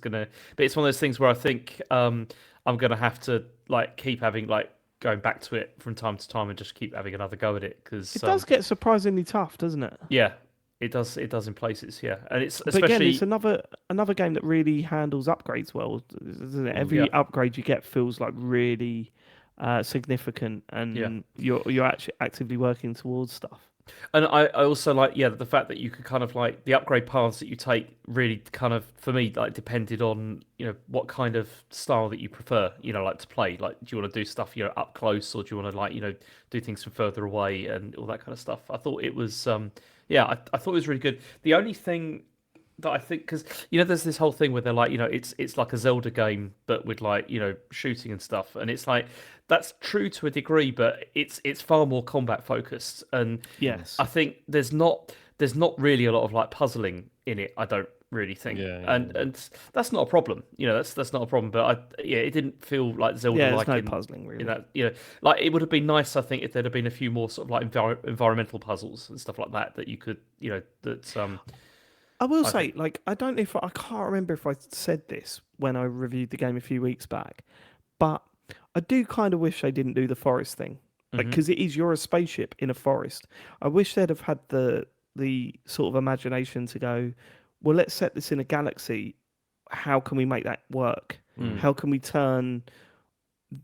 gonna. But it's one of those things where I think I'm gonna have to like keep having like. Going back to it from time to time and just keep having another go at it because It does get surprisingly tough, doesn't it? yeah, it does in places, yeah, and it's But especially again, it's another game that really handles upgrades well, isn't it? Every upgrade you get feels like really significant, and you're actually actively working towards stuff. and I also like the fact that you could kind of like the upgrade paths that you take really kind of for me like depended on what kind of style that you prefer like to play. Like do you want to do stuff up close, or do you want to like do things from further away and all that kind of stuff. I thought it was I thought it was really good. The only thing that I think, because there's this whole thing where they're like it's like a Zelda game but with like shooting and stuff, and it's like that's true to a degree, but it's far more combat focused, and Yes, I think there's not really a lot of like puzzling in it. I don't really think, and that's not a problem. That's not a problem. But it didn't feel like Zelda. yeah, like there's no puzzling really. in that like it would have been nice, I think, if there'd have been a few more sort of like environmental puzzles and stuff like that you could I will say, like, I don't know if I can't remember if I said this when I reviewed the game a few weeks back, but I do kind of wish they didn't do the forest thing, like, because you're a spaceship in a forest. I wish they'd have had the sort of imagination to go, well, let's set this in a galaxy. How can we make that work? How can we turn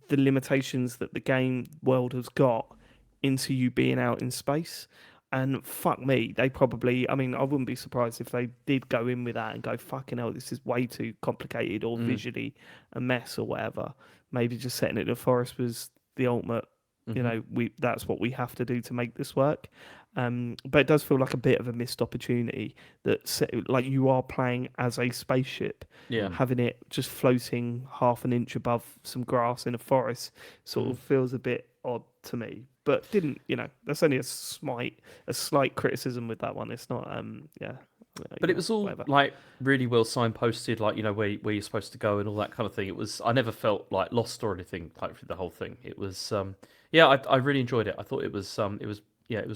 the limitations that the game world has got into you being out in space? And fuck me, they probably, I mean, I wouldn't be surprised if they did go in with that and go, fucking hell, this is way too complicated or visually a mess or whatever. Maybe just setting it in the forest was the ultimate, that's what we have to do to make this work. But it does feel like a bit of a missed opportunity that, like, you are playing as a spaceship. Having it just floating half an inch above some grass in a forest sort of feels a bit odd to me. But that's only a slight criticism with that one. It's not, But it was all like really well signposted, like where you're supposed to go and all that kind of thing. It was, I never felt like lost or anything like through the whole thing. It was, I really enjoyed it. I thought it was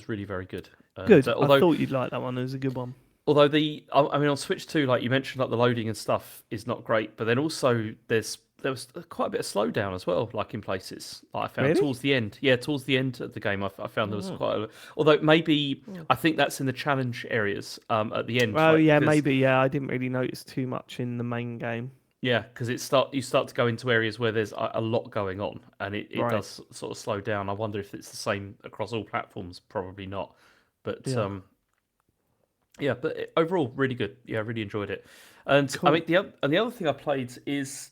really very good. Good. I thought you'd like that one. It was a good one. Although on Switch 2, like you mentioned, like the loading and stuff is not great, but then also there was quite a bit of slowdown as well, like in places. Like I found towards the end. Yeah, towards the end of the game, I found there was quite a... Although maybe, I think that's in the challenge areas at the end. Oh, yeah, maybe, yeah. I didn't really notice too much in the main game. Yeah, because you start to go into areas where there's a lot going on, and it does sort of slow down. I wonder if it's the same across all platforms. Probably not. But, but overall, really good. Yeah, I really enjoyed it. And cool. I mean, the other thing I played is...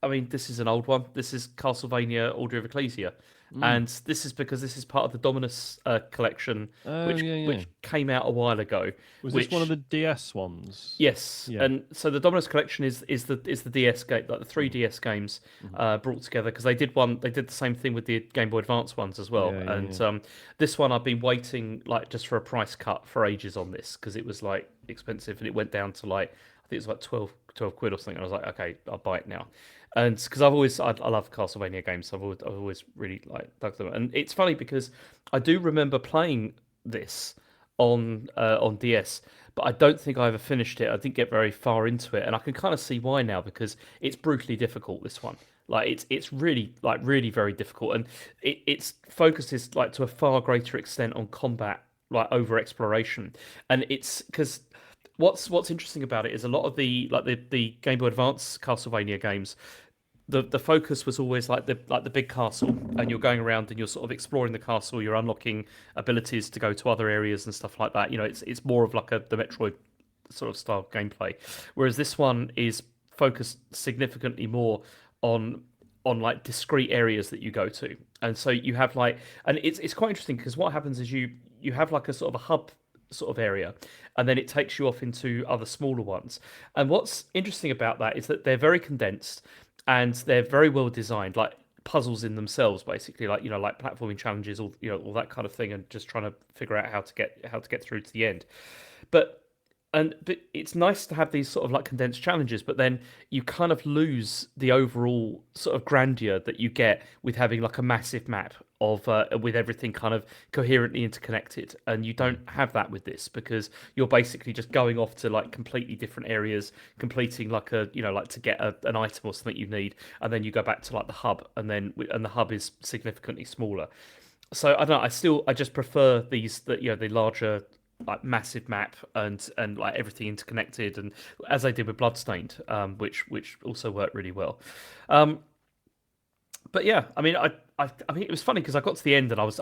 I mean, this is an old one. This is Castlevania Order of Ecclesia. And this is because this is part of the Dominus collection, which came out a while ago. Was this one of the DS ones? Yes, and so the Dominus collection is the DS game, like the 3DS games brought together, because they did the same thing with the Game Boy Advance ones as well. This one I've been waiting like just for a price cut for ages on this, because it was like expensive, and it went down to like I think it was like 12 quid or something. I was like, okay, I'll buy it now. And because I love Castlevania games, so I've always really like dug them. And it's funny because I do remember playing this on DS, but I don't think I ever finished it. I didn't get very far into it, and I can kind of see why now because it's brutally difficult. This one, like it's really really very difficult, and its focus is like to a far greater extent on combat, like over exploration, and it's because what's interesting about it is a lot of the Game Boy Advance Castlevania games, the focus was always like the big castle, and you're going around and you're sort of exploring the castle. You're unlocking abilities to go to other areas and stuff like that. You know, it's more of like the Metroid sort of style gameplay, whereas this one is focused significantly more on like discrete areas that you go to, and so you have like, and it's quite interesting because what happens is you have like a sort of a hub sort of area, and then it takes you off into other smaller ones. And what's interesting about that is that they're very condensed and they're very well designed, like puzzles in themselves, basically, like like platforming challenges, all all that kind of thing, and just trying to figure out how to get through to the end. But but it's nice to have these sort of like condensed challenges, but then you kind of lose the overall sort of grandeur that you get with having like a massive map of with everything kind of coherently interconnected, and you don't have that with this because you're basically just going off to like completely different areas, completing like a like to get an item or something you need, and then you go back to like the hub, and the hub is significantly smaller. So I don't know. I just prefer the larger like massive map and like everything interconnected, and as they did with Bloodstained, which also worked really well. But yeah, I mean, I mean, it was funny because I got to the end and I was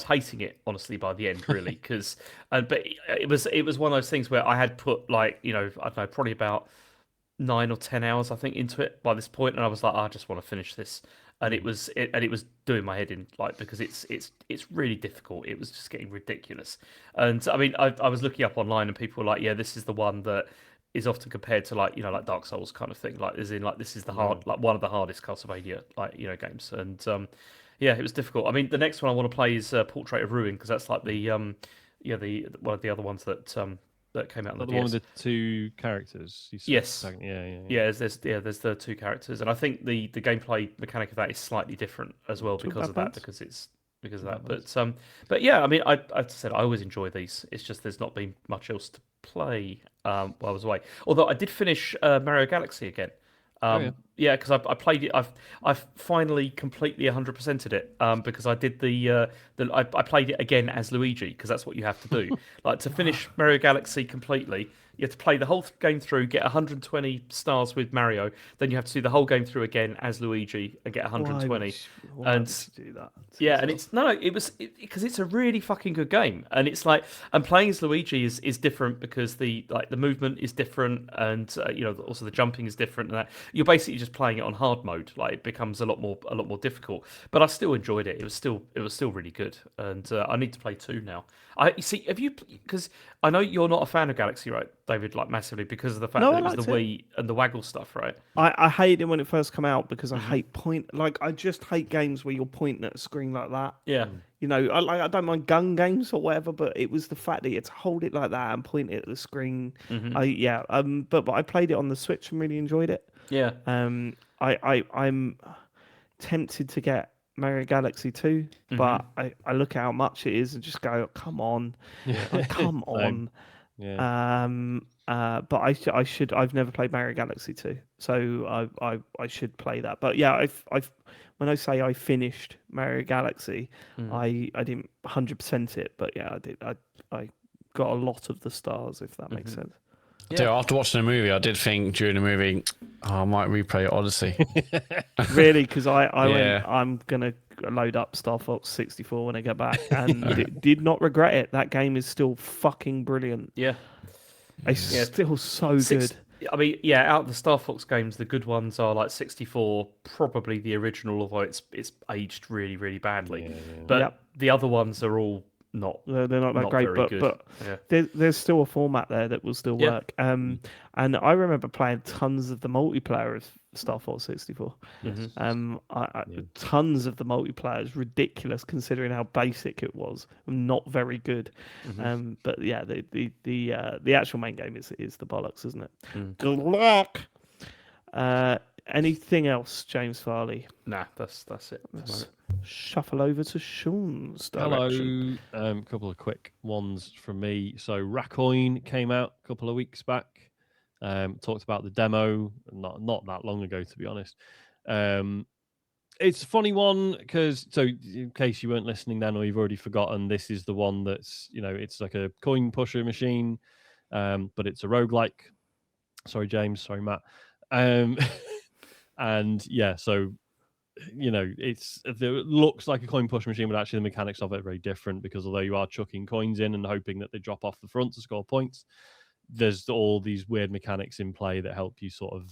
hating it honestly by the end, really, because but it was one of those things where I had put like I don't know, probably about 9 or 10 hours I think into it by this point, and I was like, I just want to finish this. And it was doing my head in, like, because it's really difficult. It was just getting ridiculous. And I mean, I was looking up online and people were like, yeah, this is the one that is often compared to like like Dark Souls kind of thing, like as in like this is the hard, like one of the hardest Castlevania like games. And yeah, it was difficult. I mean, the next one I want to play is Portrait of Ruin, because that's like the the one of the other ones that that came out on the one DS. with the two characters. Yes. Yeah. There's the two characters, and I think the gameplay mechanic of that is slightly different as well because of that. But yeah, I mean, I said I always enjoy these. It's just there's not been much else to play while I was away. Although I did finish Mario Galaxy again. Yeah, because I played it. I've finally completely 100%ed it because I did I played it again as Luigi, because that's what you have to do. Like, to finish Mario Galaxy completely, you have to play the whole game through, get 120 stars with Mario, then you have to do the whole game through again as Luigi and get 120. Why would you do that? Yeah, and it's it was because it's a really fucking good game, and it's like, and playing as Luigi is different because the movement is different, and also the jumping is different, and that you're basically just playing it on hard mode. Like, it becomes a lot more difficult, but I still enjoyed it. It was still really good, and I need to play 2 now. Have you, because I know you're not a fan of Galaxy, right, David? Like, massively, because of the fact that it was the Wii and the Waggle stuff, right? I hated it when it first came out because I hate I just hate games where you're pointing at a screen like that. Yeah. I don't mind gun games or whatever, but it was the fact that you had to hold it like that and point it at the screen. But I played it on the Switch and really enjoyed it. Yeah. I'm tempted to get Mario Galaxy 2, but I look at how much it is and just go, come on, come on. Yeah. But I should. I've never played Mario Galaxy 2, so I should play that. But yeah, I've when I say I finished Mario Galaxy, I didn't 100% it, but yeah, I did. I got a lot of the stars, if that makes sense. Yeah. After watching the movie, I did think during the movie, I might replay Odyssey. Really, because I went, I'm gonna load up Star Fox 64 when I get back, and did not regret it. That game is still fucking brilliant. Yeah. It's still so good. I mean, yeah, out of the Star Fox games, the good ones are like 64, probably the original, although it's aged really, really badly. But the other ones are all not They're not that not great, very good. but Yeah. there's still a format there that will still Yeah. work. And I remember playing tons of the multiplayer of Star Fox 64. Tons of the multiplayer is ridiculous considering how basic it was. Not very good. But yeah, the actual main game is the bollocks, isn't it? Good luck. Anything else, James Farley? Nah, that's it. Let's shuffle over to Sean's Hello. direction. A couple of quick ones from me. So Raccoin came out a couple of weeks back. Talked about the demo not that long ago, to be honest. It's a funny one because, so in case you weren't listening then or you've already forgotten, this is the one that's, it's like a coin pusher machine, but it's a roguelike. Sorry, James. Sorry, Matt. And yeah, so it looks like a coin push machine, but actually the mechanics of it are very different because although you are chucking coins in and hoping that they drop off the front to score points, there's all these weird mechanics in play that help you sort of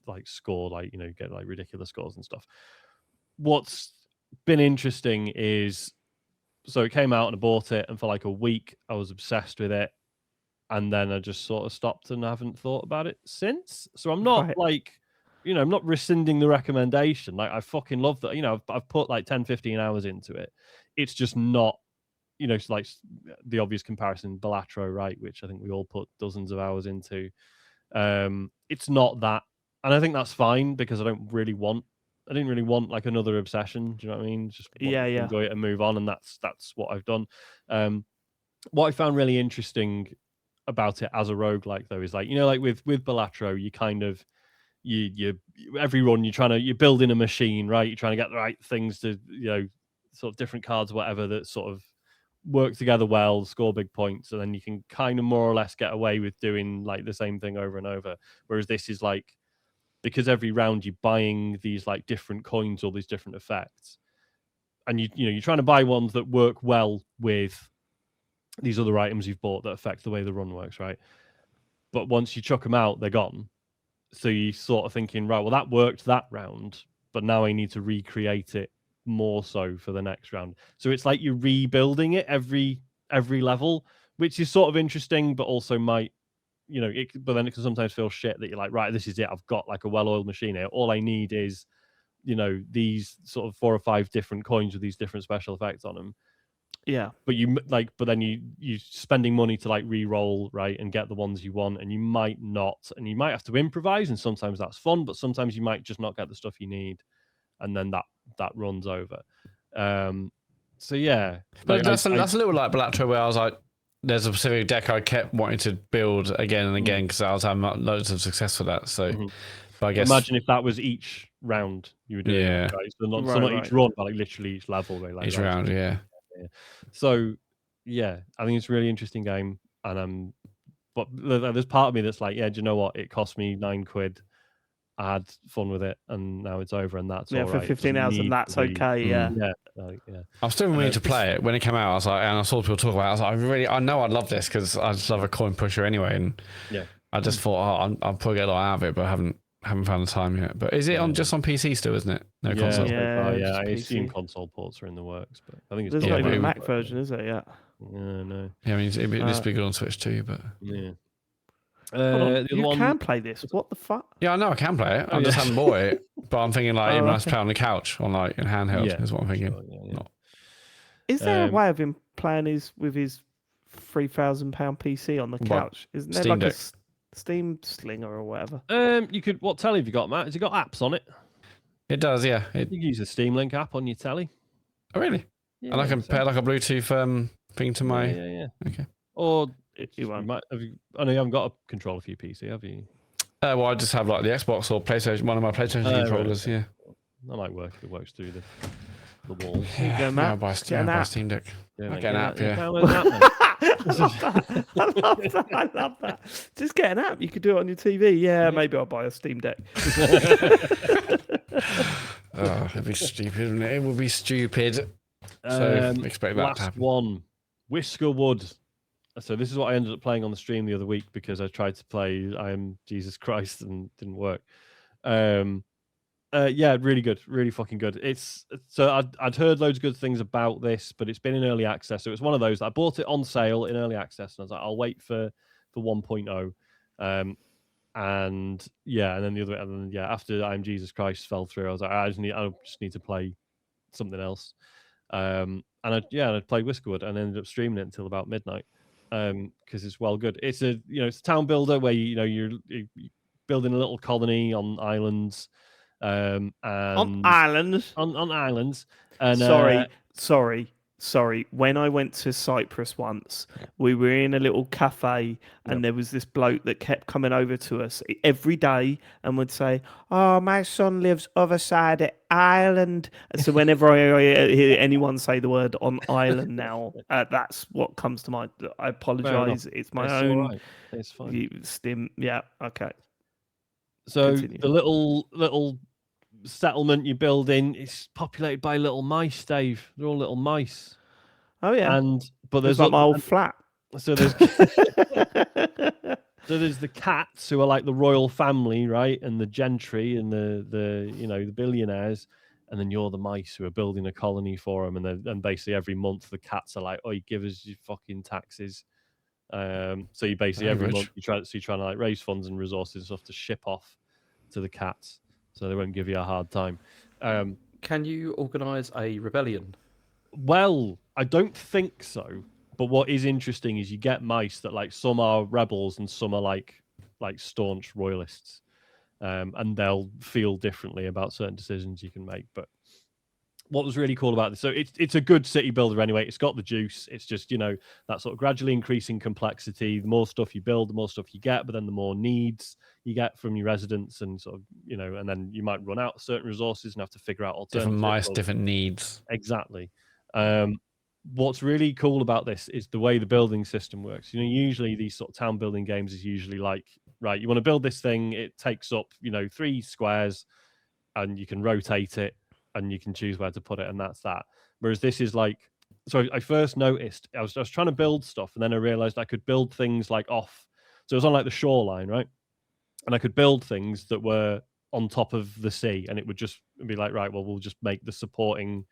like score, like get like ridiculous scores and stuff. What's been interesting is, so it came out and I bought it, and for like a week I was obsessed with it, and then I just sort of stopped and haven't thought about it since. So I'm not I'm not rescinding the recommendation. Like, I fucking love that. I've put like 10, 15 hours into it. It's just not, it's like the obvious comparison, Balatro, right? Which I think we all put dozens of hours into. It's not that. And I think that's fine because I didn't really want like another obsession. Do you know what I mean? Just enjoy it and move on. And that's what I've done. What I found really interesting about it as a roguelike though is like, like with Balatro, you kind of, you every run you're building a machine, right? You're trying to get the right things to, sort of different cards, whatever, that sort of work together well, score big points, and then you can kind of more or less get away with doing like the same thing over and over. Whereas this is like, because every round you're buying these like different coins, all these different effects, and you're trying to buy ones that work well with these other items you've bought that affect the way the run works, right? But once you chuck them out, they're gone. So you sort of thinking, right, well, that worked that round, but now I need to recreate it more so for the next round. So it's like you're rebuilding it every level, which is sort of interesting, but also might, but then it can sometimes feel shit that you're like, right, this is it. I've got like a well-oiled machine here. All I need is, these sort of 4 or 5 different coins with these different special effects on them. Yeah. But then you spending money to like re-roll, right, and get the ones you want, and you might not, and you might have to improvise, and sometimes that's fun, but sometimes you might just not get the stuff you need, and then that runs over. So yeah. But that's a little like Balatro, where I was like, there's a specific deck I kept wanting to build again and again because I was having loads of success with that. So but I guess imagine if that was each round you were doing, right? So not each run, but like literally each level, right? Like each round, yeah. So yeah, I think it's a really interesting game, and but there's part of me that's like, yeah, do you know what? It cost me £9. I had fun with it, and now it's over, and that's all right. For 15 hours, and that's okay. Yeah. I'm still meaning to play it. When it came out, I was like, and I saw people talk about it. I was like, I know I'd love this because I just love a coin pusher anyway, and I just thought, I'll probably get a lot out of it, but I haven't found the time yet. But is it just on PC still, isn't it? No console. I assume console ports are in the works, but I think it's there's not even a Mac version, is there? Yeah. No. Yeah, I mean, it'd just be good on Switch too, but yeah. You can play this. What the fuck? Yeah, I know I can play it. I just haven't bought it, but I'm thinking like, even nice to play on the couch on like in handheld is what I'm thinking. Sure, Is there a way of him playing with his £3,000 PC on the couch? Isn't there Steam like Deck. a Steam Slinger or whatever? You could. What telly have you got, Matt? Has it got apps on it? It does, yeah. You can use the Steam Link app on your telly. Oh, really? Yeah, and I can pair like a Bluetooth thing to my. Yeah. Okay. Or you might have. I know you haven't got a controller for your PC, have you? Well, I just have like the Xbox or PlayStation, one of my PlayStation controllers. Right. Yeah. I might work if it works through the wall. There you go, Matt. I'll buy Steam Deck. Yeah, get an app. Yeah. I love that. Just get an app. You could do it on your TV. Yeah, maybe I'll buy a Steam Deck. It'd be stupid. It would be stupid. So expect that to happen. Last one, Whiskerwood. So this is what I ended up playing on the stream the other week because I tried to play I Am Jesus Christ and didn't work. And Yeah, really good, really fucking good. I'd heard loads of good things about this, but it's been in early access, so it's one of those. I bought it on sale in early access, and I was like, I'll wait for 1.0. And then after I'm Jesus Christ fell through, I was like, I just need to play something else. And I played Whiskerwood and ended up streaming it until about midnight. Because it's well good. It's a town builder where you're building a little colony on islands. And On islands. on islands. And Sorry. When I went to Cyprus once, we were in a little cafe, and there was this bloke that kept coming over to us every day and would say, "Oh, my son lives other side of Ireland." And so whenever I hear anyone say the word "on island" now, that's what comes to mind. I apologise. It's my own. All right. It's fine. Stim. Yeah. Okay. So Continue. the little settlement you build in is populated by little mice, Dave. They're all little mice. Oh yeah. But there's like my old flat. So there's there's the cats who are like the royal family, right? And the gentry and the billionaires, and then you're the mice who are building a colony for them. And basically every month the cats are like, "Oh, you give us your fucking taxes." So you basically every month you're trying to like raise funds and resources and stuff to ship off to the cats, so they won't give you a hard time. Can you organise a rebellion? Well, I don't think so. But what is interesting is you get mice that like some are rebels and some are like staunch royalists, and they'll feel differently about certain decisions you can make. But what was really cool about this, so it's a good city builder anyway. It's got the juice. It's just that sort of gradually increasing complexity. The more stuff you build, the more stuff you get, but then the more needs you get from your residents, and sort of and then you might run out of certain resources and have to figure out alternatives. Different mice, different needs. Exactly. What's really cool about this is the way the building system works. Usually these sort of town building games is usually like, right, you want to build this thing, it takes up 3 squares, and you can rotate it, and you can choose where to put it, and that's that. Whereas this is like, so I first noticed I was trying to build stuff, and then I realized I could build things like off. So it was on like the shoreline, right? And I could build things that were on top of the sea, and it would just be like, right, well, we'll just make the supporting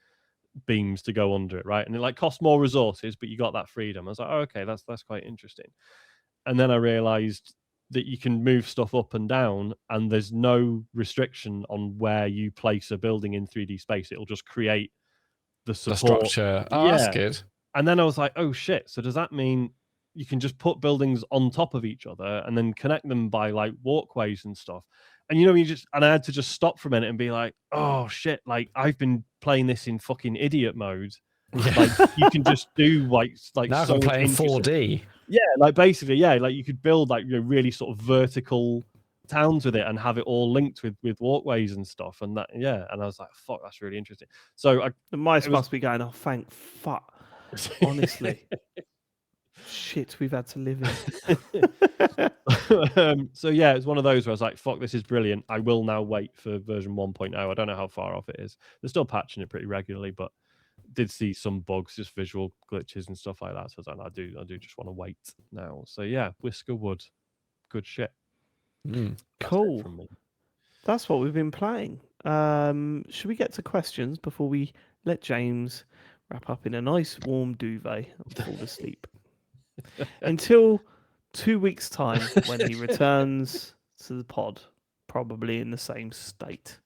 beams to go under it, right? And it like cost more resources, but you got that freedom. I was like, oh, okay, that's quite interesting. And then I realized that you can move stuff up and down, and there's no restriction on where you place a building in 3D space. It'll just create the support. The structure. Oh, yeah. That's good. And then I was like, oh shit, so does that mean you can just put buildings on top of each other and then connect them by like walkways and stuff? And I had to just stop for a minute and be like, oh shit, like I've been playing this in fucking idiot mode. Yeah. Like you can just do like now I'm playing 4D. Yeah, like basically, yeah, like you could build like really sort of vertical towns with it and have it all linked with walkways and stuff. And that, yeah, and I was like, fuck, that's really interesting. So the mice must be going, oh, thank fuck. Honestly. Shit, we've had to live in. So yeah, it's one of those where I was like, fuck, this is brilliant. I will now wait for version 1.0. I don't know how far off it is. They're still patching it pretty regularly, but did see some bugs, just visual glitches and stuff like that. So I was like, I do just want to wait now. So yeah, Whiskerwood, good shit. Cool. That's what we've been playing. Should we get to questions before we let James wrap up in a nice warm duvet and fall asleep? Until 2 weeks' time when he returns to the pod, probably in the same state.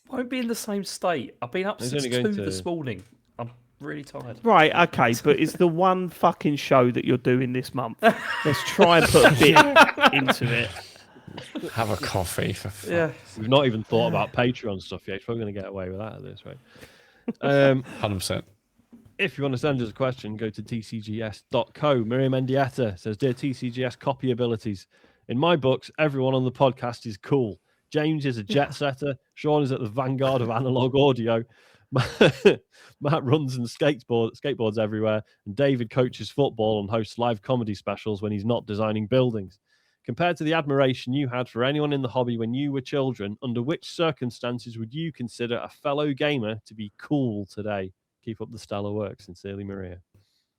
Won't be in the same state. I've been up since 2 this morning. I'm really tired. Right, okay, but it's the one fucking show that you're doing this month. Let's try and put a bit into it. Have a coffee for fun. Yeah. We've not even thought about Patreon stuff yet. We're going to get away with that at this rate. 100%. If you want to send us a question, go to tcgs.co. Miriam Mendieta says, Dear TCGS copy abilities, in my books, everyone on the podcast is cool. James is a jet setter. Sean is at the vanguard of analog audio. Matt runs and skateboards everywhere. And David coaches football and hosts live comedy specials when he's not designing buildings. Compared to the admiration you had for anyone in the hobby when you were children, under which circumstances would you consider a fellow gamer to be cool today? Keep up the stellar work. Sincerely, Maria.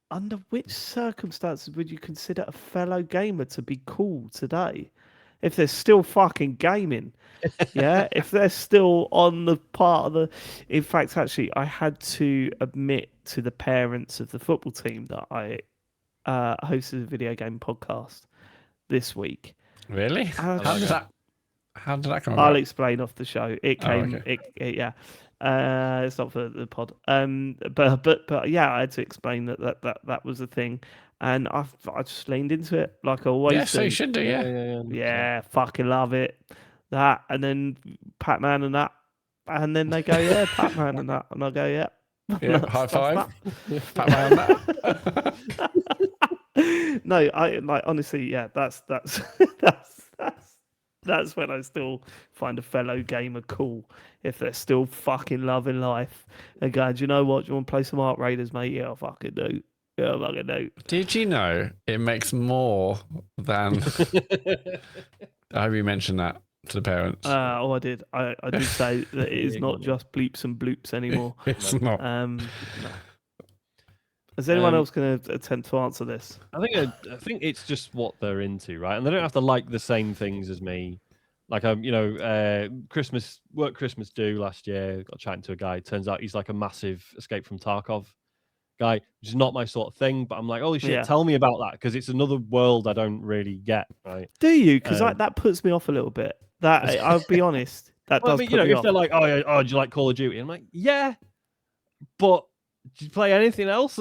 Under which circumstances would you consider a fellow gamer to be cool today? if they're still fucking gaming. Yeah, if they're still on the part of the. In fact, actually, I had to admit to the parents of the football team that I hosted a video game podcast this week. Really? And How did that come I'll about? explain off the show. It Oh, came, okay. yeah. It's not for the pod. But yeah, I had to explain that was the thing, and I just leaned into it like I always Yeah, so do. you should do, yeah. Yeah, fucking love it. That and then Pac-Man and that, and then they go, yeah, Pac-Man and that, and I go, yeah. Yeah, high five. Pac-Man on that. No, I like honestly, yeah. That's that's when I still find a fellow gamer cool if they're still fucking loving life and going, do you know what? Do you want to play some Ark Raiders, mate? Yeah, I fucking do. Yeah, I fucking do. Did you know it makes more than... I hope you mentioned that to the parents. Oh, I did. I did say that it is not just bleeps and bloops anymore. It's not. No. Is anyone else going to attempt to answer this? I think it's just what they're into, right? And they don't have to like the same things as me. Like Christmas do last year. Got chatting to a guy. Turns out he's like a massive Escape from Tarkov guy, which is not my sort of thing. But I'm like, holy shit, Yeah. tell me about that because it's another world I don't really get, right? Do you? Because that puts me off a little bit. That I'll be honest. That Well, does I mean, put me if off. they're like, oh, do you like Call of Duty? I'm like, yeah, but do you play anything else?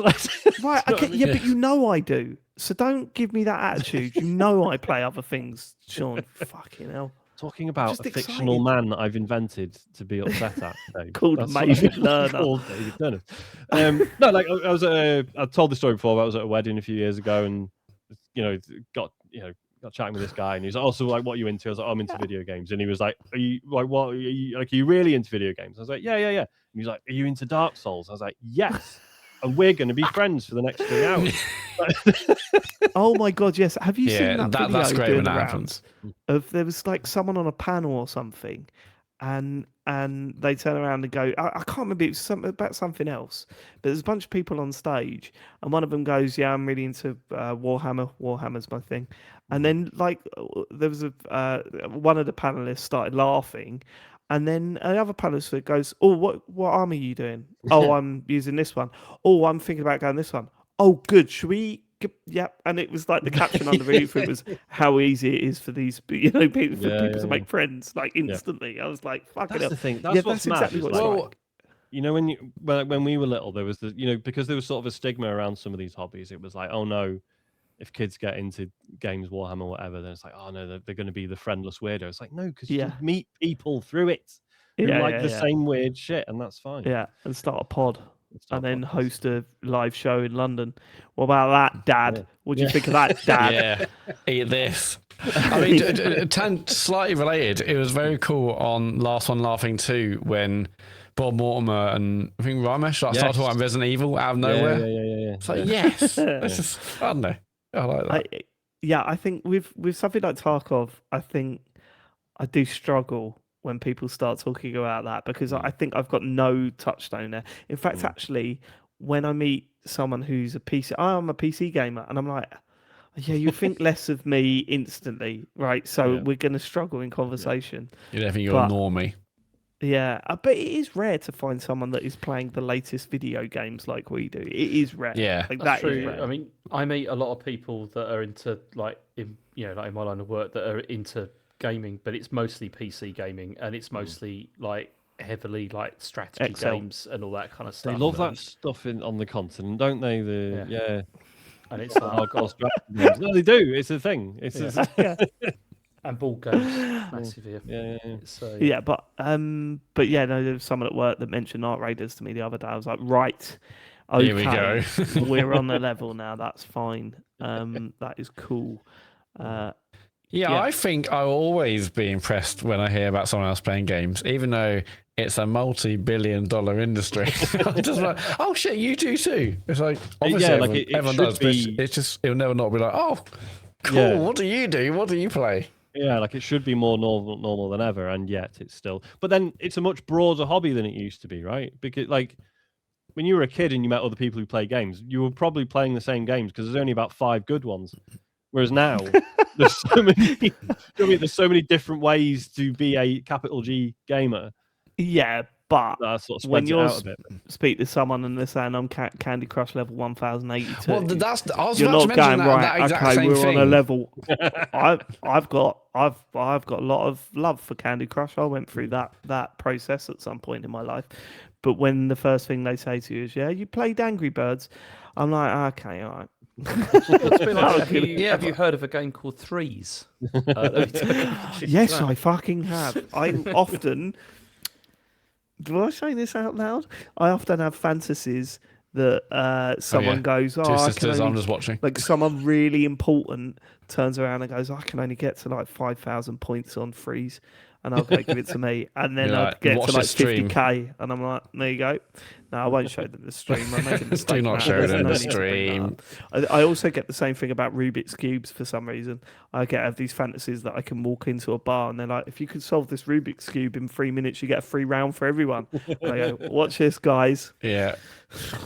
Right, okay, yeah, but you know I do. So don't give me that attitude. You know I play other things, Sean. Fucking hell. Talking about just a fictional man that I've invented to be upset at. Dave. Called That's what David I Lerner. called David Lerner. No, like I was I told the story before. But I was at a wedding a few years ago, and got chatting with this guy, and he was also like, "What are you into?" I was like, "I'm into video games," and he was like, "Are you like what? Are you really into video games?" I was like, "Yeah." And he's like, "Are you into Dark Souls?" I was like, "Yes." And we're going to be friends for the next 3 hours. Oh my god, yes. Have you seen that video that's great doing when the that rounds? happens. Of there was like someone on a panel or something, and they turn around and go, I can't remember, it was something about something else, but there's a bunch of people on stage, and one of them goes, "Yeah, I'm really into Warhammer. Warhammer's my thing." And then like there was one of the panelists started laughing. And then another panelist goes, "Oh, what army are you doing?" "Oh, I'm using this one." "Oh, I'm thinking about going this one." "Oh, good. Should we?" "Yep." And it was like the caption underneath it was how easy it is for these, people to make friends like instantly. I was like, "Fucking That's hell." the thing. That's what's that's exactly mad. what it's like. When we were little, there was because there was sort of a stigma around some of these hobbies. It was like, oh no, if kids get into games, Warhammer, or whatever, then it's like, oh no, they're going to be the friendless weirdo. It's like, no, because you can meet people through it who like the same weird shit, and that's fine. Yeah, and start a pod. And then host a live show in London. What about that, Dad? Yeah. What do you think of that, Dad? Yeah, eat this. I mean, slightly related, it was very cool on Last One Laughing 2 when Bob Mortimer and I think Ramesh started talking about Resident Evil out of nowhere. Yeah. It's like, yes, this is fun though. I like that. I think with something like Tarkov, I think I do struggle when people start talking about that because I think I've got no touchstone there. In fact, actually, when I meet someone who's I'm a PC gamer, and I'm like, yeah, you think less of me instantly, right? So we're going to struggle in conversation. You don't think you're a normie. Yeah, but it is rare to find someone that is playing the latest video games like we do. It is rare. Yeah, like, that's that true. is rare. I mean, I meet a lot of people that are into like in my line of work that are into gaming, but it's mostly PC gaming, and it's mostly like heavily like strategy games and all that kind of stuff. They love that stuff on the continent, don't they? And it's like hardcore strategy games. No, they do. It's a thing. It's and ball games massive here. Yeah, but yeah, no, there was someone at work that mentioned Ark Raiders to me the other day. I was like, right, okay, here we go. We're on the level now. That's fine. That is cool. Yeah, I think I'll always be impressed when I hear about someone else playing games, even though it's a multi-billion-dollar industry. I'm just like, oh shit, you do too. It's like, obviously everyone does, but it's just, it'll never not be like, oh, cool, what do you do? What do you play? Yeah, like it should be more normal than ever, and yet it's still. But then it's a much broader hobby than it used to be, right? Because like when you were a kid and you met other people who play games, you were probably playing the same games because there's only about 5 good ones. Whereas now, there's so many, there's so many different ways to be a capital G gamer. Yeah, but That sort of when spreads it you out a bit. speak to someone and they're saying I'm Candy Crush level 1082, Well, that's I was you're about to not mention going that right. exact Okay, same we're thing. on a level. I've got a lot of love for Candy Crush. I went through that process at some point in my life. But when the first thing they say to you is, "Yeah, you played Angry Birds," I'm like, okay, all right. It's been like, Yeah, have you heard of a game called Threes? Yes, I fucking have. I often. Do I say this out loud? I often have fantasies that someone goes, "Oh, Two I can sisters, only," I'm just watching. like someone really important turns around and goes, "I can only get to like 5,000 points on freeze," and I'll go give it to me, and then You're I'll like, get "Watch to like this stream." 50k, and I'm like, "There you go." No, I won't show them the stream. I make a mistake. Do not Matt. show There's them no the need to bring that stream. up. I also get the same thing about Rubik's cubes for some reason. I have these fantasies that I can walk into a bar and they're like, "If you could solve this Rubik's cube in 3 minutes, you get a free round for everyone." And I go, "Watch this, guys." Yeah.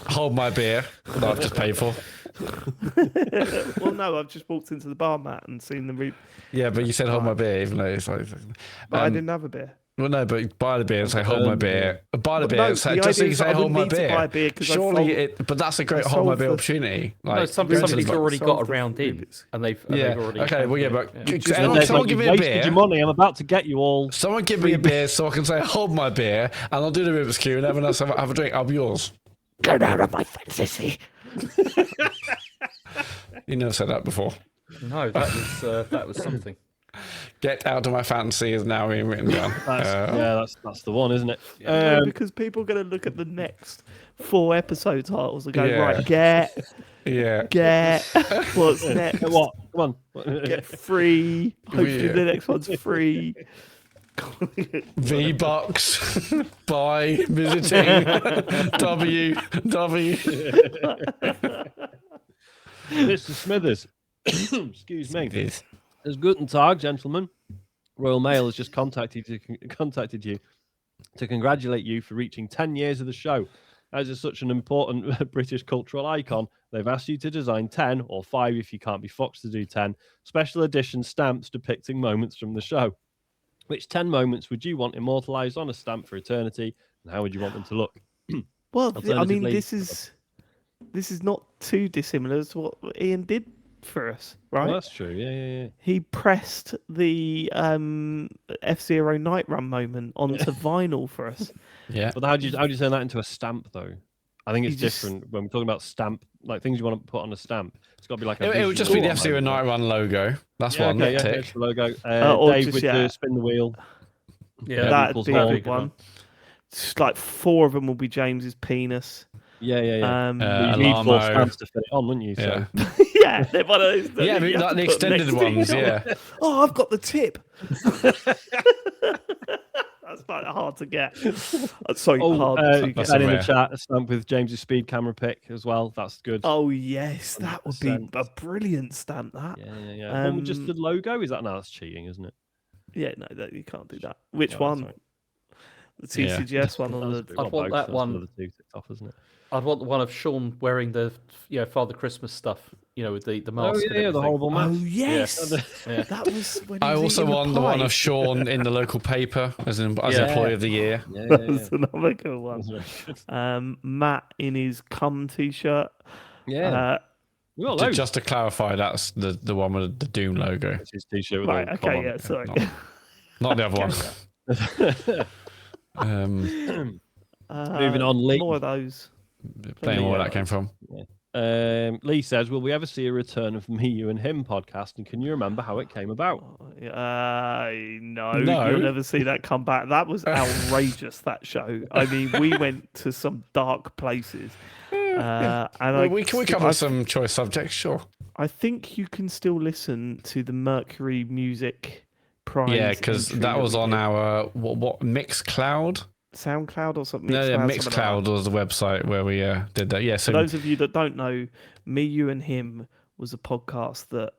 Hold my beer that I've just paid for. Well, no, I've just walked into the bar, Matt, and seen the Rubik. Yeah, but you said hold my beer, even though it's like. But I didn't have a beer. Well, no, but buy the beer and say hold my beer. Buy the beer no, and say the just so idea you is say that I hold my wouldn't need to beer. buy a beer 'cause I Surely sold- but that's a great I hold my sold beer the- opportunity. No, Like, somebody's Rubik's already got solved a round the in, Rubik's. and they've yeah. already. Okay, well, yeah, but And then someone there's like, give me "You a wasted beer. your money. I'm about to get you all." Someone give me a beer so I can say hold my beer, and I'll do the Rubik's Cube, and everyone else have a drink. I'll be yours. Get out of my fantasy. You never said that before. No, that was something. Get out of my fantasy is now being written down. That's the one, isn't it? No, because people are going to look at the next 4 episode titles and go, Yeah. right, get, what's next? What? Come on. Get free. Hopefully Yeah. the next one's free. V-Bucks by visiting W. Mr. Smithers. Excuse me. As Guten Tag, gentlemen. Royal Mail has just contacted you to congratulate you for reaching 10 years of the show. As is such an important British cultural icon, they've asked you to design 10, or 5 if you can't be Fox to do 10, special edition stamps depicting moments from the show. Which 10 moments would you want immortalised on a stamp for eternity, and how would you want them to look? Well, I mean, Alternatively- this is not too dissimilar to what Ian did for us, right? Well, that's true. Yeah. He pressed the F-Zero Night Run moment onto vinyl for us. Yeah. But how do you turn that into a stamp, though? I think it's You just- different when we're talking about stamp, like things you want to put on a stamp. It's got to be like It would just be the F-Zero Night Run logo. That's one. Okay, yeah, tick. it's the logo. Or Dave just, with yeah. the spin the wheel. Yeah, That'd equals be a one. big one. It's like 4 of them will be James's penis. Yeah. Yeah, You need 4 Alamo. stamps to fit it on, wouldn't you? Yeah. yeah, they're one of those. that Yeah, you but have like to the put next extended to each ones, other. yeah. Oh, I've got the tip. That's quite hard to get. Sorry, hard to that's get. And in the rare. chat, a stamp with James's speed camera pick as well. That's good. Oh yes, that would be 100%. a brilliant stamp. That. Yeah. What with just the logo? Is that no? That's cheating, isn't it? Yeah, no, you can't do that. Which No, one? that's The Yeah. TCGS one or the? I'd want that one. The 2 ticked off, isn't it? I'd want the one of Sean wearing the Father Christmas stuff, with the mask. Oh and yeah, the everything. horrible Oh mask. yes, Yeah. that was. When he I was also eating won the one pie. of Sean in the local paper as Employee of the Year. Yeah. That's another good one. Matt in his cum t-shirt. Yeah. We got loads. Just to clarify, that's the one with the Doom logo, That's his t-shirt with Right. all the com Okay. on. Yeah. Sorry. not the other one. Moving on, Lee. More of those. Playing where that came from. Lee says, "Will we ever see a return of Me, You, and Him podcast? And can you remember how it came about?" No, No. you'll never see that come back. That was outrageous. That show. I mean, we went to some dark places. And Well, we cover some choice subjects, sure. I think you can still listen to the Mercury Music Prize. Yeah, because entry that was we on did. our what Mixcloud. SoundCloud or something. No, yeah, something like that. Mixcloud was the website where we did that. Yeah, For so those of you that don't know, Me, You, and Him was a podcast that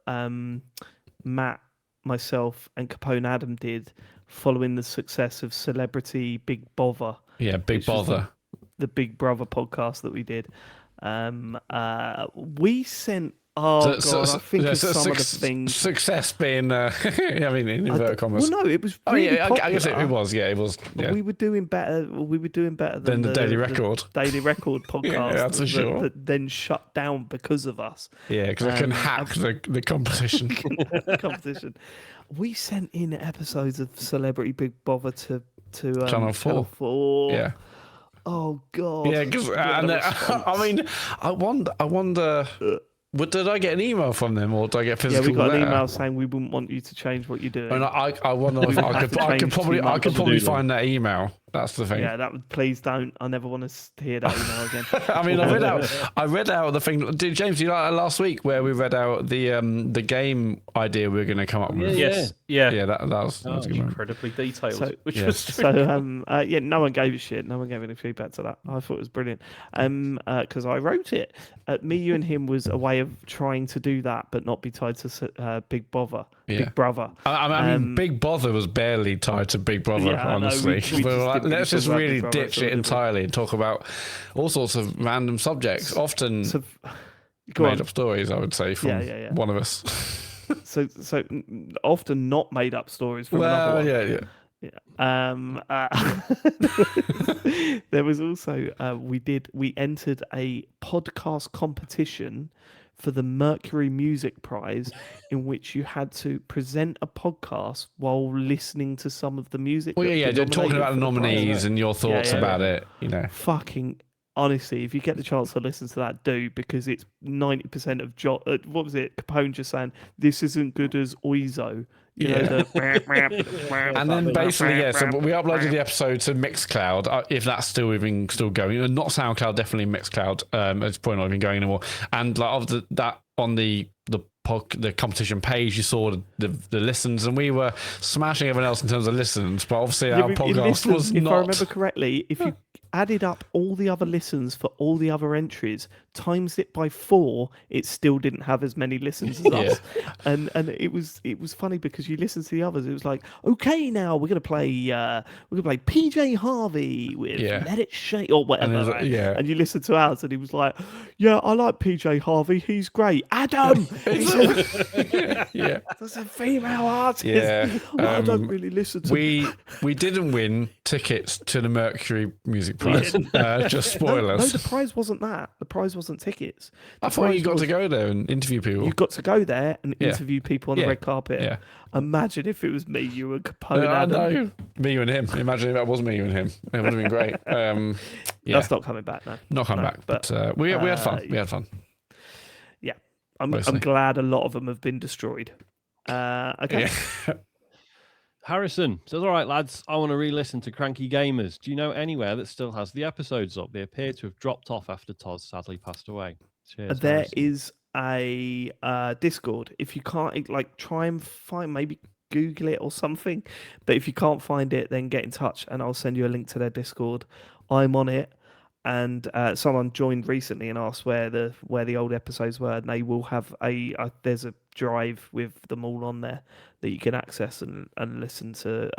Matt, myself, and Capone Adam did following the success of Celebrity Big Bother, yeah, Big which was Bother. the Big Brother podcast that we did. We sent Oh God, I think of some of the things. Success being, I mean, in inverted commas. Well, no, it was Oh really yeah, popular. I guess it was. Yeah, it was. Yeah. We were doing better. We were doing better Than the Daily Record. Daily Record podcast. That's for sure. That then shut down because of us. Yeah, because I can hack the competition. Competition. We sent in episodes of Celebrity Big Bother to Channel 4. Yeah. Oh God. Yeah, because I mean, I wonder. Did I get an email from them, or did I get a physical? Yeah, we got letter? an email saying we wouldn't want you to change what you're doing. And I wonder if I could probably find that email. That's the thing. Yeah, that would please don't. I never want to hear that email again. I mean, I read out the thing. Did James, you like that last week where we read out the game idea we were going to come up with? Yes. Yeah, that was a good one. Incredibly detailed. So no one gave a shit. No one gave any feedback to that. I thought it was brilliant. Because I wrote it. Me, you, and him was a way of trying to do that, but not be tied to Big Bother. Yeah. Big Brother. I mean, Big Bother was barely tied to Big Brother, honestly. Let's just really ditch it entirely and talk about all sorts of random subjects, often made up stories, I would say, from one of us. so often not made up stories from another one. Yeah. There was also we entered a podcast competition for the Mercury Music Prize, in which you had to present a podcast while listening to some of the music. Well, talking about the nominees and your thoughts about it. You know, fucking honestly, if you get the chance to listen to that, do, because it's 90% of what was it? Capone just saying this isn't good as Oizo. You know, and then basically, so we uploaded the episode to Mixcloud, if that's still going. Not SoundCloud, definitely Mixcloud. It's probably not even going anymore. And like of that on the competition page, you saw the listens, and we were smashing everyone else in terms of listens, but obviously our podcast was not. If I remember correctly, if you added up all the other listens for all the other entries, times it by 4, it still didn't have as many listens as us. And it was funny because you listen to the others, it was like, okay, now we're gonna play PJ Harvey with Let It Shake or whatever. And you listen to ours, and he was like, yeah, I like PJ Harvey, he's great. Adam, that's a female artist. I don't really listen to. We didn't win tickets to the Mercury Music Prize. Just spoilers. No, the prize wasn't that. The prize wasn't tickets. I thought you got to go there and interview people. You got to go there and interview people on the red carpet. Yeah. Imagine if it was me, you and Capone. No, me, you and him. Imagine if that was me, you and him. It would have been great. That's not coming back now. Not coming back. But we had fun. We had fun. Yeah. I'm glad a lot of them have been destroyed. Okay. Yeah. Harrison says, all right, lads, I want to re-listen to Cranky Gamers. Do you know anywhere that still has the episodes up? They appear to have dropped off after Toz sadly passed away. Cheers, there Harrison. is a Discord. If you can't, try and find, maybe Google it or something. But if you can't find it, then get in touch and I'll send you a link to their Discord. I'm on it. And someone joined recently and asked where the old episodes were, and they will have there's a drive with them all on there that you can access and listen to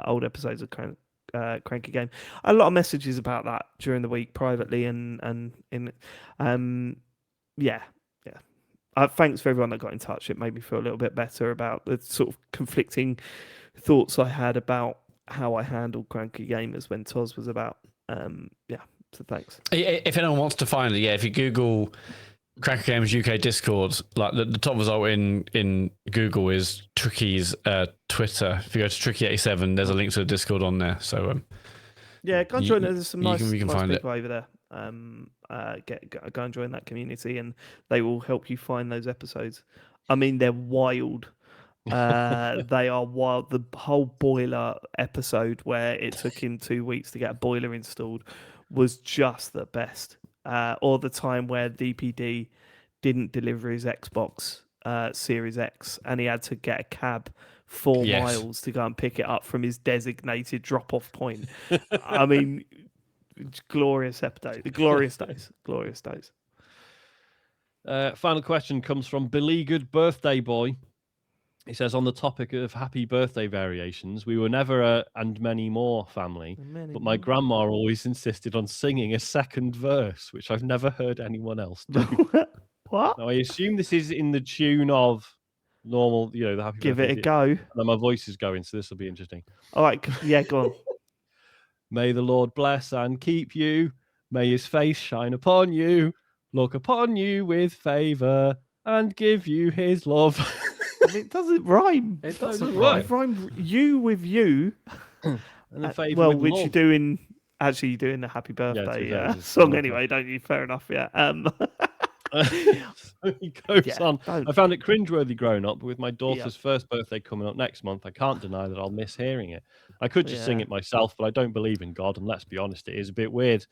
old episodes of Cranky Game. A lot of messages about that during the week privately and in thanks for everyone that got in touch. It made me feel a little bit better about the sort of conflicting thoughts I had about how I handled Cranky Gamers when Toz was about. So thanks. If anyone wants to find it, if you Google Cranky Games UK Discord, like the top result in Google is Tricky's Twitter. If you go to Tricky87, there's a link to the Discord on there. So go and join. There's some nice people over there. Go and join that community, and they will help you find those episodes. I mean, they're wild. They are wild. The whole boiler episode where it took him 2 weeks to get a boiler installed was just the best. Or the time where DPD didn't deliver his Xbox Series X and he had to get a cab 4 miles to go and pick it up from his designated drop-off point. I mean, glorious episode. Glorious days. Final question comes from Beleaguered Birthday Boy. He says, on the topic of happy birthday variations, we were never a and many more family, but my grandma always insisted on singing a second verse, which I've never heard anyone else do. What? Now, I assume this is in the tune of normal, the happy Give birthday. it a go. And then my voice is going, so this will be interesting. All right. Yeah, go on. May the Lord bless and keep you. May his face shine upon you, look upon you with favour, and give you his love. I mean, it doesn't rhyme. It doesn't doesn't rhyme. You've rhymed you with you. And then favour Well, with which love. you're doing. Actually, you're doing the happy birthday it's song okay. anyway, don't you? Fair enough. Yeah. So he goes Yeah, on. don't. I found it cringeworthy growing up, but with my daughter's first birthday coming up next month, I can't deny that I'll miss hearing it. I could just sing Yeah. it myself, but I don't believe in God, and let's be honest, it is a bit weird.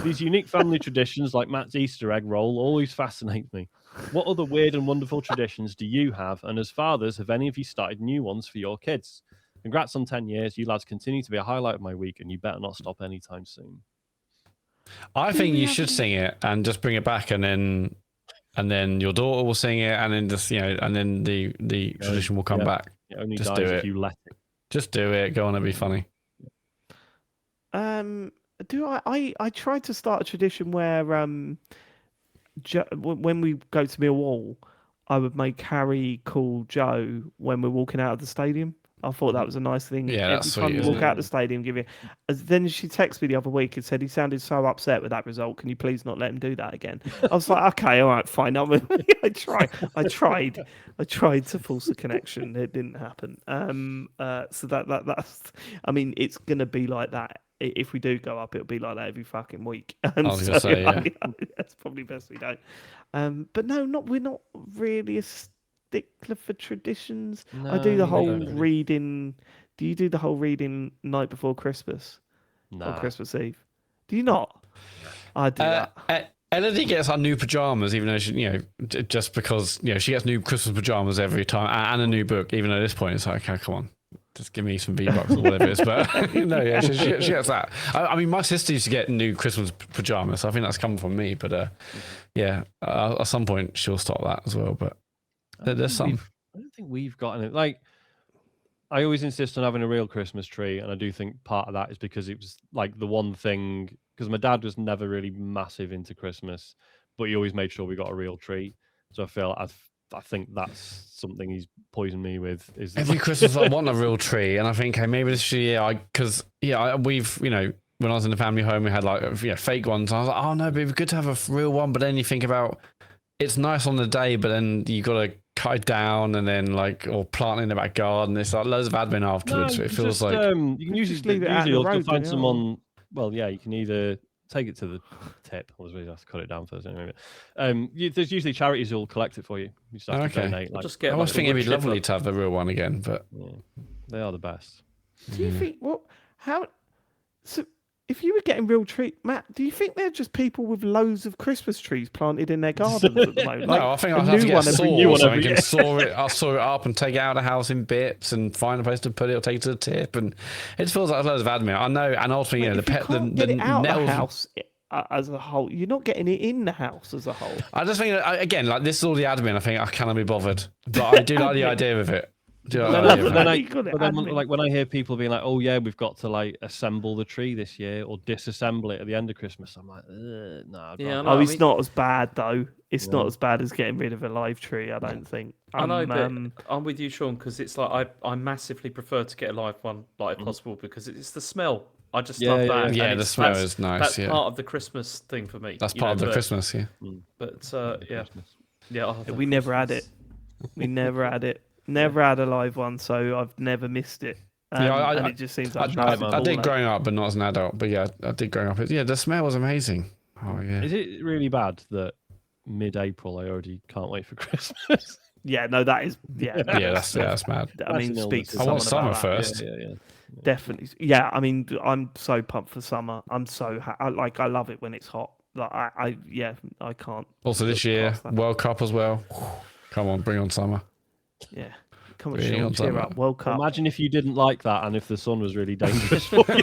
These unique family traditions, like Matt's Easter egg roll, always fascinate me. What other weird and wonderful traditions do you have? And as fathers, have any of you started new ones for your kids? Congrats on 10 years. You lads continue to be a highlight of my week, and you better not stop anytime soon. I think you should sing it and just bring it back, and then your daughter will sing it, and then just and then the tradition will come back. It only Just dies do if it. you let it. Just do it. Go on, it'll be funny. Do I tried to start a tradition where when we go to Millwall, I would make Harry call Joe when we're walking out of the stadium. I thought that was a nice thing. Yeah, Every that's time sweet, you isn't walk it? out the stadium, give you. Then she texted me the other week and said he sounded so upset with that result. Can you please not let him do that again? I was like, okay, all right, fine. I tried to force a connection. It didn't happen. So that's. I mean, it's gonna be like that. If we do go up, it'll be like that every fucking week. I was gonna say, yeah. That's probably best we don't. But no, we're not really a stickler for traditions. I do the whole reading. Do you do the whole reading night before Christmas or Christmas Eve? Do you not? I do that. Elodie gets our new pajamas, even though she, just because she gets new Christmas pajamas every time and a new book. Even at this point, it's like, okay, come on, just give me some V-Bucks or whatever it is. But no, yeah, she gets that. I mean, my sister used to get new Christmas pajamas, so I think that's coming from me. But yeah, at some point she'll stop that as well. But there's some. I don't think we've gotten it. Like, I always insist on having a real Christmas tree, and I do think part of that is because it was like the one thing. Because my dad was never really massive into Christmas, but he always made sure we got a real tree. So I think that's something he's poisoned me with. Is Every Christmas I want a real tree, and I think, hey, maybe this year we've when I was in the family home, we had like fake ones. And I was like, oh no, but it'd be good to have a real one. But then you think about it's nice on the day, but then you got to cut it down and then or plant it in the back garden. It's like loads of admin afterwards. No, it feels just, like you can just leave it out in the you'll road, find don't you? someone. Well, yeah, you can either take it to the tip, or you have to cut it down first. Anyway, there's usually charities who'll collect it for you. You just have to donate. We'll just get, I was thinking it'd be wood chipper. lovely to have the real one again, but They are the best. Do you think So if you were getting real tree, Matt, do you think they're just people with loads of Christmas trees planted in their gardens at the moment? no, I think I'll have to get a saw so I can I'll saw it up and take it out of the house in bits and find a place to put it or take it to the tip. And it feels like loads of admin. I know, and ultimately, If you can't get it out nettles, the house as a whole, you're not getting it in the house as a whole. I just think again, like this is all the admin. I think I cannot be bothered, but I do like the idea of it. But then, like when I hear people being like, "Oh yeah, we've got to assemble the tree this year or disassemble it at the end of Christmas," I'm like, "No." Yeah, it's not as bad though. It's not as bad as getting rid of a live tree. I don't think. I know, but I'm with you, Sean, because it's like I massively prefer to get a live one, if possible, because it's the smell. I just love that. Yeah, the smell is nice. That's part of the Christmas thing for me. That's part of the Christmas, yeah. But yeah. We never had it. We never had it. Never had a live one, so I've never missed it. And it just seems like I did growing up, but not as an adult. But yeah, I did growing up. Yeah, the smell was amazing. Oh yeah. Is it really bad that mid-April I already can't wait for Christmas? Yeah, no, that is that's mad. I mean, speak to I want someone summer about first. Yeah. Definitely. Yeah, I mean, I'm so pumped for summer. I'm so I love it when it's hot. Like I can't. Also this year, World Cup as well. Come on, bring on summer. Yeah. Come on, Sean, cheer up. World Cup. Imagine if you didn't like that and if the sun was really dangerous for you.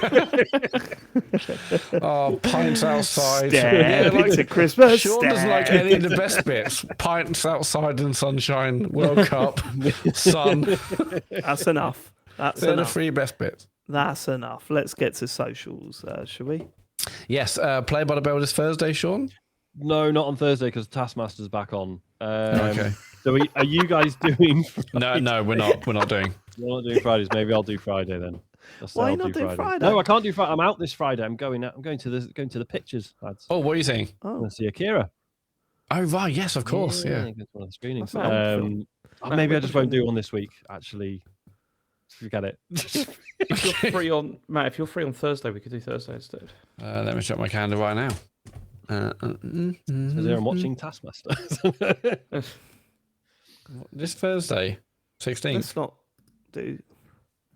Oh, pints outside. It's a Christmas. Sean doesn't like any of the best bits. Pints outside and sunshine, World Cup, sun. That's enough. They're the three best bits. That's enough. Let's get to socials, shall we? Yes. Play by the Bell this Thursday, Sean. No, not on Thursday because Taskmaster's back on. Okay. So are you guys doing? No, we're not. We're not doing. You're not doing Fridays. Maybe I'll do Friday then. Why I'll not do Friday? No, I can't do Friday. I'm out this Friday. I'm going out. I'm going to the pictures, lads. Oh, what are you saying? I'm Oh, going to see Akira. Oh, right. Yes, of course. Yeah. Go to one of the screenings. That's an old film. Maybe I just won't do one this week. Actually, forget it. If you're free on Matt, if you're free on Thursday, we could do Thursday instead. Let me check my calendar right now. Because I'm watching Taskmaster. This Thursday, 16th. let's not do.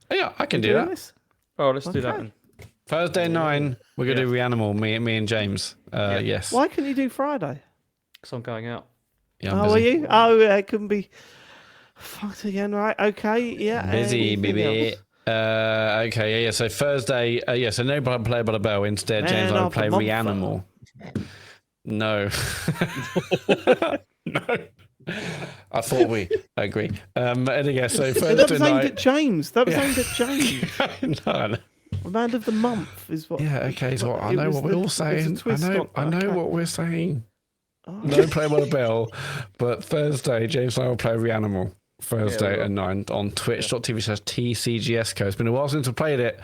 Yeah, I can do doing that. this? Oh, let's do that Okay. then. Thursday 9, we're gonna do Reanimal. Me and James. Yes. Why can you do Friday? Because I'm going out. Yeah, I'm Oh, are busy. you? Oh, it couldn't be. Fucked again, right? Okay, yeah. Busy, anything baby. else? Okay, yeah. So Thursday, so no Play by the Bell. Instead, Man James and I will of the play month, Reanimal. No. No. I thought we agree. And yeah, so That Thursday was aimed night. at James. That was aimed at James. No. Man of the month is what. Yeah, okay. So I it know was what we're the- all it was a saying. I twist know on that. Okay. what we're saying. Oh. No Play by the Bell, but Thursday, James and I will play Reanimal. Thursday at 9 on twitch.tv/TCGS. It's been a while since I played it.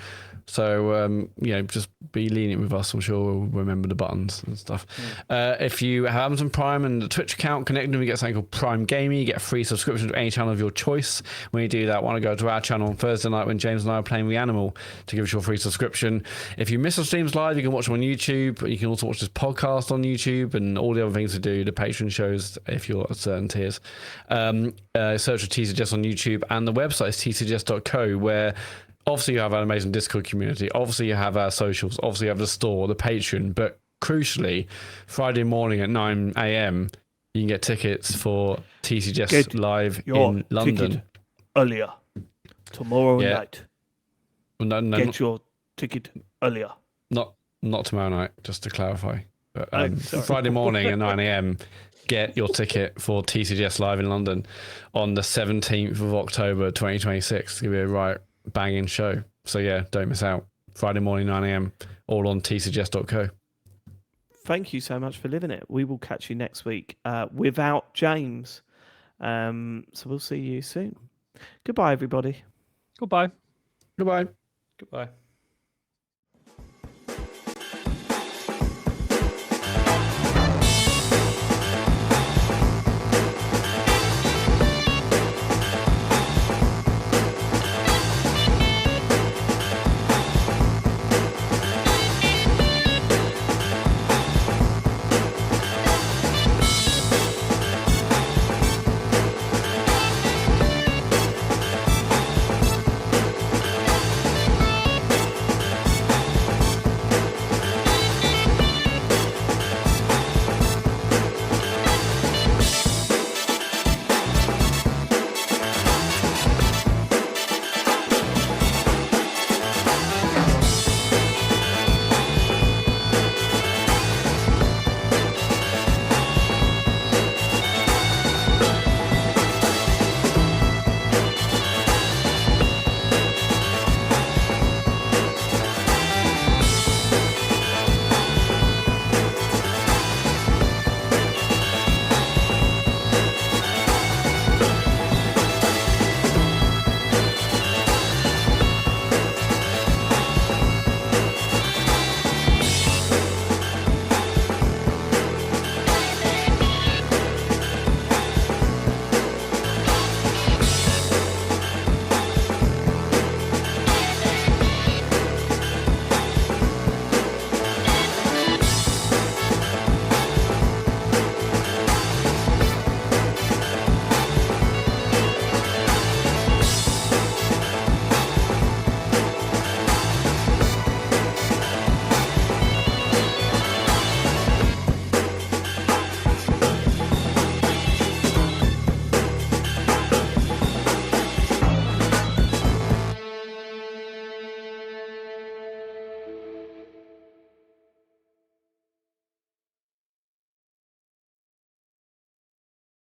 So, just be lenient with us. I'm sure we'll remember the buttons and stuff. If you have Amazon Prime and the Twitch account connected, we get something called Prime Gaming. You get a free subscription to any channel of your choice. When you do that, want to go to our channel on Thursday night when James and I are playing Reanimal to give us your free subscription. If you miss our streams live, you can watch them on YouTube. You can also watch this podcast on YouTube and all the other things to do, the Patreon shows if you're at certain tiers. Search for TCGS on YouTube, and the website is tcgs.co, where obviously you have an amazing Discord community. Obviously you have our socials. Obviously you have the store, the Patreon. But crucially, Friday morning at 9 a.m, you can get tickets for TCGS Get live your in London. ticket earlier tomorrow Yeah. night. No, Get your ticket earlier. not tomorrow night, just to clarify. But, sorry. Friday morning at 9 a.m, get your ticket for TCGS live in London on the 17th of October 2026. It's going to be a right banging show. So yeah, don't miss out. Friday morning 9 a.m, all on tcgs.co. Thank you so much for living it. We will catch you next week without James. So we'll see you soon. Goodbye, everybody. Goodbye. Goodbye. Goodbye.